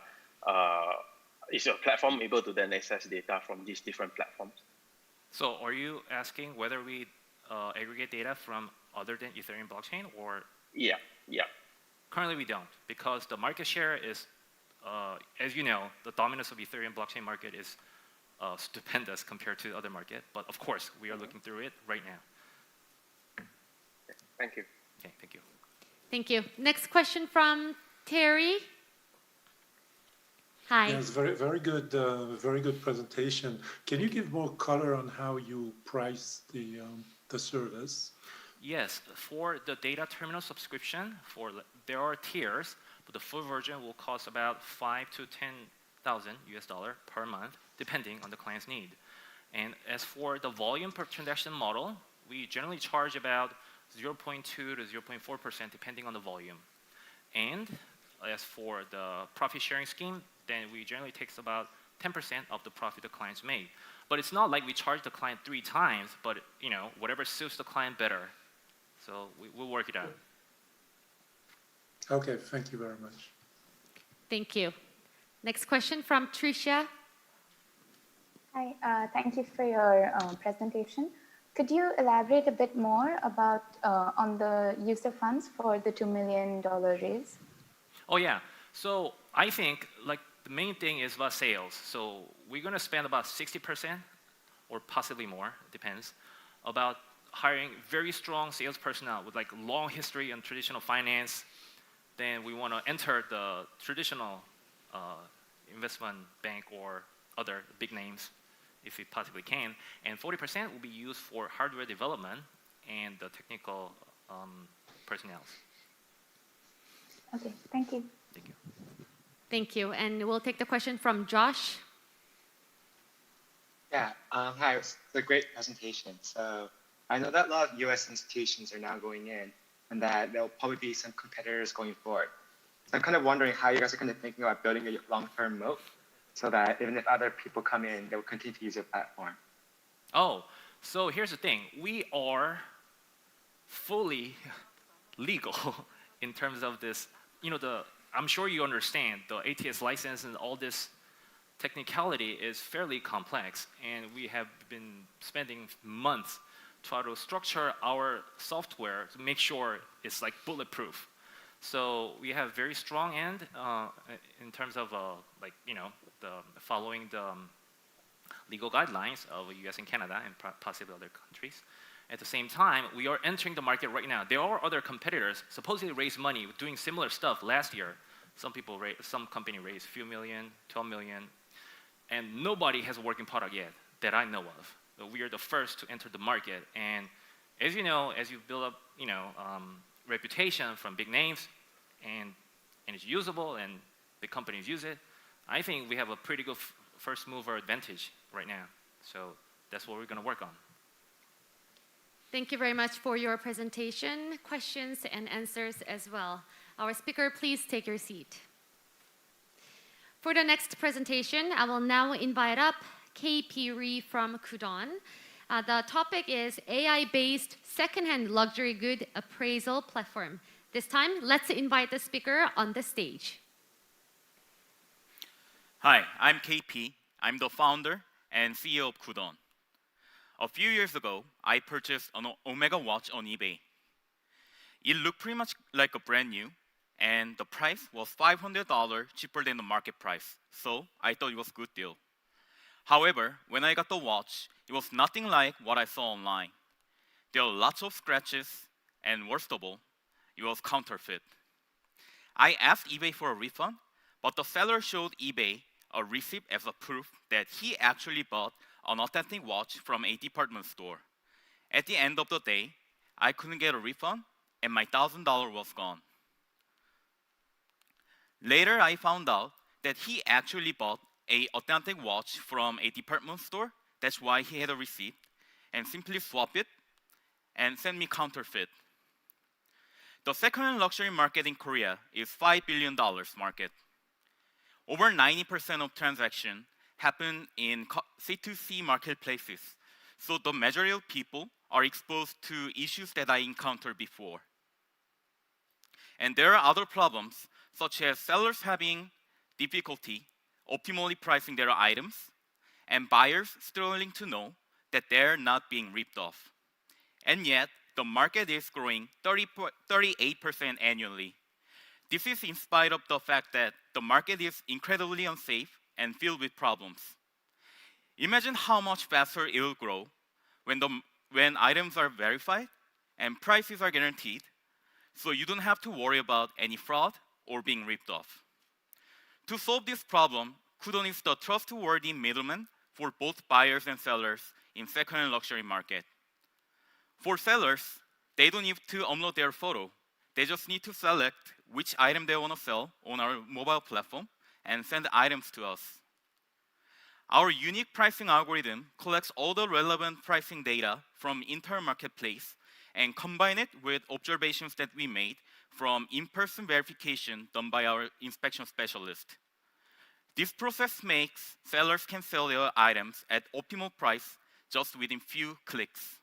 Is your platform able to then access data from these different platforms? So are you asking whether we aggregate data from other than Ethereum blockchain, or? Yeah. Currently we don't, because the market share is, as you know, the dominance of Ethereum blockchain market is stupendous compared to the other market. But of course, we are looking through it right now. Thank you. Okay, thank you. Thank you. Next question from Terry. Hi. Yes, very good presentation. Can you give more color on how you price the service? Yes, for the data terminal subscription, there are tiers, but the full version will cost about $5,000 to $10,000 per month, depending on the client's need. And as for the volume per transaction model, we generally charge about 0.2 to 0.4% depending on the volume. And as for the profit sharing scheme, then we generally take about 10% of the profit the client's made. But it's not like we charge the client 3 times, but whatever suits the client better. So we'll work it out. Okay, thank you very much. Thank you. Next question from Tricia. Hi, thank you for your presentation. Could you elaborate a bit more about on the use of funds for the $2 million raise? Oh yeah, so I think the main thing is about sales. So we're gonna spend about 60% or possibly more, depends, about hiring very strong sales personnel with long history in traditional finance. Then we want to enter the traditional investment bank or other big names if we possibly can. And 40% will be used for hardware development and the technical personnel. Okay, thank you. Thank you. Thank you. And we'll take the question from Josh. Yeah, hi, it's a great presentation. So I know that a lot of US institutions are now going in, and that there'll probably be some competitors going forward. So I'm kind of wondering how you guys are kind of thinking about building a long-term moat so that even if other people come in, they will continue to use your platform. Oh, so here's the thing. We are fully legal in terms of this. I'm sure you understand the ATS license and all this technicality is fairly complex, and we have been spending months trying to structure our software to make sure it's bulletproof. So we have very strong end in terms of following the legal guidelines of US and Canada and possibly other countries. At the same time, we are entering the market right now. There are other competitors supposedly raised money doing similar stuff last year. Some company raised a few million, 12 million, and nobody has a working product yet that I know of. But we are the first to enter the market, and as you know, as you build up, reputation from big names, and it's usable, and big companies use it, I think we have a pretty good first mover advantage right now. So that's what we're going to work on. Thank you very much for your presentation, questions, and answers as well. Our speaker, please take your seat. For the next presentation, I will now invite up KP Ri from Kudon. The topic is AI-based secondhand luxury good appraisal platform. This time, let's invite the speaker on the stage. Hi, I'm KP. I'm the founder and CEO of Kudon. A few years ago, I purchased an Omega watch on eBay. It looked pretty much like a brand new, and the price was $500 cheaper than the market price, so I thought it was a good deal. However, when I got the watch, it was nothing like what I saw online. There were lots of scratches, and worst of all, it was counterfeit. I asked eBay for a refund, but the seller showed eBay a receipt as a proof that he actually bought an authentic watch from a department store. At the end of the day, I couldn't get a refund, and my $1,000 was gone. Later, I found out that he actually bought an authentic watch from a department store. That's why he had a receipt, and simply swapped it and sent me counterfeit. The second-hand luxury market in Korea is $5 billion market. Over 90% of transactions happen in C2C marketplaces, so the majority of people are exposed to issues that I encountered before. And there are other problems, such as sellers having difficulty optimally pricing their items, and buyers struggling to know that they're not being ripped off. And yet, the market is growing 38% annually. This is in spite of the fact that the market is incredibly unsafe and filled with problems. Imagine how much faster it will grow when items are verified and prices are guaranteed, so you don't have to worry about any fraud or being ripped off. To solve this problem, Kudon is the trustworthy middleman for both buyers and sellers in second-hand luxury market. For sellers, they don't need to upload their photo. They just need to select which item they want to sell on our mobile platform and send the items to us. Our unique pricing algorithm collects all the relevant pricing data from entire marketplace and combine it with observations that we made from in-person verification done by our inspection specialist. This process makes sellers can sell their items at optimal price just within few clicks.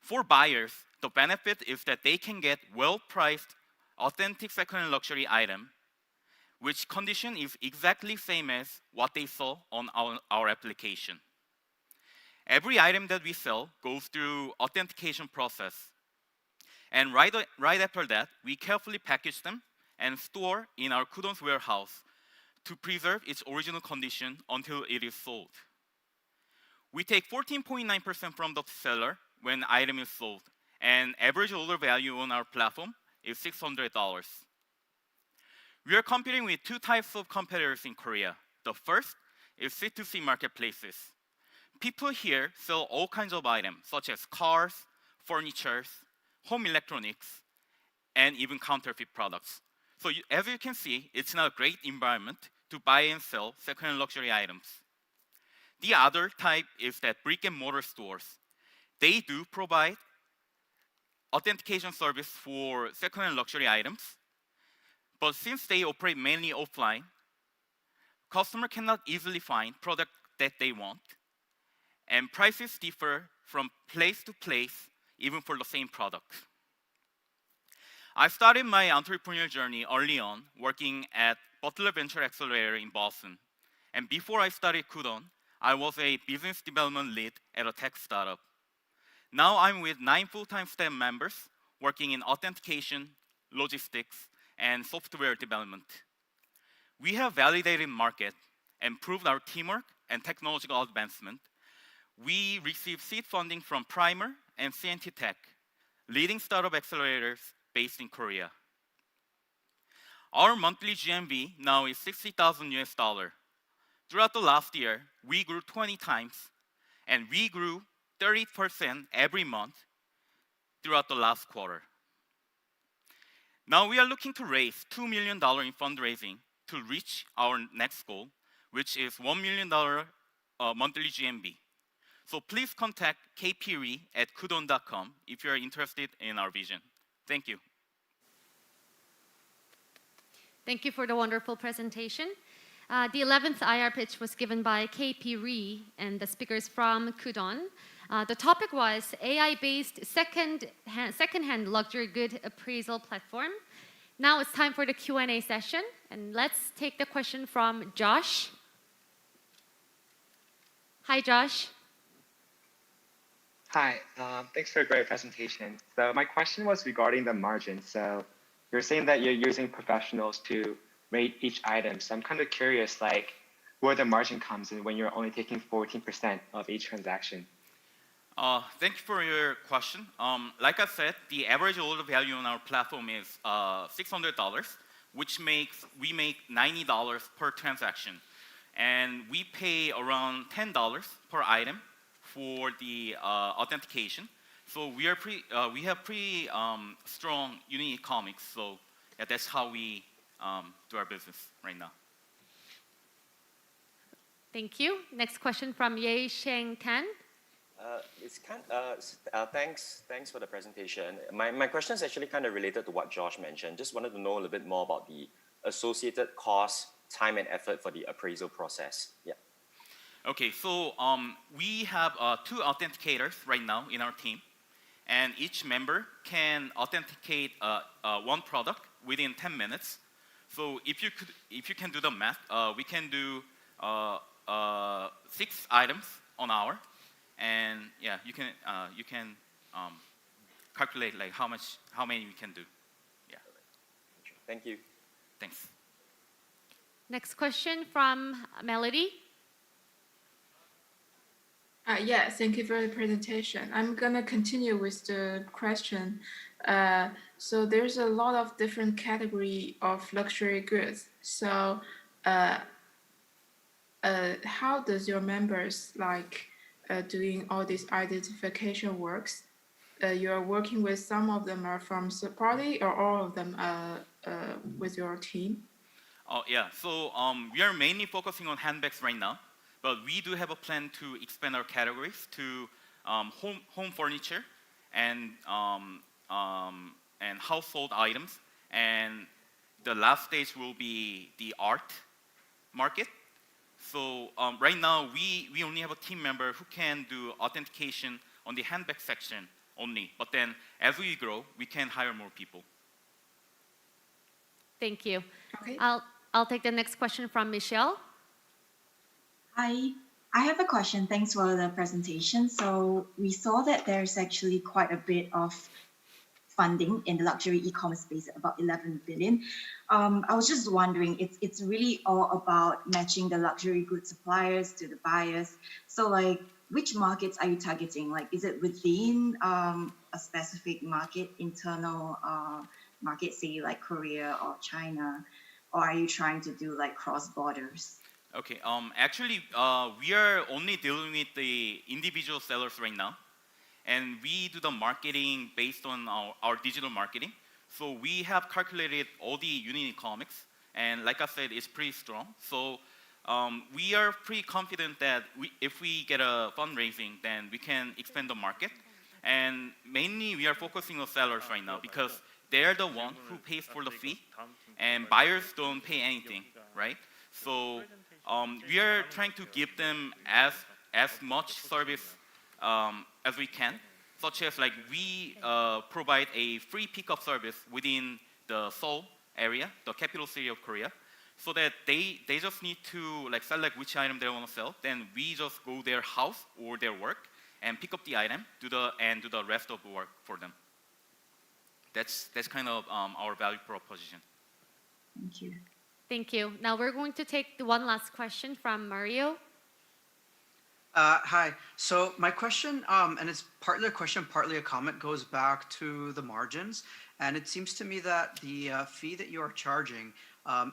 For buyers, the benefit is that they can get well-priced, authentic second-hand luxury item, which condition is exactly same as what they saw on our application. Every item that we sell goes through authentication process. And right after that, we carefully package them and store in our Kudon's warehouse to preserve its original condition until it is sold. We take 14.9% from the seller when item is sold, and average order value on our platform is $600. We are competing with two types of competitors in Korea. The first is C2C marketplaces. People here sell all kinds of items, such as cars, furniture, home electronics, and even counterfeit products. So as you can see, it's not a great environment to buy and sell second-hand luxury items. The other type is that brick and mortar stores. They do provide authentication service for second-hand luxury items, but since they operate mainly offline, customer cannot easily find product that they want, and prices differ from place to place, even for the same product. I started my entrepreneurial journey early on, working at Butler Venture Accelerator in Boston. And before I started Kudon, I was a business development lead at a tech startup. Now I'm with 9 full-time staff members working in authentication, logistics, and software development. We have validated market and proved our teamwork and technological advancement. We received seed funding from Primer and CNT Tech, leading startup accelerators based in Korea. Our monthly GMV now is $60,000 US. Throughout the last year, we grew 20 times, and we grew 30% every month throughout the last quarter. Now we are looking to raise $2 million in fundraising to reach our next goal, which is $1 million monthly GMV. So please contact KP at kudon.com if you are interested in our vision. Thank you. Thank you for the wonderful presentation. The 11th IR pitch was given by KP Ri and the speakers from Kudon. The topic was AI-based second-hand luxury good appraisal platform. Now it's time for the Q&A session, and let's take the question from Josh. Hi, Josh. Hi, thanks for a great presentation. So my question was regarding the margin. So you're saying that you're using professionals to rate each item. So I'm kind of curious, like, where the margin comes in when you're only taking 14% of each transaction? Thank you for your question. Like I said, the average order value on our platform is $600, which makes we make $90 per transaction, and we pay around $10 per item for the authentication. So we have pretty strong unit economics. So yeah, that's how we do our business right now. Thank you. Next question from Ye Sheng Tan. Thanks for the presentation. My question is actually kind of related to what Josh mentioned. Just wanted to know a little bit more about the associated cost, time, and effort for the appraisal process. Yeah. Okay, so we have 2 authenticators right now in our team, and each member can authenticate one product within 10 minutes. So if you can do the math, we can do 6 items an hour, and yeah, you can calculate like how many we can do. Yeah. Thank you. Thanks. Next question from Melody. Yeah, thank you for the presentation. I'm gonna continue with the question. So there's a lot of different category of luxury goods. So how does your members like doing all this identification works? You're working with some of them are from third party or all of them with your team? Oh yeah, so we are mainly focusing on handbags right now, but we do have a plan to expand our categories to home furniture and household items, and the last stage will be the art market. So right now we only have a team member who can do authentication on the handbag section only, but then as we grow, we can hire more people. Thank you. Okay. I'll take the next question from Michelle. Hi, I have a question. Thanks for the presentation. So we saw that there's actually quite a bit of funding in the luxury e-commerce space, about 11 billion. I was just wondering, it's really all about matching the luxury goods suppliers to the buyers. So like, which markets are you targeting? Like, is it within a specific market, internal market, say like Korea or China, or are you trying to do like cross borders? Okay, actually, we are only dealing with the individual sellers right now, and we do the marketing based on our digital marketing. So we have calculated all the unit economics, and like I said, it's pretty strong. So we are pretty confident that if we get a fundraising, then we can expand the market. And mainly, we are focusing on sellers right now because they're the one who pays for the fee, and buyers don't pay anything, right? So we are trying to give them as much service as we can, such as like we provide a free pickup service within the Seoul area, the capital city of Korea, so that they just need to like select which item they want to sell. Then we just go their house or their work and pick up the item, do the rest of the work for them. That's kind of our value proposition. Thank you. Thank you. Now we're going to take the one last question from Mario. Hi. So my question, and it's partly a question, partly a comment, goes back to the margins. And it seems to me that the fee that you are charging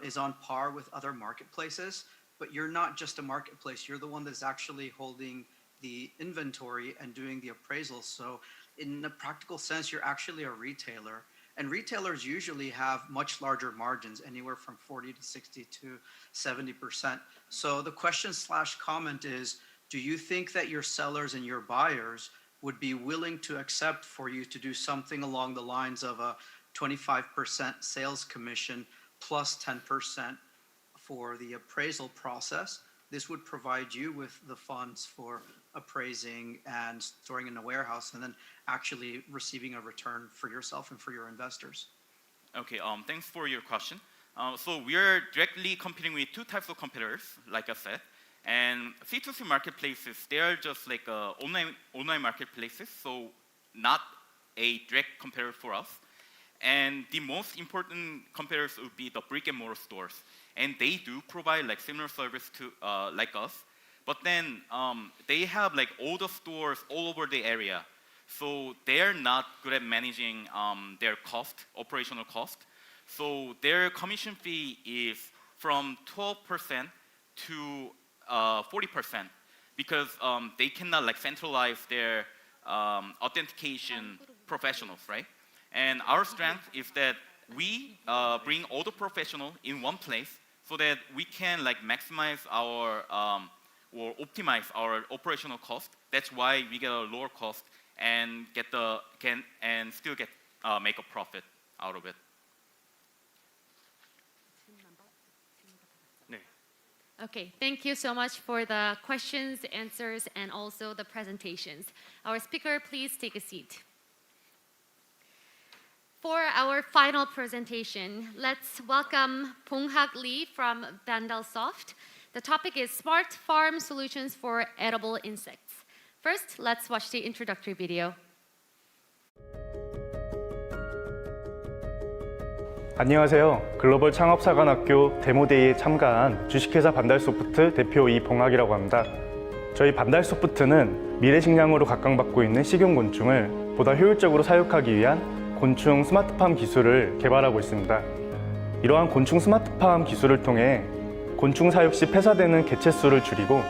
is on par with other marketplaces, but you're not just a marketplace. You're the one that's actually holding the inventory and doing the appraisal. So in a practical sense, you're actually a retailer. And retailers usually have much larger margins, anywhere from 40 to 60 to 70%. So the question / comment is, do you think that your sellers and your buyers would be willing to accept for you to do something along the lines of a 25% sales commission plus 10% for the appraisal process? This would provide you with the funds for appraising and storing in a warehouse and then actually receiving a return for yourself and for your investors. Okay, thanks for your question. So we are directly competing with 2 types of competitors, like I said. And C2C marketplaces, they are just like online marketplaces, so not a direct competitor for us. And the most important competitors would be the brick and mortar stores, and they do provide like similar service to like us, but then they have like all the stores all over the area, so they're not good at managing their operational cost. So their commission fee is from 12% to 40%, because they cannot like centralize their authentication professionals, right? And our strength is that we bring all the professionals in one place so that we can like maximize our or optimize our operational cost. That's why we get a lower cost and still get make a profit out of it. Okay, thank you so much for the questions, answers, and also the presentations. Our speaker, please take a seat. For our final presentation, let's welcome Bong-hak Lee from Vandalsoft. The topic is Smart Farm Solutions for Edible Insects. First, let's watch the introductory video. 안녕하세요. 글로벌 창업사관학교 데모데이에 참가한 주식회사 반달소프트 대표 이봉학이라고 합니다. 저희 반달소프트는 미래식량으로 각광받고 있는 식용곤충을 보다 효율적으로 사육하기 위한 곤충 스마트팜 기술을 개발하고 있습니다. 이러한 곤충 스마트팜 기술을 통해 곤충 사육 시 폐사되는 개체 수를 줄이고,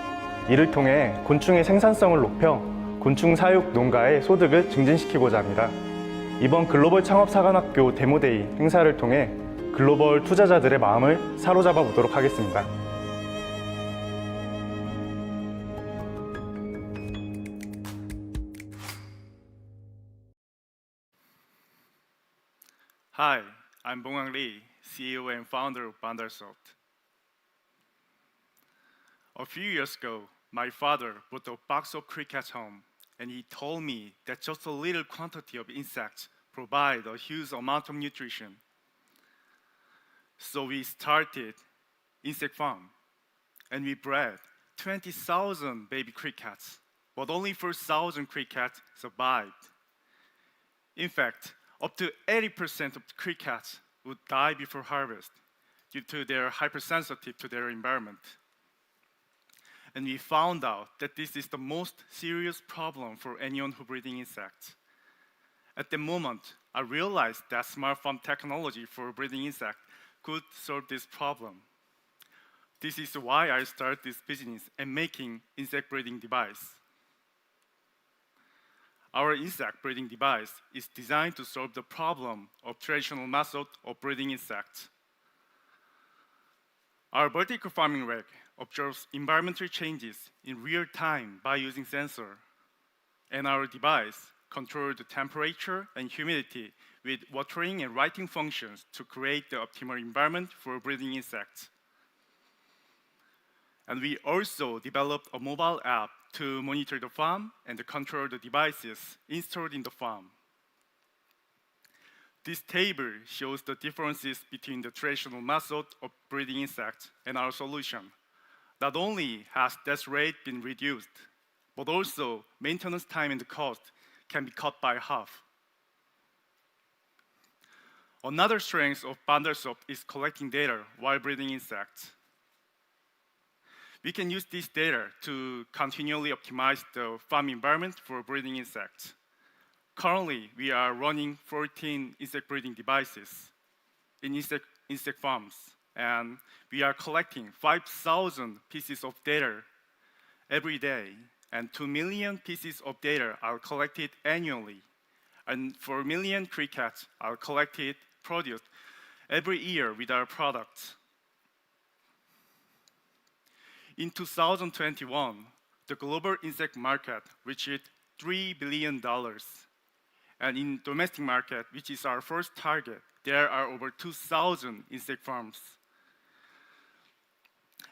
이를 통해 곤충의 생산성을 높여 곤충 사육 농가의 소득을 증진시키고자 합니다. 이번 글로벌 창업사관학교 데모데이 행사를 통해 글로벌 투자자들의 마음을 사로잡아 보도록 하겠습니다. Hi, I'm Bong-hak Lee, CEO and founder of Vandalsoft. A few years ago, my father brought a box of crickets home, and he told me that just a little quantity of insects provide a huge amount of nutrition. So we started insect farm, and we bred 20,000 baby crickets, but only 4,000 crickets survived. In fact, up to 80% of the crickets would die before harvest due to their hypersensitive to their environment. And we found out that this is the most serious problem for anyone who breeding insects. At the moment, I realized that smart farm technology for breeding insects could solve this problem. This is why I started this business and making insect breeding device. Our insect breeding device is designed to solve the problem of traditional method of breeding insects. Our vertical farming rack observes environmental changes in real time by using sensor, and our device controls the temperature and humidity with watering and lighting functions to create the optimal environment for breeding insects. And we also developed a mobile app to monitor the farm and control the devices installed in the farm. This table shows the differences between the traditional method of breeding insects and our solution. Not only has death rate been reduced, but also maintenance time and the cost can be cut by half. Another strength of Vandalsoft is collecting data while breeding insects. We can use this data to continually optimize the farm environment for breeding insects. Currently, we are running 14 insect breeding devices in insect farms, and we are collecting 5,000 pieces of data every day, and 2 million pieces of data are collected annually, and 4 million crickets are produced every year with our products. In 2021, the global insect market reached $3 billion. And in domestic market, which is our first target, there are over 2,000 insect farms.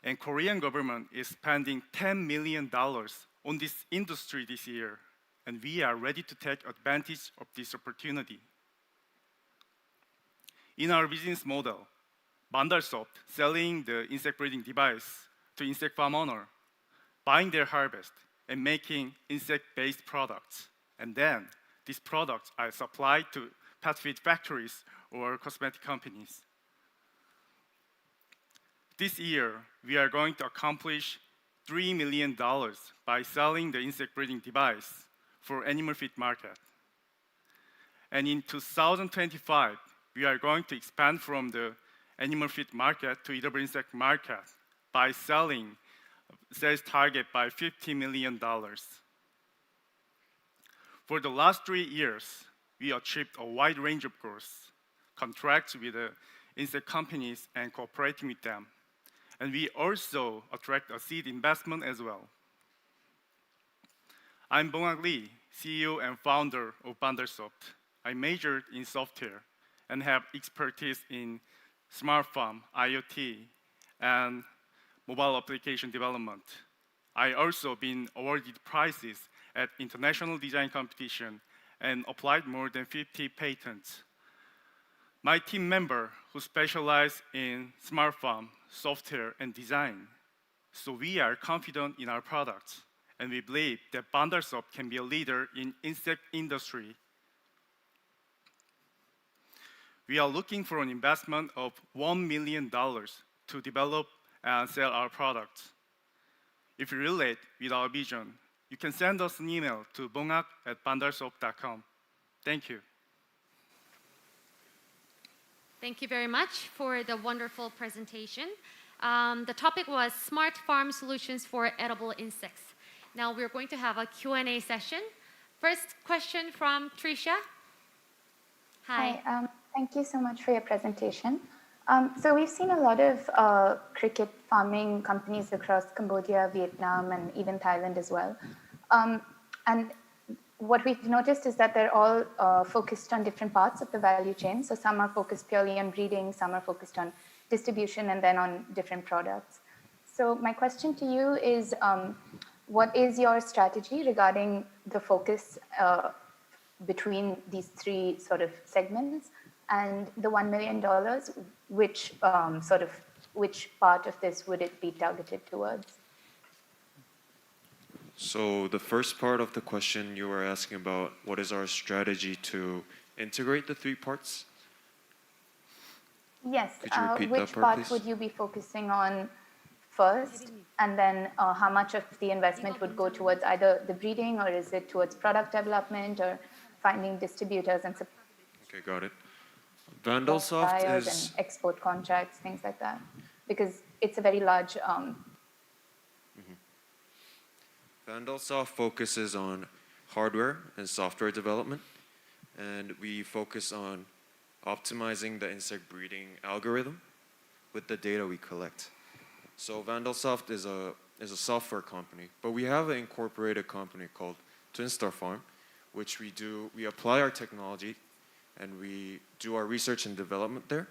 And Korean government is spending $10 million on this industry this year, and we are ready to take advantage of this opportunity. In our business model, Vandalsoft selling the insect breeding device to insect farm owner, buying their harvest, and making insect-based products. And then these products are supplied to pet feed factories or cosmetic companies. This year, we are going to accomplish $3 million by selling the insect breeding device for animal feed market. And in 2025, we are going to expand from the animal feed market to edible insect market by selling sales target by $50 million. For the last 3 years, we achieved a wide range of growth, contracts with the insect companies and cooperating with them. And we also attract a seed investment as well. I'm Bong-Ak Lee, CEO and founder of Bandersoft. I majored in software and have expertise in smart farm, IoT, and mobile application development. I also been awarded prizes at international design competition and applied more than 50 patents. My team member who specialize in smart farm, software, and design. So we are confident in our products, and we believe that Bandersoft can be a leader in insect industry. We are looking for an investment of $1 million to develop and sell our products. If you relate with our vision, you can send us an email to bongak@bandersoft.com. Thank you. Thank you very much for the wonderful presentation. The topic was Smart Farm Solutions for Edible Insects. Now we're going to have a Q&A session. First question from Tricia. Hi. Thank you so much for your presentation. So we've seen a lot of cricket farming companies across Cambodia, Vietnam, and even Thailand as well. And what we've noticed is that they're all focused on different parts of the value chain. So some are focused purely on breeding, some are focused on distribution, and then on different products. So my question to you is, what is your strategy regarding the focus between these three sort of segments? And the $1 million, which part of this would it be targeted towards? So the first part of the question you were asking about, what is our strategy to integrate the three parts? Yes. Could you repeat Which that part, part please? would you be focusing on first? And then how much of the investment would go towards either the breeding, or is it towards product development, or finding distributors and Okay, got it. Vandalsoft suppliers is and export contracts, things like that? Because it's a very large. Vandalsoft focuses on hardware and software development, and we focus on optimizing the insect breeding algorithm with the data we collect. So Vandalsoft is a software company, but we have an incorporated company called Twinstar Farm, which we apply our technology and we do our research and development there,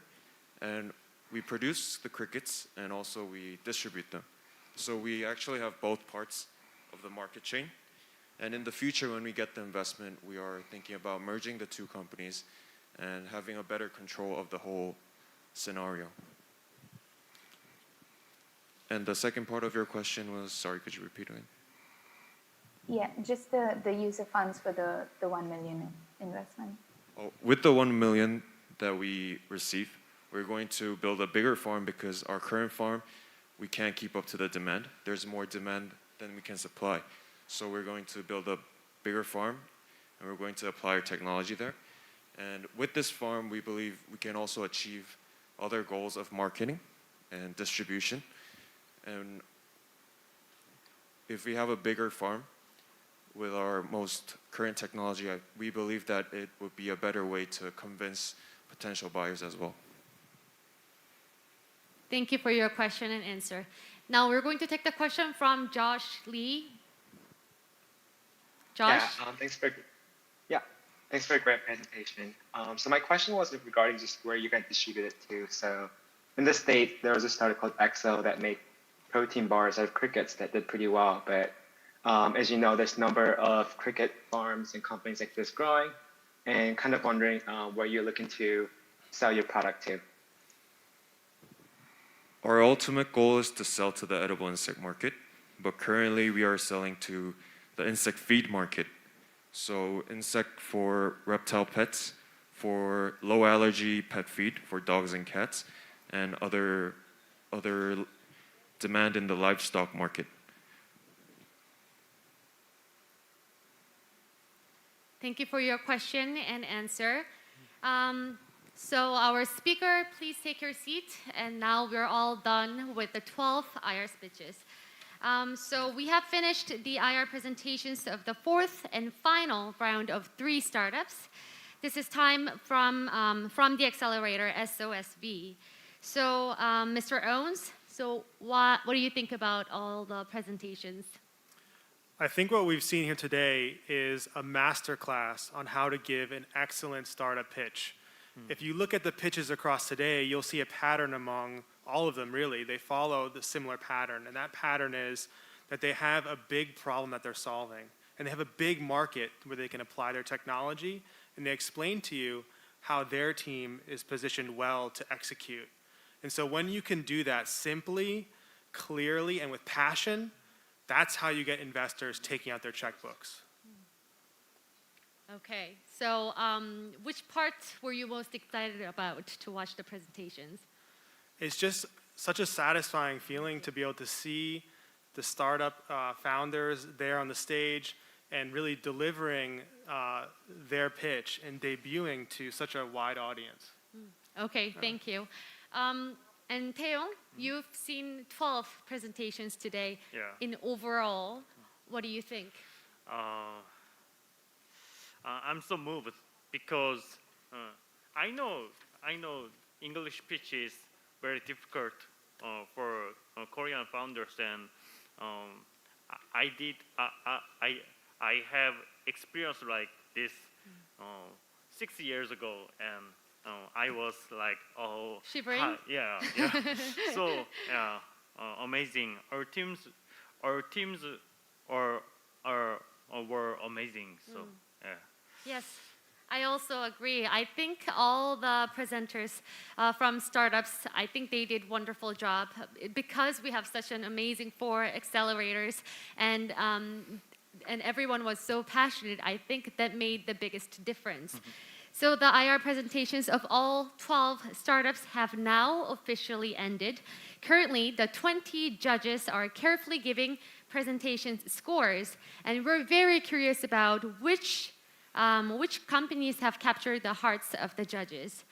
and we produce the crickets and also we distribute them. So we actually have both parts of the market chain. And in the future, when we get the investment, we are thinking about merging the two companies and having a better control of the whole scenario. And the second part of your question was, sorry, could you repeat it? Yeah, just the use of funds for the 1 million investment. Oh, with the 1 million that we receive, we're going to build a bigger farm because our current farm, we can't keep up to the demand. There's more demand than we can supply. So we're going to build a bigger farm and we're going to apply our technology there. And with this farm, we believe we can also achieve other goals of marketing and distribution. And if we have a bigger farm with our most current technology, we believe that it would be a better way to convince potential buyers as well. Thank you for your question and answer. Now we're going to take the question from Josh Lee. Josh? Yeah, thanks for a great presentation. So my question was regarding just where you can distribute it to. So in the States, there was a startup called Exo that made protein bars out of crickets that did pretty well. But as you know, there's a number of cricket farms and companies like this growing, and kind of wondering where you're looking to sell your product to. Our ultimate goal is to sell to the edible insect market, but currently we are selling to the insect feed market. So insect for reptile pets, for low allergy pet feed for dogs and cats, and other demand in the livestock market. Thank you for your question and answer. So our speaker, please take your seat. And now we're all done with the 12 IR speeches. So we have finished the IR presentations of the fourth and final round of 3 startups. This is time from the Accelerator, SOSV. So Mr. Owens, so what do you think about all the presentations? I think what we've seen here today is a masterclass on how to give an excellent startup pitch. If you look at the pitches across today, you'll see a pattern among all of them, really. They follow the similar pattern, and that pattern is that they have a big problem that they're solving, and they have a big market where they can apply their technology, and they explain to you how their team is positioned well to execute. And so when you can do that simply, clearly, and with passion, that's how you get investors taking out their checkbooks. Okay, so which part were you most excited about to watch the presentations? It's just such a satisfying feeling to be able to see the startup founders there on the stage and really delivering their pitch and debuting to such a wide audience. Okay, thank you. And Taeyong, you've seen 12 presentations today. Yeah. In overall, what do you think? I'm so moved because I know English pitch is very difficult for Korean founders, and I have experience like this 6 years ago, and I was like, oh, shivering. Yeah. So amazing. Our teams were amazing. So yeah. Yes, I also agree. I think all the presenters from startups, I think they did wonderful job because we have such an amazing 4 accelerators, and everyone was so passionate. I think that made the biggest difference. So the IR presentations of all 12 startups have now officially ended. Currently, the 20 judges are carefully giving presentations scores, and we're very curious about which companies have captured the hearts of the judges.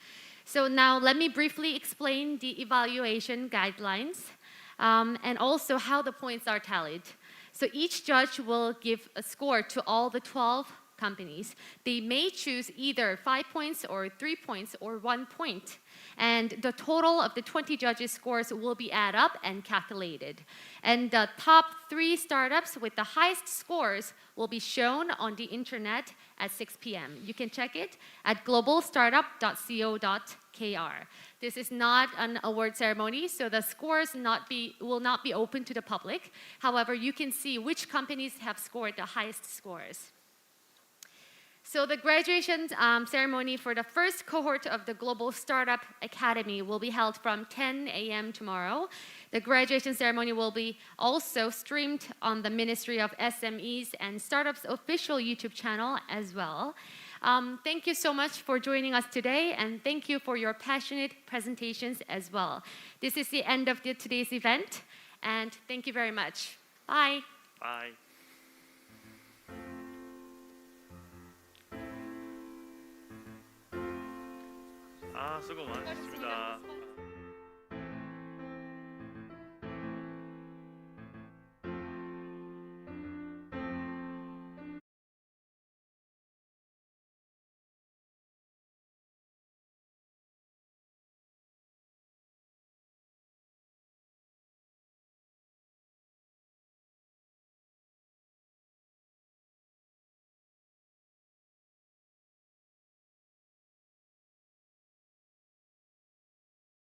So now let me briefly explain the evaluation guidelines and also how the points are tallied. So each judge will give a score to all the 12 companies. They may choose either 5 points or 3 points or 1 point. And the total of the 20 judges' scores will be added up and calculated. And the top 3 startups with the highest scores will be shown on the internet at 6 p.m. You can check it at globalstartup.co.kr. This is not an award ceremony, so the scores will not be open to the public. However, you can see which companies have scored the highest scores. So the graduation ceremony for the first cohort of the Global Startup Academy will be held from 10 a.m. tomorrow. The graduation ceremony will be also streamed on the Ministry of SMEs and Startups official YouTube channel as well. Thank you so much for joining us today, and thank you for your passionate presentations as well. This is the end of today's event, and thank you very much. Bye. Bye. 수고 많으셨습니다.